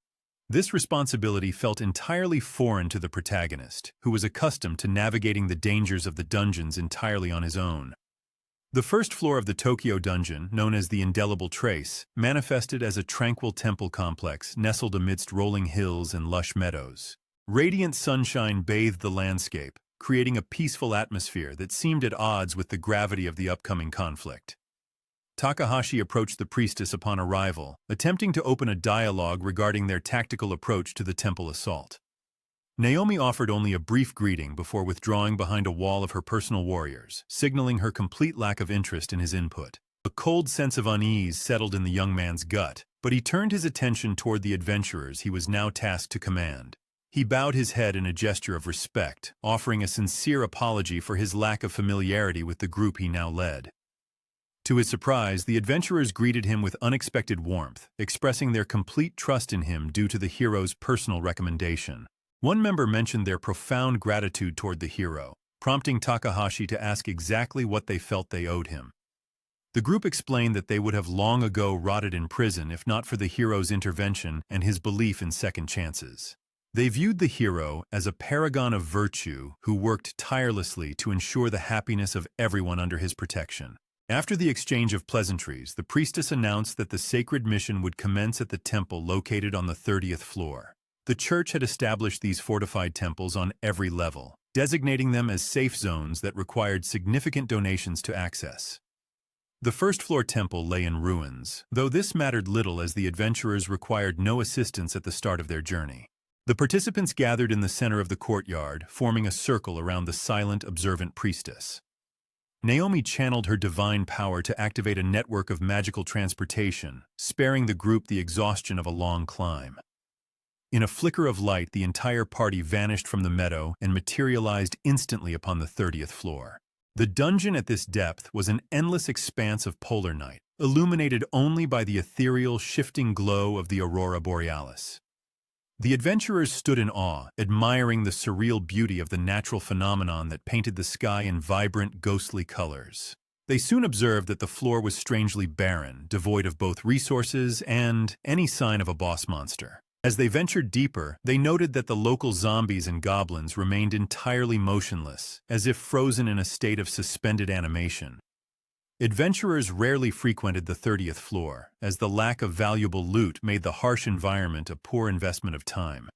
This responsibility felt entirely foreign to the protagonist, who was accustomed to navigating the dangers of the dungeons entirely on his own. The first floor of the Tokyo dungeon, known as the Indelible Trace, manifested as a tranquil temple complex nestled amidst rolling hills and lush meadows. Radiant sunshine bathed the landscape, creating a peaceful atmosphere that seemed at odds with the gravity of the upcoming conflict. Takahashi approached the priestess upon arrival, attempting to open a dialogue regarding their tactical approach to the temple assault. Naomi offered only a brief greeting before withdrawing behind a wall of her personal warriors, signaling her complete lack of interest in his input. A cold sense of unease settled in the young man's gut, but he turned his attention toward the adventurers he was now tasked to command. He bowed his head in a gesture of respect, offering a sincere apology for his lack of familiarity with the group he now led. To his surprise, the adventurers greeted him with unexpected warmth, expressing their complete trust in him due to the hero's personal recommendation. One member mentioned their profound gratitude toward the hero, prompting Takahashi to ask exactly what they felt they owed him. The group explained that they would have long ago rotted in prison if not for the hero's intervention and his belief in second chances. They viewed the hero as a paragon of virtue who worked tirelessly to ensure the happiness of everyone under his protection. After the exchange of pleasantries, the priestess announced that the sacred mission would commence at the temple located on the 30th floor. The church had established these fortified temples on every level, designating them as safe zones that required significant donations to access. The first-floor temple lay in ruins, though this mattered little as the adventurers required no assistance at the start of their journey. The participants gathered in the center of the courtyard, forming a circle around the silent, observant priestess. Naomi channeled her divine power to activate a network of magical transportation, sparing the group the exhaustion of a long climb. In a flicker of light, the entire party vanished from the meadow and materialized instantly upon the 30th floor. The dungeon at this depth was an endless expanse of polar night, illuminated only by the ethereal, shifting glow of the aurora borealis. The adventurers stood in awe, admiring the surreal beauty of the natural phenomenon that painted the sky in vibrant, ghostly colors. They soon observed that the floor was strangely barren, devoid of both resources and any sign of a boss monster. As they ventured deeper, they noted that the local zombies and goblins remained entirely motionless, as if frozen in a state of suspended animation. Adventurers rarely frequented the 30th floor, as the lack of valuable loot made the harsh environment a poor investment of time.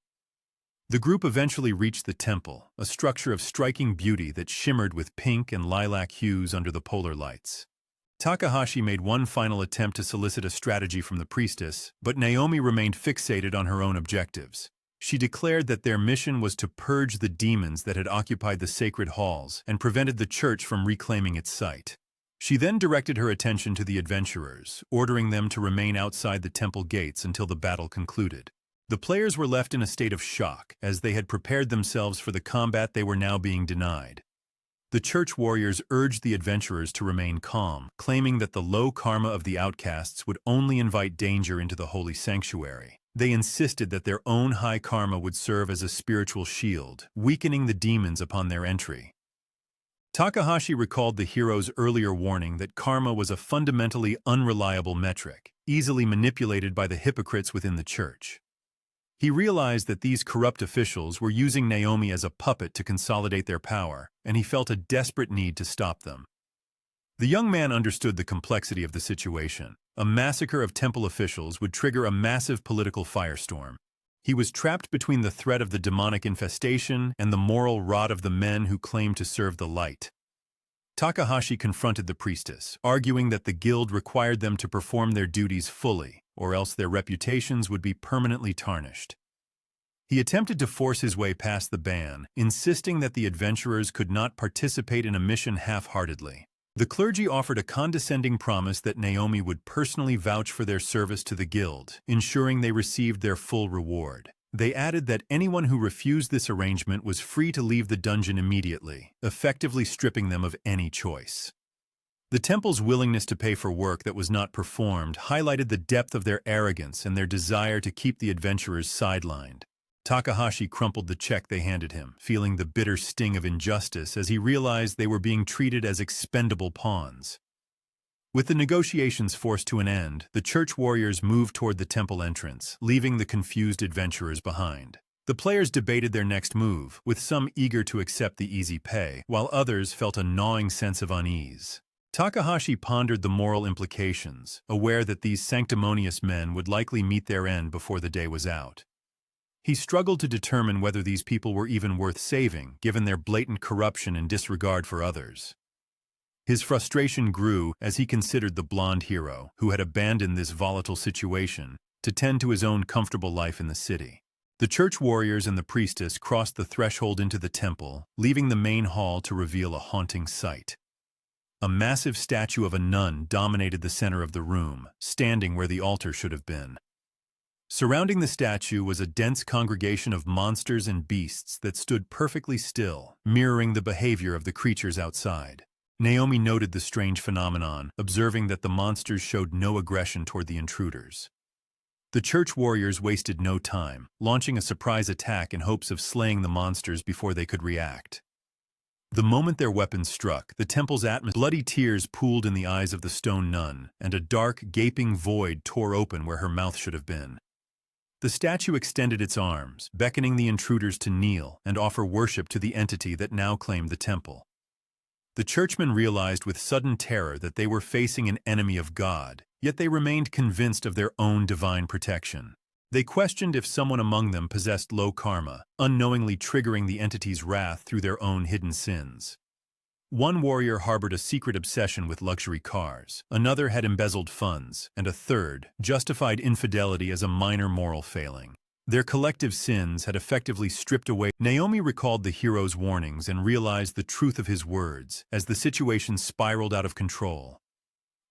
The group eventually reached the temple, a structure of striking beauty that shimmered with pink and lilac hues under the polar lights. Takahashi made one final attempt to solicit a strategy from the priestess, but Naomi remained fixated on her own objectives. She declared that their mission was to purge the demons that had occupied the sacred halls and prevented the church from reclaiming its site. She then directed her attention to the adventurers, ordering them to remain outside the temple gates until the battle concluded. The players were left in a state of shock, as they had prepared themselves for the combat they were now being denied. The church warriors urged the adventurers to remain calm, claiming that the low karma of the outcasts would only invite danger into the holy sanctuary. They insisted that their own high karma would serve as a spiritual shield, weakening the demons upon their entry. Takahashi recalled the hero's earlier warning that karma was a fundamentally unreliable metric, easily manipulated by the hypocrites within the church. He realized that these corrupt officials were using Naomi as a puppet to consolidate their power, and he felt a desperate need to stop them. The young man understood the complexity of the situation. A massacre of temple officials would trigger a massive political firestorm. He was trapped between the threat of the demonic infestation and the moral rot of the men who claimed to serve the light. Takahashi confronted the priestess, arguing that the guild required them to perform their duties fully, or else their reputations would be permanently tarnished. He attempted to force his way past the ban, insisting that the adventurers could not participate in a mission half-heartedly. The clergy offered a condescending promise that Naomi would personally vouch for their service to the guild, ensuring they received their full reward. They added that anyone who refused this arrangement was free to leave the dungeon immediately, effectively stripping them of any choice. The temple's willingness to pay for work that was not performed highlighted the depth of their arrogance and their desire to keep the adventurers sidelined. Takahashi crumpled the check they handed him, feeling the bitter sting of injustice as he realized they were being treated as expendable pawns. With the negotiations forced to an end, the church warriors moved toward the temple entrance, leaving the confused adventurers behind. The players debated their next move, with some eager to accept the easy pay, while others felt a gnawing sense of unease. Takahashi pondered the moral implications, aware that these sanctimonious men would likely meet their end before the day was out. He struggled to determine whether these people were even worth saving, given their blatant corruption and disregard for others. His frustration grew as he considered the blonde hero, who had abandoned this volatile situation to tend to his own comfortable life in the city. The church warriors and the priestess crossed the threshold into the temple, leaving the main hall to reveal a haunting sight. A massive statue of a nun dominated the center of the room, standing where the altar should have been. Surrounding the statue was a dense congregation of monsters and beasts that stood perfectly still, mirroring the behavior of the creatures outside. Naomi noted the strange phenomenon, observing that the monsters showed no aggression toward the intruders. The church warriors wasted no time, launching a surprise attack in hopes of slaying the monsters before they could react. The moment their weapons struck, the temple's atmosphere, bloody tears pooled in the eyes of the stone nun, and a dark, gaping void tore open where her mouth should have been. The statue extended its arms, beckoning the intruders to kneel and offer worship to the entity that now claimed the temple. The churchmen realized with sudden terror that they were facing an enemy of God, yet they remained convinced of their own divine protection. They questioned if someone among them possessed low karma, unknowingly triggering the entity's wrath through their own hidden sins. One warrior harbored a secret obsession with luxury cars, another had embezzled funds, and a third justified infidelity as a minor moral failing. Their collective sins had effectively stripped away. Naomi recalled the hero's warnings and realized the truth of his words as the situation spiraled out of control.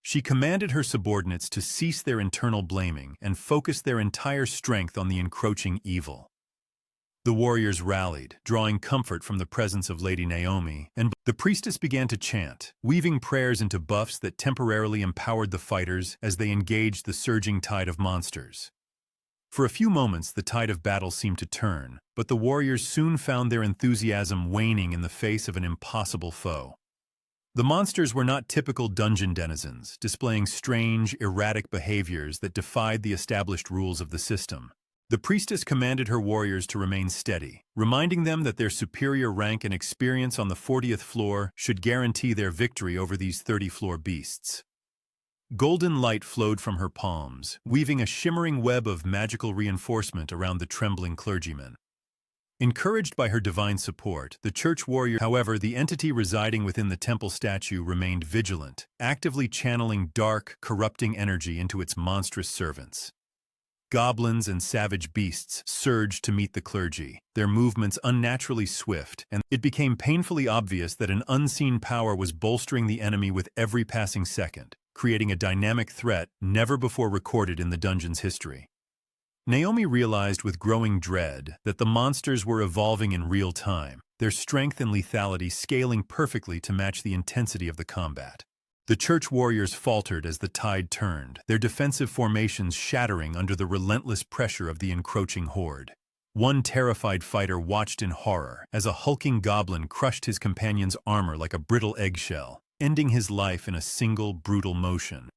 She commanded her subordinates to cease their internal blaming and focus their entire strength on the encroaching evil. The warriors rallied, drawing comfort from the presence of Lady Naomi, and the priestess began to chant, weaving prayers into buffs that temporarily empowered the fighters as they engaged the surging tide of monsters. For a few moments, the tide of battle seemed to turn, but the warriors soon found their enthusiasm waning in the face of an impossible foe. The monsters were not typical dungeon denizens, displaying strange, erratic behaviors that defied the established rules of the system. The priestess commanded her warriors to remain steady, reminding them that their superior rank and experience on the 40th floor should guarantee their victory over these 30-floor beasts. Golden light flowed from her palms, weaving a shimmering web of magical reinforcement around the trembling clergyman. Encouraged by her divine support, the church warrior, however, the entity residing within the temple statue remained vigilant, actively channeling dark, corrupting energy into its monstrous servants. Goblins and savage beasts surged to meet the clergy, their movements unnaturally swift, and it became painfully obvious that an unseen power was bolstering the enemy with every passing second, creating a dynamic threat never before recorded in the dungeon's history. Naomi realized with growing dread that the monsters were evolving in real time, their strength and lethality scaling perfectly to match the intensity of the combat. The church warriors faltered as the tide turned, their defensive formations shattering under the relentless pressure of the encroaching horde. One terrified fighter watched in horror as a hulking goblin crushed his companion's armor like a brittle eggshell, ending his life in a single brutal motion.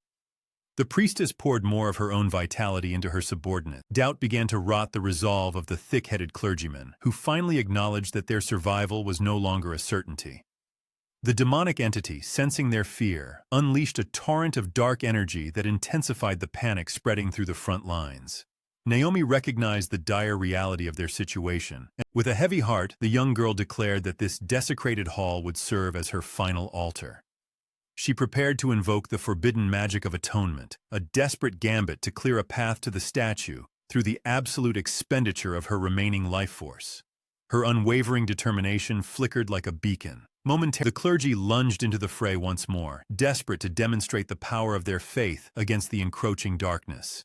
The priestess poured more of her own vitality into her subordinate. Doubt began to rot the resolve of the thick-headed clergyman, who finally acknowledged that their survival was no longer a certainty. The demonic entity, sensing their fear, unleashed a torrent of dark energy that intensified the panic spreading through the front lines. Naomi recognized the dire reality of their situation. With a heavy heart, the young girl declared that this desecrated hall would serve as her final altar. She prepared to invoke the forbidden magic of atonement, a desperate gambit to clear a path to the statue through the absolute expenditure of her remaining life force. Her unwavering determination flickered like a beacon. Momentarily, the clergy lunged into the fray once more, desperate to demonstrate the power of their faith against the encroaching darkness.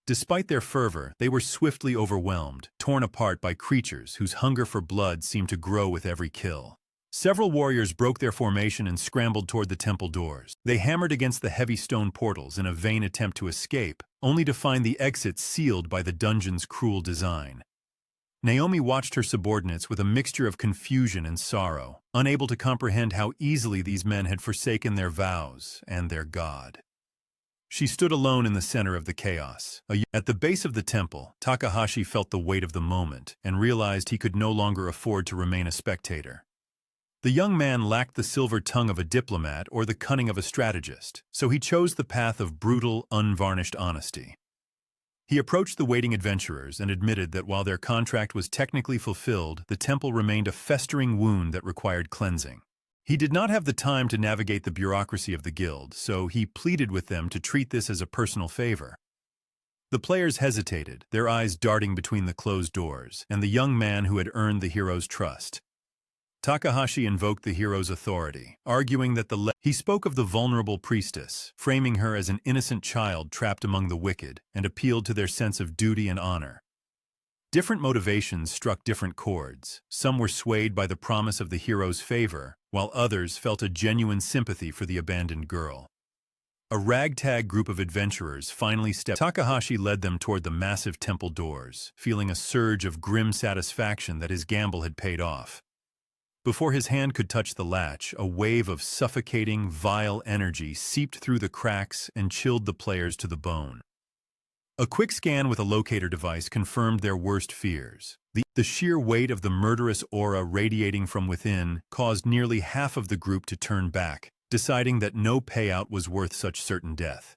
Despite their fervor, they were swiftly overwhelmed, torn apart by creatures whose hunger for blood seemed to grow with every kill. Several warriors broke their formation and scrambled toward the temple doors. They hammered against the heavy stone portals in a vain attempt to escape, only to find the exit sealed by the dungeon's cruel design. Naomi watched her subordinates with a mixture of confusion and sorrow, unable to comprehend how easily these men had forsaken their vows and their God. She stood alone in the center of the chaos. At the base of the temple, Takahashi felt the weight of the moment and realized he could no longer afford to remain a spectator. The young man lacked the silver tongue of a diplomat or the cunning of a strategist, so he chose the path of brutal, unvarnished honesty. He approached the waiting adventurers and admitted that while their contract was technically fulfilled, the temple remained a festering wound that required cleansing. He did not have the time to navigate the bureaucracy of the guild, so he pleaded with them to treat this as a personal favor. The players hesitated, their eyes darting between the closed doors, and the young man who had earned the hero's trust. Takahashi invoked the hero's authority, arguing that he spoke of the vulnerable priestess, framing her as an innocent child trapped among the wicked, and appealed to their sense of duty and honor. Different motivations struck different chords. Some were swayed by the promise of the hero's favor, while others felt a genuine sympathy for the abandoned girl. A ragtag group of adventurers finally stepped. Takahashi led them toward the massive temple doors, feeling a surge of grim satisfaction that his gamble had paid off. Before his hand could touch the latch, a wave of suffocating, vile energy seeped through the cracks and chilled the players to the bone. A quick scan with a locator device confirmed their worst fears. The sheer weight of the murderous aura radiating from within caused nearly half of the group to turn back, deciding that no payout was worth such certain death.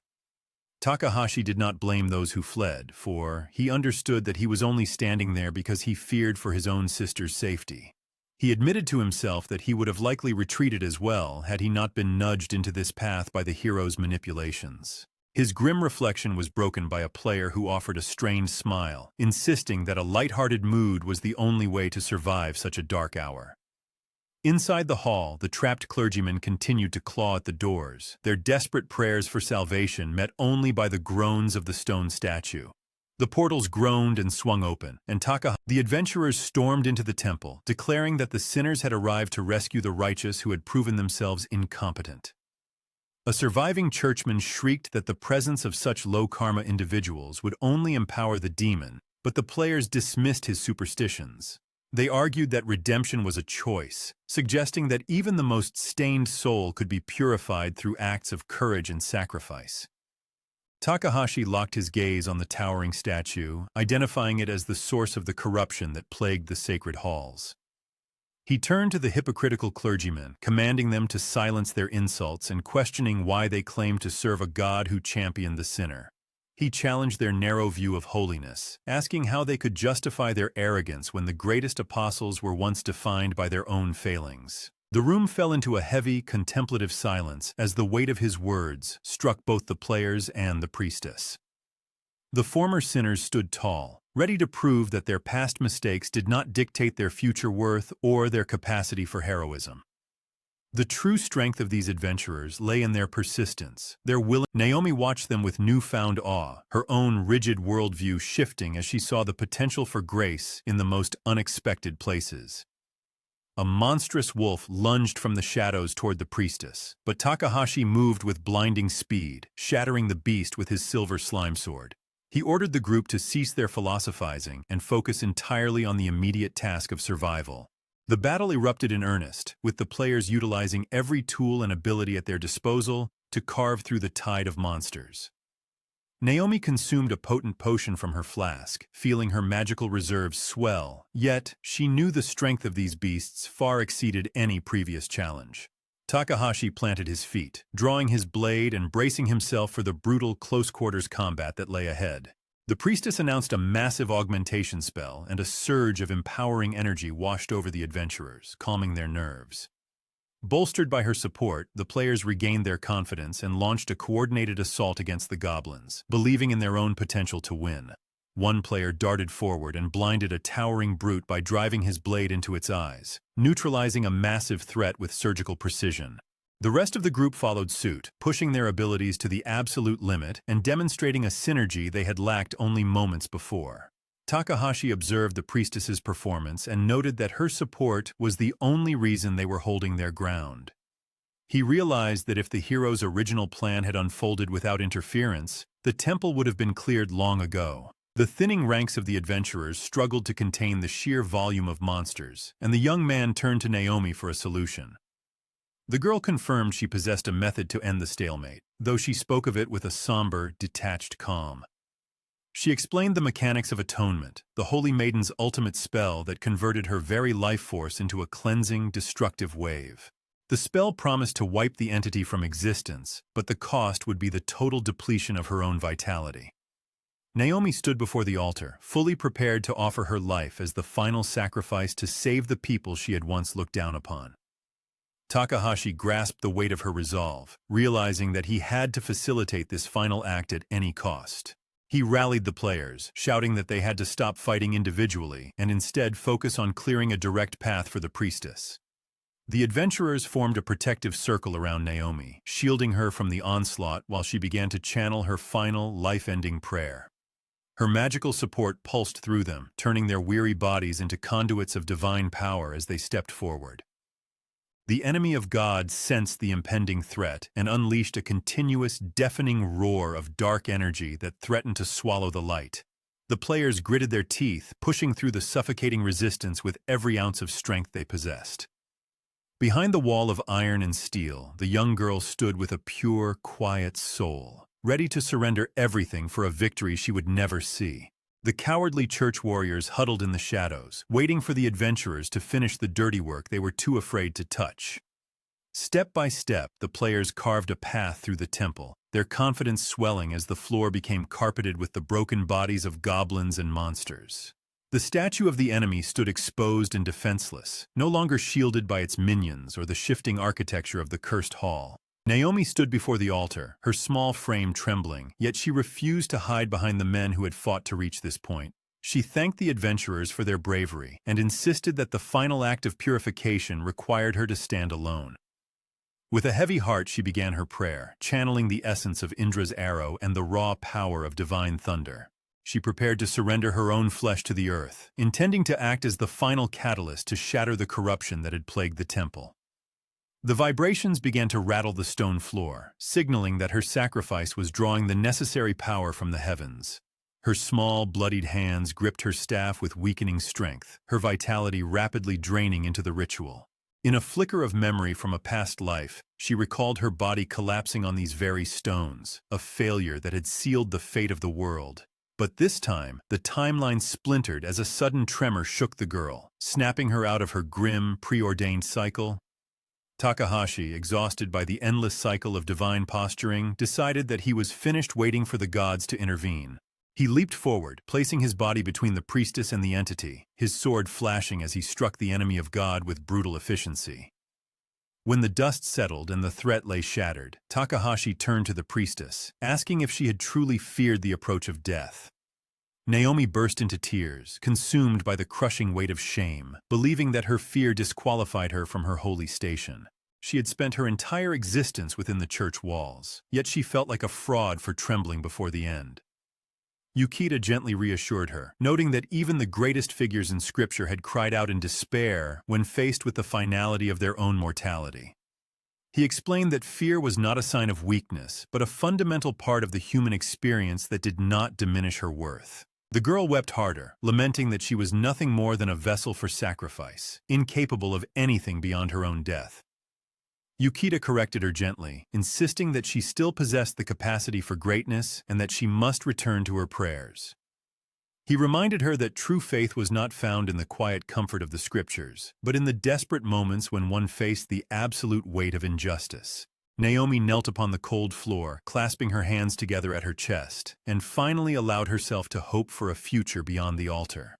Takahashi did not blame those who fled, for he understood that he was only standing there because he feared for his own sister's safety. He admitted to himself that he would have likely retreated as well had he not been nudged into this path by the hero's manipulations. His grim reflection was broken by a player who offered a strained smile, insisting that a light-hearted mood was the only way to survive such a dark hour. Inside the hall, the trapped clergymen continued to claw at the doors, their desperate prayers for salvation met only by the groans of the stone statue. The portals groaned and swung open, and the adventurers stormed into the temple, declaring that the sinners had arrived to rescue the righteous who had proven themselves incompetent. A surviving churchman shrieked that the presence of such low-karma individuals would only empower the demon, but the players dismissed his superstitions. They argued that redemption was a choice, suggesting that even the most stained soul could be purified through acts of courage and sacrifice. Takahashi locked his gaze on the towering statue, identifying it as the source of the corruption that plagued the sacred halls. He turned to the hypocritical clergymen, commanding them to silence their insults and questioning why they claimed to serve a God who championed the sinner. He challenged their narrow view of holiness, asking how they could justify their arrogance when the greatest apostles were once defined by their own failings. The room fell into a heavy, contemplative silence as the weight of his words struck both the players and the priestess. The former sinners stood tall, ready to prove that their past mistakes did not dictate their future worth or their capacity for heroism. The true strength of these adventurers lay in their persistence, their willingness. Naomi watched them with newfound awe, her own rigid worldview shifting as she saw the potential for grace in the most unexpected places. A monstrous wolf lunged from the shadows toward the priestess, but Takahashi moved with blinding speed, shattering the beast with his silver slime sword. He ordered the group to cease their philosophizing and focus entirely on the immediate task of survival. The battle erupted in earnest, with the players utilizing every tool and ability at their disposal to carve through the tide of monsters. Naomi consumed a potent potion from her flask, feeling her magical reserves swell, yet she knew the strength of these beasts far exceeded any previous challenge. Takahashi planted his feet, drawing his blade and bracing himself for the brutal close-quarters combat that lay ahead. The priestess announced a massive augmentation spell, and a surge of empowering energy washed over the adventurers, calming their nerves. Bolstered by her support, the players regained their confidence and launched a coordinated assault against the goblins, believing in their own potential to win. One player darted forward and blinded a towering brute by driving his blade into its eyes, neutralizing a massive threat with surgical precision. The rest of the group followed suit, pushing their abilities to the absolute limit and demonstrating a synergy they had lacked only moments before. Takahashi observed the priestess's performance and noted that her support was the only reason they were holding their ground. He realized that if the hero's original plan had unfolded without interference, the temple would have been cleared long ago. The thinning ranks of the adventurers struggled to contain the sheer volume of monsters, and the young man turned to Naomi for a solution. The girl confirmed she possessed a method to end the stalemate, though she spoke of it with a somber, detached calm. She explained the mechanics of atonement, the Holy Maiden's ultimate spell that converted her very life force into a cleansing, destructive wave. The spell promised to wipe the entity from existence, but the cost would be the total depletion of her own vitality. Naomi stood before the altar, fully prepared to offer her life as the final sacrifice to save the people she had once looked down upon. Takahashi grasped the weight of her resolve, realizing that he had to facilitate this final act at any cost. He rallied the players, shouting that they had to stop fighting individually and instead focus on clearing a direct path for the priestess. The adventurers formed a protective circle around Naomi, shielding her from the onslaught while she began to channel her final, life-ending prayer. Her magical support pulsed through them, turning their weary bodies into conduits of divine power as they stepped forward. The enemy of God sensed the impending threat and unleashed a continuous, deafening roar of dark energy that threatened to swallow the light. The players gritted their teeth, pushing through the suffocating resistance with every ounce of strength they possessed. Behind the wall of iron and steel, the young girl stood with a pure, quiet soul, ready to surrender everything for a victory she would never see. The cowardly church warriors huddled in the shadows, waiting for the adventurers to finish the dirty work they were too afraid to touch. Step by step, the players carved a path through the temple, their confidence swelling as the floor became carpeted with the broken bodies of goblins and monsters. The statue of the enemy stood exposed and defenseless, no longer shielded by its minions or the shifting architecture of the cursed hall. Naomi stood before the altar, her small frame trembling, yet she refused to hide behind the men who had fought to reach this point. She thanked the adventurers for their bravery and insisted that the final act of purification required her to stand alone. With a heavy heart she began her prayer, channeling the essence of Indra's arrow and the raw power of divine thunder. She prepared to surrender her own flesh to the earth, intending to act as the final catalyst to shatter the corruption that had plagued the temple. The vibrations began to rattle the stone floor, signaling that her sacrifice was drawing the necessary power from the heavens. Her small, bloodied hands gripped her staff with weakening strength, her vitality rapidly draining into the ritual. In a flicker of memory from a past life, she recalled her body collapsing on these very stones, a failure that had sealed the fate of the world. But this time, the timeline splintered as a sudden tremor shook the girl, snapping her out of her grim, preordained cycle. Takahashi, exhausted by the endless cycle of divine posturing, decided that he was finished waiting for the gods to intervene. He leaped forward, placing his body between the priestess and the entity, his sword flashing as he struck the enemy of God with brutal efficiency. When the dust settled and the threat lay shattered, Takahashi turned to the priestess, asking if she had truly feared the approach of death. Naomi burst into tears, consumed by the crushing weight of shame, believing that her fear disqualified her from her holy station. She had spent her entire existence within the church walls, yet she felt like a fraud for trembling before the end. Yukita gently reassured her, noting that even the greatest figures in scripture had cried out in despair when faced with the finality of their own mortality. He explained that fear was not a sign of weakness, but a fundamental part of the human experience that did not diminish her worth. The girl wept harder, lamenting that she was nothing more than a vessel for sacrifice, incapable of anything beyond her own death. Yukita corrected her gently, insisting that she still possessed the capacity for greatness and that she must return to her prayers. He reminded her that true faith was not found in the quiet comfort of the scriptures, but in the desperate moments when one faced the absolute weight of injustice. Naomi knelt upon the cold floor, clasping her hands together at her chest, and finally allowed herself to hope for a future beyond the altar.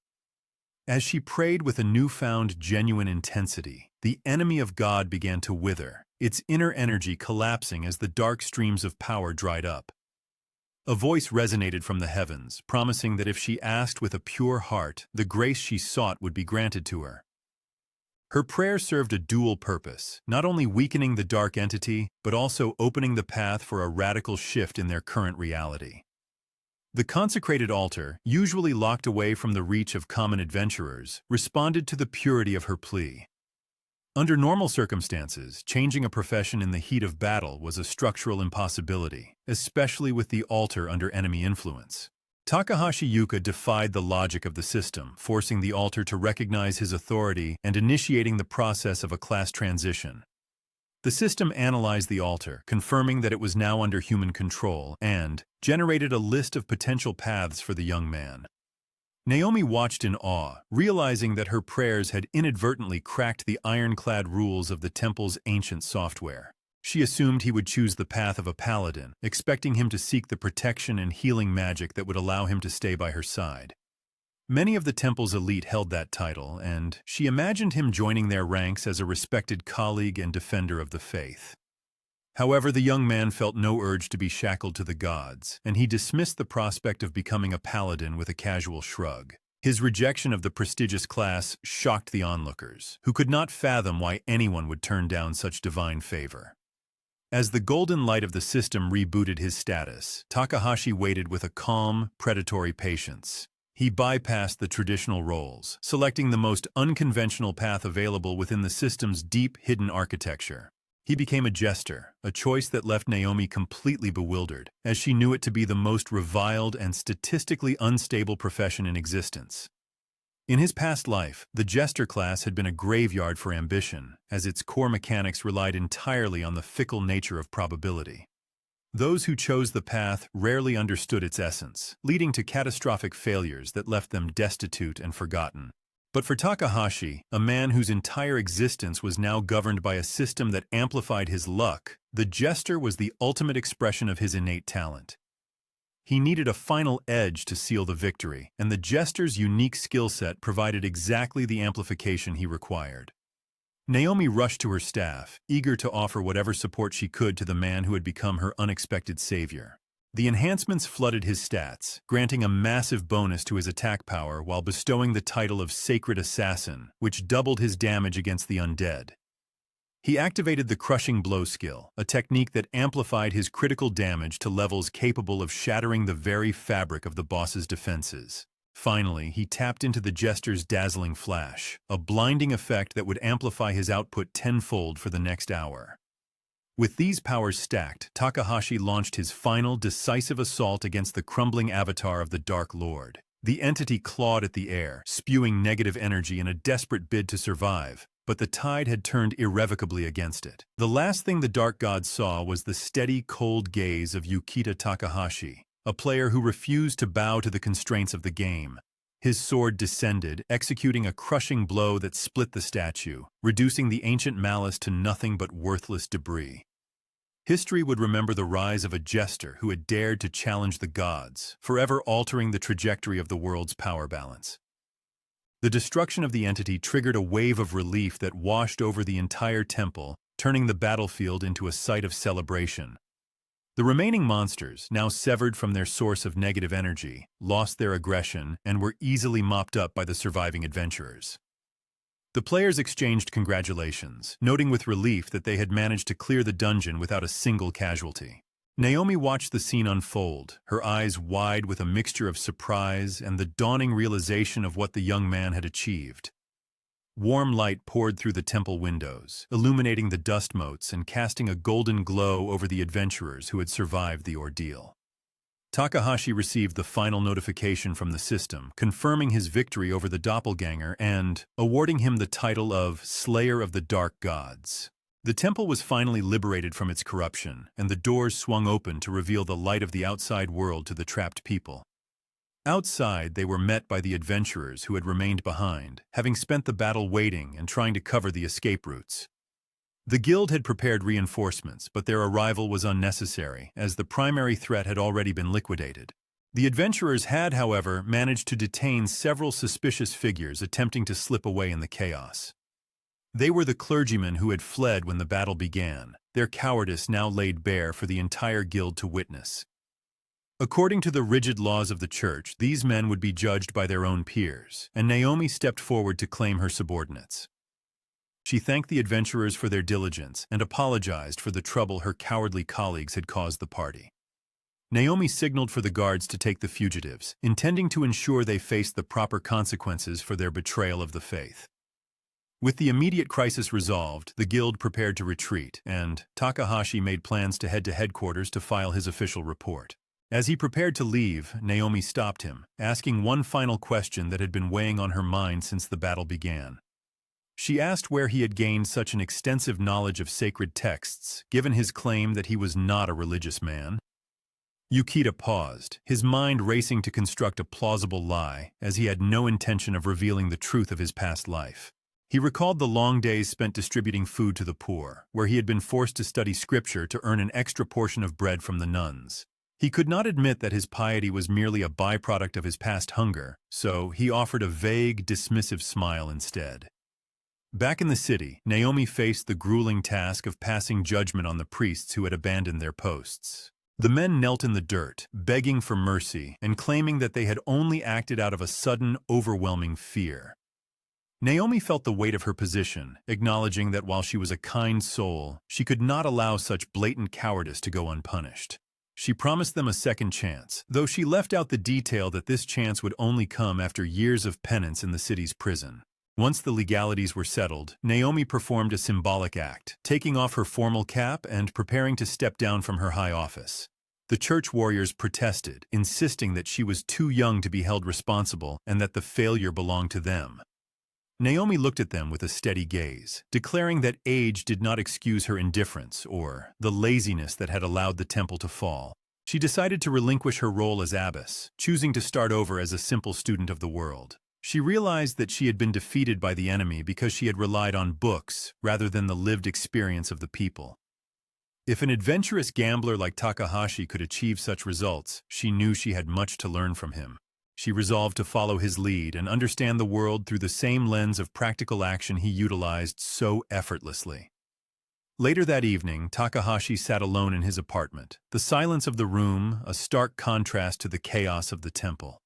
As she prayed with a newfound genuine intensity, the enemy of God began to wither, its inner energy collapsing as the dark streams of power dried up. A voice resonated from the heavens, promising that if she asked with a pure heart, the grace she sought would be granted to her. Her prayer served a dual purpose, not only weakening the dark entity, but also opening the path for a radical shift in their current reality. The consecrated altar, usually locked away from the reach of common adventurers, responded to the purity of her plea. Under normal circumstances, changing a profession in the heat of battle was a structural impossibility, especially with the altar under enemy influence. Takahashi Yuka defied the logic of the system, forcing the altar to recognize his authority and initiating the process of a class transition. The system analyzed the altar, confirming that it was now under human control, and generated a list of potential paths for the young man. Naomi watched in awe, realizing that her prayers had inadvertently cracked the ironclad rules of the temple's ancient software. She assumed he would choose the path of a paladin, expecting him to seek the protection and healing magic that would allow him to stay by her side. Many of the temple's elite held that title, and she imagined him joining their ranks as a respected colleague and defender of the faith. However, the young man felt no urge to be shackled to the gods, and he dismissed the prospect of becoming a paladin with a casual shrug. His rejection of the prestigious class shocked the onlookers, who could not fathom why anyone would turn down such divine favor. As the golden light of the system rebooted his status, Takahashi waited with a calm, predatory patience. He bypassed the traditional roles, selecting the most unconventional path available within the system's deep, hidden architecture. He became a jester, a choice that left Naomi completely bewildered, as she knew it to be the most reviled and statistically unstable profession in existence. In his past life, the jester class had been a graveyard for ambition, as its core mechanics relied entirely on the fickle nature of probability. Those who chose the path rarely understood its essence, leading to catastrophic failures that left them destitute and forgotten. But for Takahashi, a man whose entire existence was now governed by a system that amplified his luck, the jester was the ultimate expression of his innate talent. He needed a final edge to seal the victory, and the jester's unique skill set provided exactly the amplification he required. Naomi rushed to her staff, eager to offer whatever support she could to the man who had become her unexpected savior. The enhancements flooded his stats, granting a massive bonus to his attack power while bestowing the title of Sacred Assassin, which doubled his damage against the undead. He activated the Crushing Blow skill, a technique that amplified his critical damage to levels capable of shattering the very fabric of the boss's defenses. Finally, he tapped into the jester's dazzling flash, a blinding effect that would amplify his output tenfold for the next hour. With these powers stacked, Takahashi launched his final, decisive assault against the crumbling avatar of the Dark Lord. The entity clawed at the air, spewing negative energy in a desperate bid to survive, but the tide had turned irrevocably against it. The last thing the Dark God saw was the steady, cold gaze of Yukita Takahashi, a player who refused to bow to the constraints of the game. His sword descended, executing a crushing blow that split the statue, reducing the ancient malice to nothing but worthless debris. History would remember the rise of a jester who had dared to challenge the gods, forever altering the trajectory of the world's power balance. The destruction of the entity triggered a wave of relief that washed over the entire temple, turning the battlefield into a site of celebration. The remaining monsters, now severed from their source of negative energy, lost their aggression and were easily mopped up by the surviving adventurers. The players exchanged congratulations, noting with relief that they had managed to clear the dungeon without a single casualty. Naomi watched the scene unfold, her eyes wide with a mixture of surprise and the dawning realization of what the young man had achieved. Warm light poured through the temple windows, illuminating the dust motes and casting a golden glow over the adventurers who had survived the ordeal. Takahashi received the final notification from the system, confirming his victory over the doppelganger and awarding him the title of Slayer of the Dark Gods. The temple was finally liberated from its corruption, and the doors swung open to reveal the light of the outside world to the trapped people. Outside, they were met by the adventurers who had remained behind, having spent the battle waiting and trying to cover the escape routes. The guild had prepared reinforcements, but their arrival was unnecessary, as the primary threat had already been liquidated. The adventurers had, however, managed to detain several suspicious figures attempting to slip away in the chaos. They were the clergymen who had fled when the battle began, their cowardice now laid bare for the entire guild to witness. According to the rigid laws of the church, these men would be judged by their own peers, and Naomi stepped forward to claim her subordinates. She thanked the adventurers for their diligence and apologized for the trouble her cowardly colleagues had caused the party. Naomi signaled for the guards to take the fugitives, intending to ensure they faced the proper consequences for their betrayal of the faith. With the immediate crisis resolved, the guild prepared to retreat, and Takahashi made plans to head to headquarters to file his official report. As he prepared to leave, Naomi stopped him, asking one final question that had been weighing on her mind since the battle began. She asked where he had gained such an extensive knowledge of sacred texts, given his claim that he was not a religious man. Yukita paused, his mind racing to construct a plausible lie, as he had no intention of revealing the truth of his past life. He recalled the long days spent distributing food to the poor, where he had been forced to study scripture to earn an extra portion of bread from the nuns. He could not admit that his piety was merely a byproduct of his past hunger, so he offered a vague, dismissive smile instead. Back in the city, Naomi faced the grueling task of passing judgment on the priests who had abandoned their posts. The men knelt in the dirt, begging for mercy and claiming that they had only acted out of a sudden, overwhelming fear. Naomi felt the weight of her position, acknowledging that while she was a kind soul, she could not allow such blatant cowardice to go unpunished. She promised them a second chance, though she left out the detail that this chance would only come after years of penance in the city's prison. Once the legalities were settled, Naomi performed a symbolic act, taking off her formal cap and preparing to step down from her high office. The church warriors protested, insisting that she was too young to be held responsible and that the failure belonged to them. Naomi looked at them with a steady gaze, declaring that age did not excuse her indifference or the laziness that had allowed the temple to fall. She decided to relinquish her role as abbess, choosing to start over as a simple student of the world. She realized that she had been defeated by the enemy because she had relied on books rather than the lived experience of the people. If an adventurous gambler like Takahashi could achieve such results, she knew she had much to learn from him. She resolved to follow his lead and understand the world through the same lens of practical action he utilized so effortlessly. Later that evening, Takahashi sat alone in his apartment, the silence of the room a stark contrast to the chaos of the temple.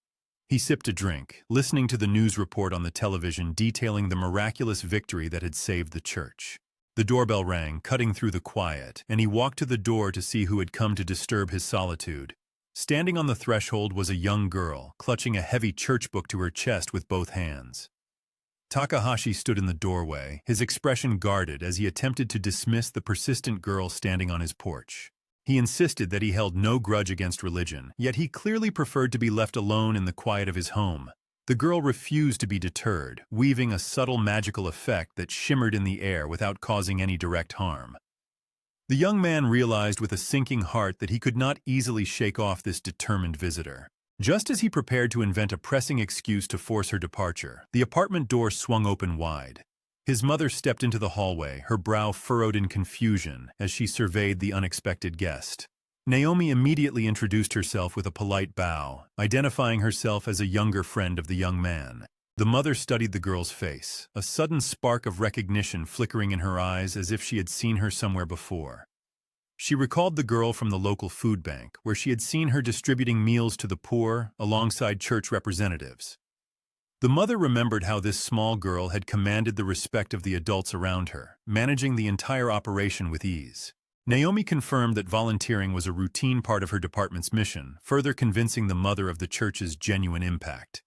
He sipped a drink, listening to the news report on the television detailing the miraculous victory that had saved the church. The doorbell rang, cutting through the quiet, and he walked to the door to see who had come to disturb his solitude. Standing on the threshold was a young girl, clutching a heavy church book to her chest with both hands. Takahashi stood in the doorway, his expression guarded as he attempted to dismiss the persistent girl standing on his porch. He insisted that he held no grudge against religion, yet he clearly preferred to be left alone in the quiet of his home. The girl refused to be deterred, weaving a subtle magical effect that shimmered in the air without causing any direct harm. The young man realized with a sinking heart that he could not easily shake off this determined visitor. Just as he prepared to invent a pressing excuse to force her departure, the apartment door swung open wide. His mother stepped into the hallway, her brow furrowed in confusion as she surveyed the unexpected guest. Naomi immediately introduced herself with a polite bow, identifying herself as a younger friend of the young man. The mother studied the girl's face, a sudden spark of recognition flickering in her eyes as if she had seen her somewhere before. She recalled the girl from the local food bank, where she had seen her distributing meals to the poor alongside church representatives. The mother remembered how this small girl had commanded the respect of the adults around her, managing the entire operation with ease. Naomi confirmed that volunteering was a routine part of her department's mission, further convincing the mother of the church's genuine impact.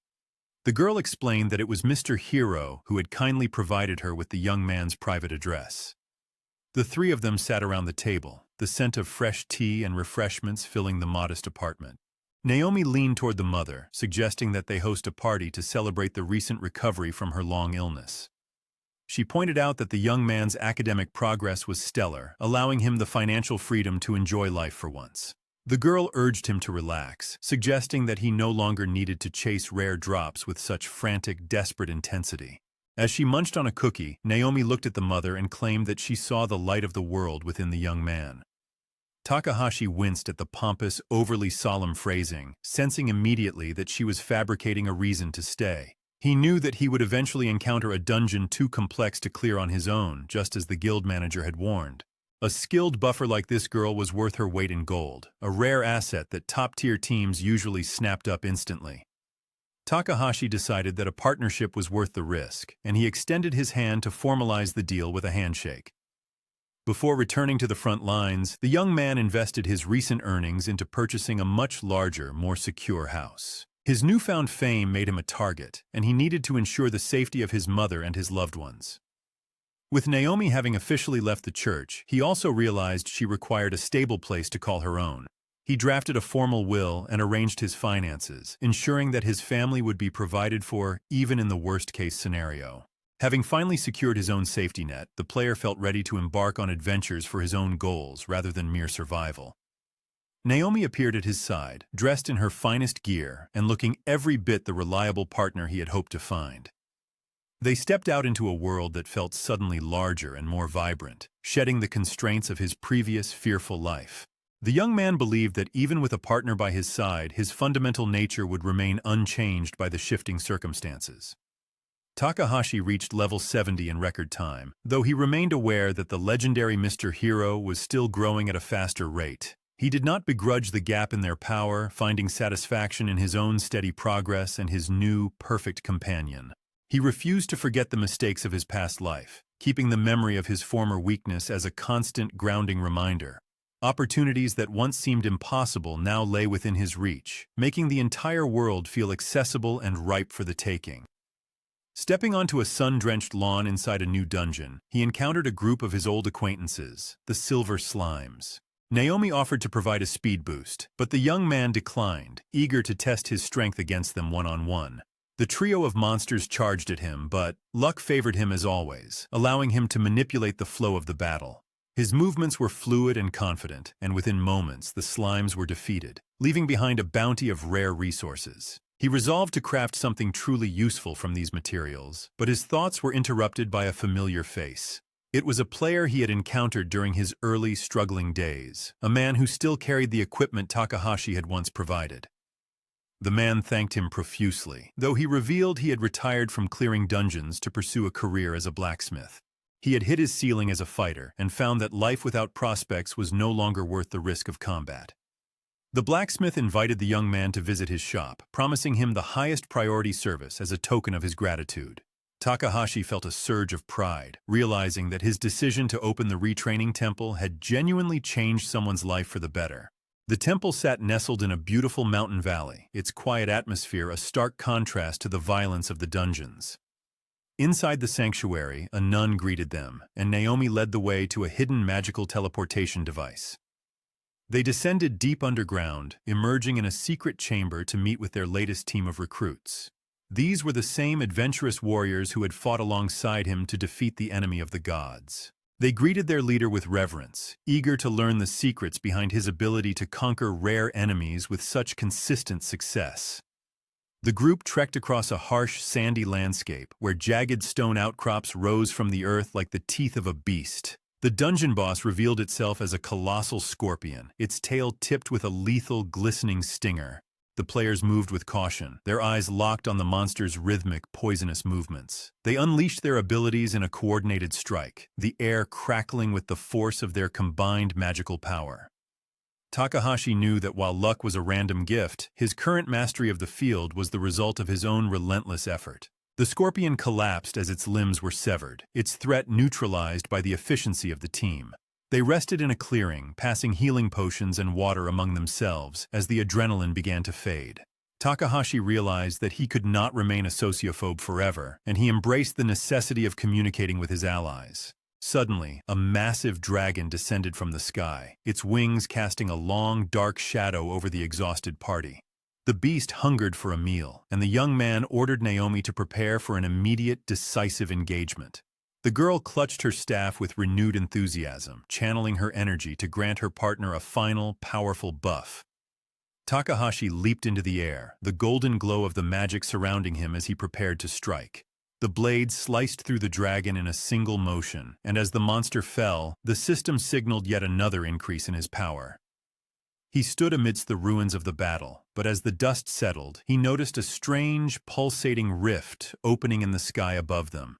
The girl explained that it was Mr. Hiro who had kindly provided her with the young man's private address. The three of them sat around the table, the scent of fresh tea and refreshments filling the modest apartment. Naomi leaned toward the mother, suggesting that they host a party to celebrate the recent recovery from her long illness. She pointed out that the young man's academic progress was stellar, allowing him the financial freedom to enjoy life for once. The girl urged him to relax, suggesting that he no longer needed to chase rare drops with such frantic, desperate intensity. As she munched on a cookie, Naomi looked at the mother and claimed that she saw the light of the world within the young man. Takahashi winced at the pompous, overly solemn phrasing, sensing immediately that she was fabricating a reason to stay. He knew that he would eventually encounter a dungeon too complex to clear on his own, just as the guild manager had warned. A skilled buffer like this girl was worth her weight in gold, a rare asset that top-tier teams usually snapped up instantly. Takahashi decided that a partnership was worth the risk, and he extended his hand to formalize the deal with a handshake. Before returning to the front lines, the young man invested his recent earnings into purchasing a much larger, more secure house. His newfound fame made him a target, and he needed to ensure the safety of his mother and his loved ones. With Naomi having officially left the church, he also realized she required a stable place to call her own. He drafted a formal will and arranged his finances, ensuring that his family would be provided for even in the worst-case scenario. Having finally secured his own safety net, the player felt ready to embark on adventures for his own goals rather than mere survival. Naomi appeared at his side, dressed in her finest gear and looking every bit the reliable partner he had hoped to find. They stepped out into a world that felt suddenly larger and more vibrant, shedding the constraints of his previous fearful life. The young man believed that even with a partner by his side, his fundamental nature would remain unchanged by the shifting circumstances. Takahashi reached level 70 in record time, though he remained aware that the legendary Mr. Hero was still growing at a faster rate. He did not begrudge the gap in their power, finding satisfaction in his own steady progress and his new, perfect companion. He refused to forget the mistakes of his past life, keeping the memory of his former weakness as a constant grounding reminder. Opportunities that once seemed impossible now lay within his reach, making the entire world feel accessible and ripe for the taking. Stepping onto a sun-drenched lawn inside a new dungeon, he encountered a group of his old acquaintances, the Silver Slimes. Naomi offered to provide a speed boost, but the young man declined, eager to test his strength against them one-on-one. The trio of monsters charged at him, but luck favored him as always, allowing him to manipulate the flow of the battle. His movements were fluid and confident, and within moments the slimes were defeated, leaving behind a bounty of rare resources. He resolved to craft something truly useful from these materials, but his thoughts were interrupted by a familiar face. It was a player he had encountered during his early, struggling days, a man who still carried the equipment Takahashi had once provided. The man thanked him profusely, though he revealed he had retired from clearing dungeons to pursue a career as a blacksmith. He had hit his ceiling as a fighter and found that life without prospects was no longer worth the risk of combat. The blacksmith invited the young man to visit his shop, promising him the highest priority service as a token of his gratitude. Takahashi felt a surge of pride, realizing that his decision to open the retraining temple had genuinely changed someone's life for the better. The temple sat nestled in a beautiful mountain valley, its quiet atmosphere a stark contrast to the violence of the dungeons. Inside the sanctuary, a nun greeted them, and Naomi led the way to a hidden magical teleportation device. They descended deep underground, emerging in a secret chamber to meet with their latest team of recruits. These were the same adventurous warriors who had fought alongside him to defeat the enemy of the gods. They greeted their leader with reverence, eager to learn the secrets behind his ability to conquer rare enemies with such consistent success. The group trekked across a harsh, sandy landscape where jagged stone outcrops rose from the earth like the teeth of a beast. The dungeon boss revealed itself as a colossal scorpion, its tail tipped with a lethal, glistening stinger. The players moved with caution, their eyes locked on the monster's rhythmic, poisonous movements. They unleashed their abilities in a coordinated strike, the air crackling with the force of their combined magical power. Takahashi knew that while luck was a random gift, his current mastery of the field was the result of his own relentless effort. The scorpion collapsed as its limbs were severed, its threat neutralized by the efficiency of the team. They rested in a clearing, passing healing potions and water among themselves as the adrenaline began to fade. Takahashi realized that he could not remain a sociophobe forever, and he embraced the necessity of communicating with his allies. Suddenly, a massive dragon descended from the sky, its wings casting a long, dark shadow over the exhausted party. The beast hungered for a meal, and the young man ordered Naomi to prepare for an immediate, decisive engagement. The girl clutched her staff with renewed enthusiasm, channeling her energy to grant her partner a final, powerful buff. Takahashi leaped into the air, the golden glow of the magic surrounding him as he prepared to strike. The blade sliced through the dragon in a single motion, and as the monster fell, the system signaled yet another increase in his power. He stood amidst the ruins of the battle, but as the dust settled, he noticed a strange, pulsating rift opening in the sky above them.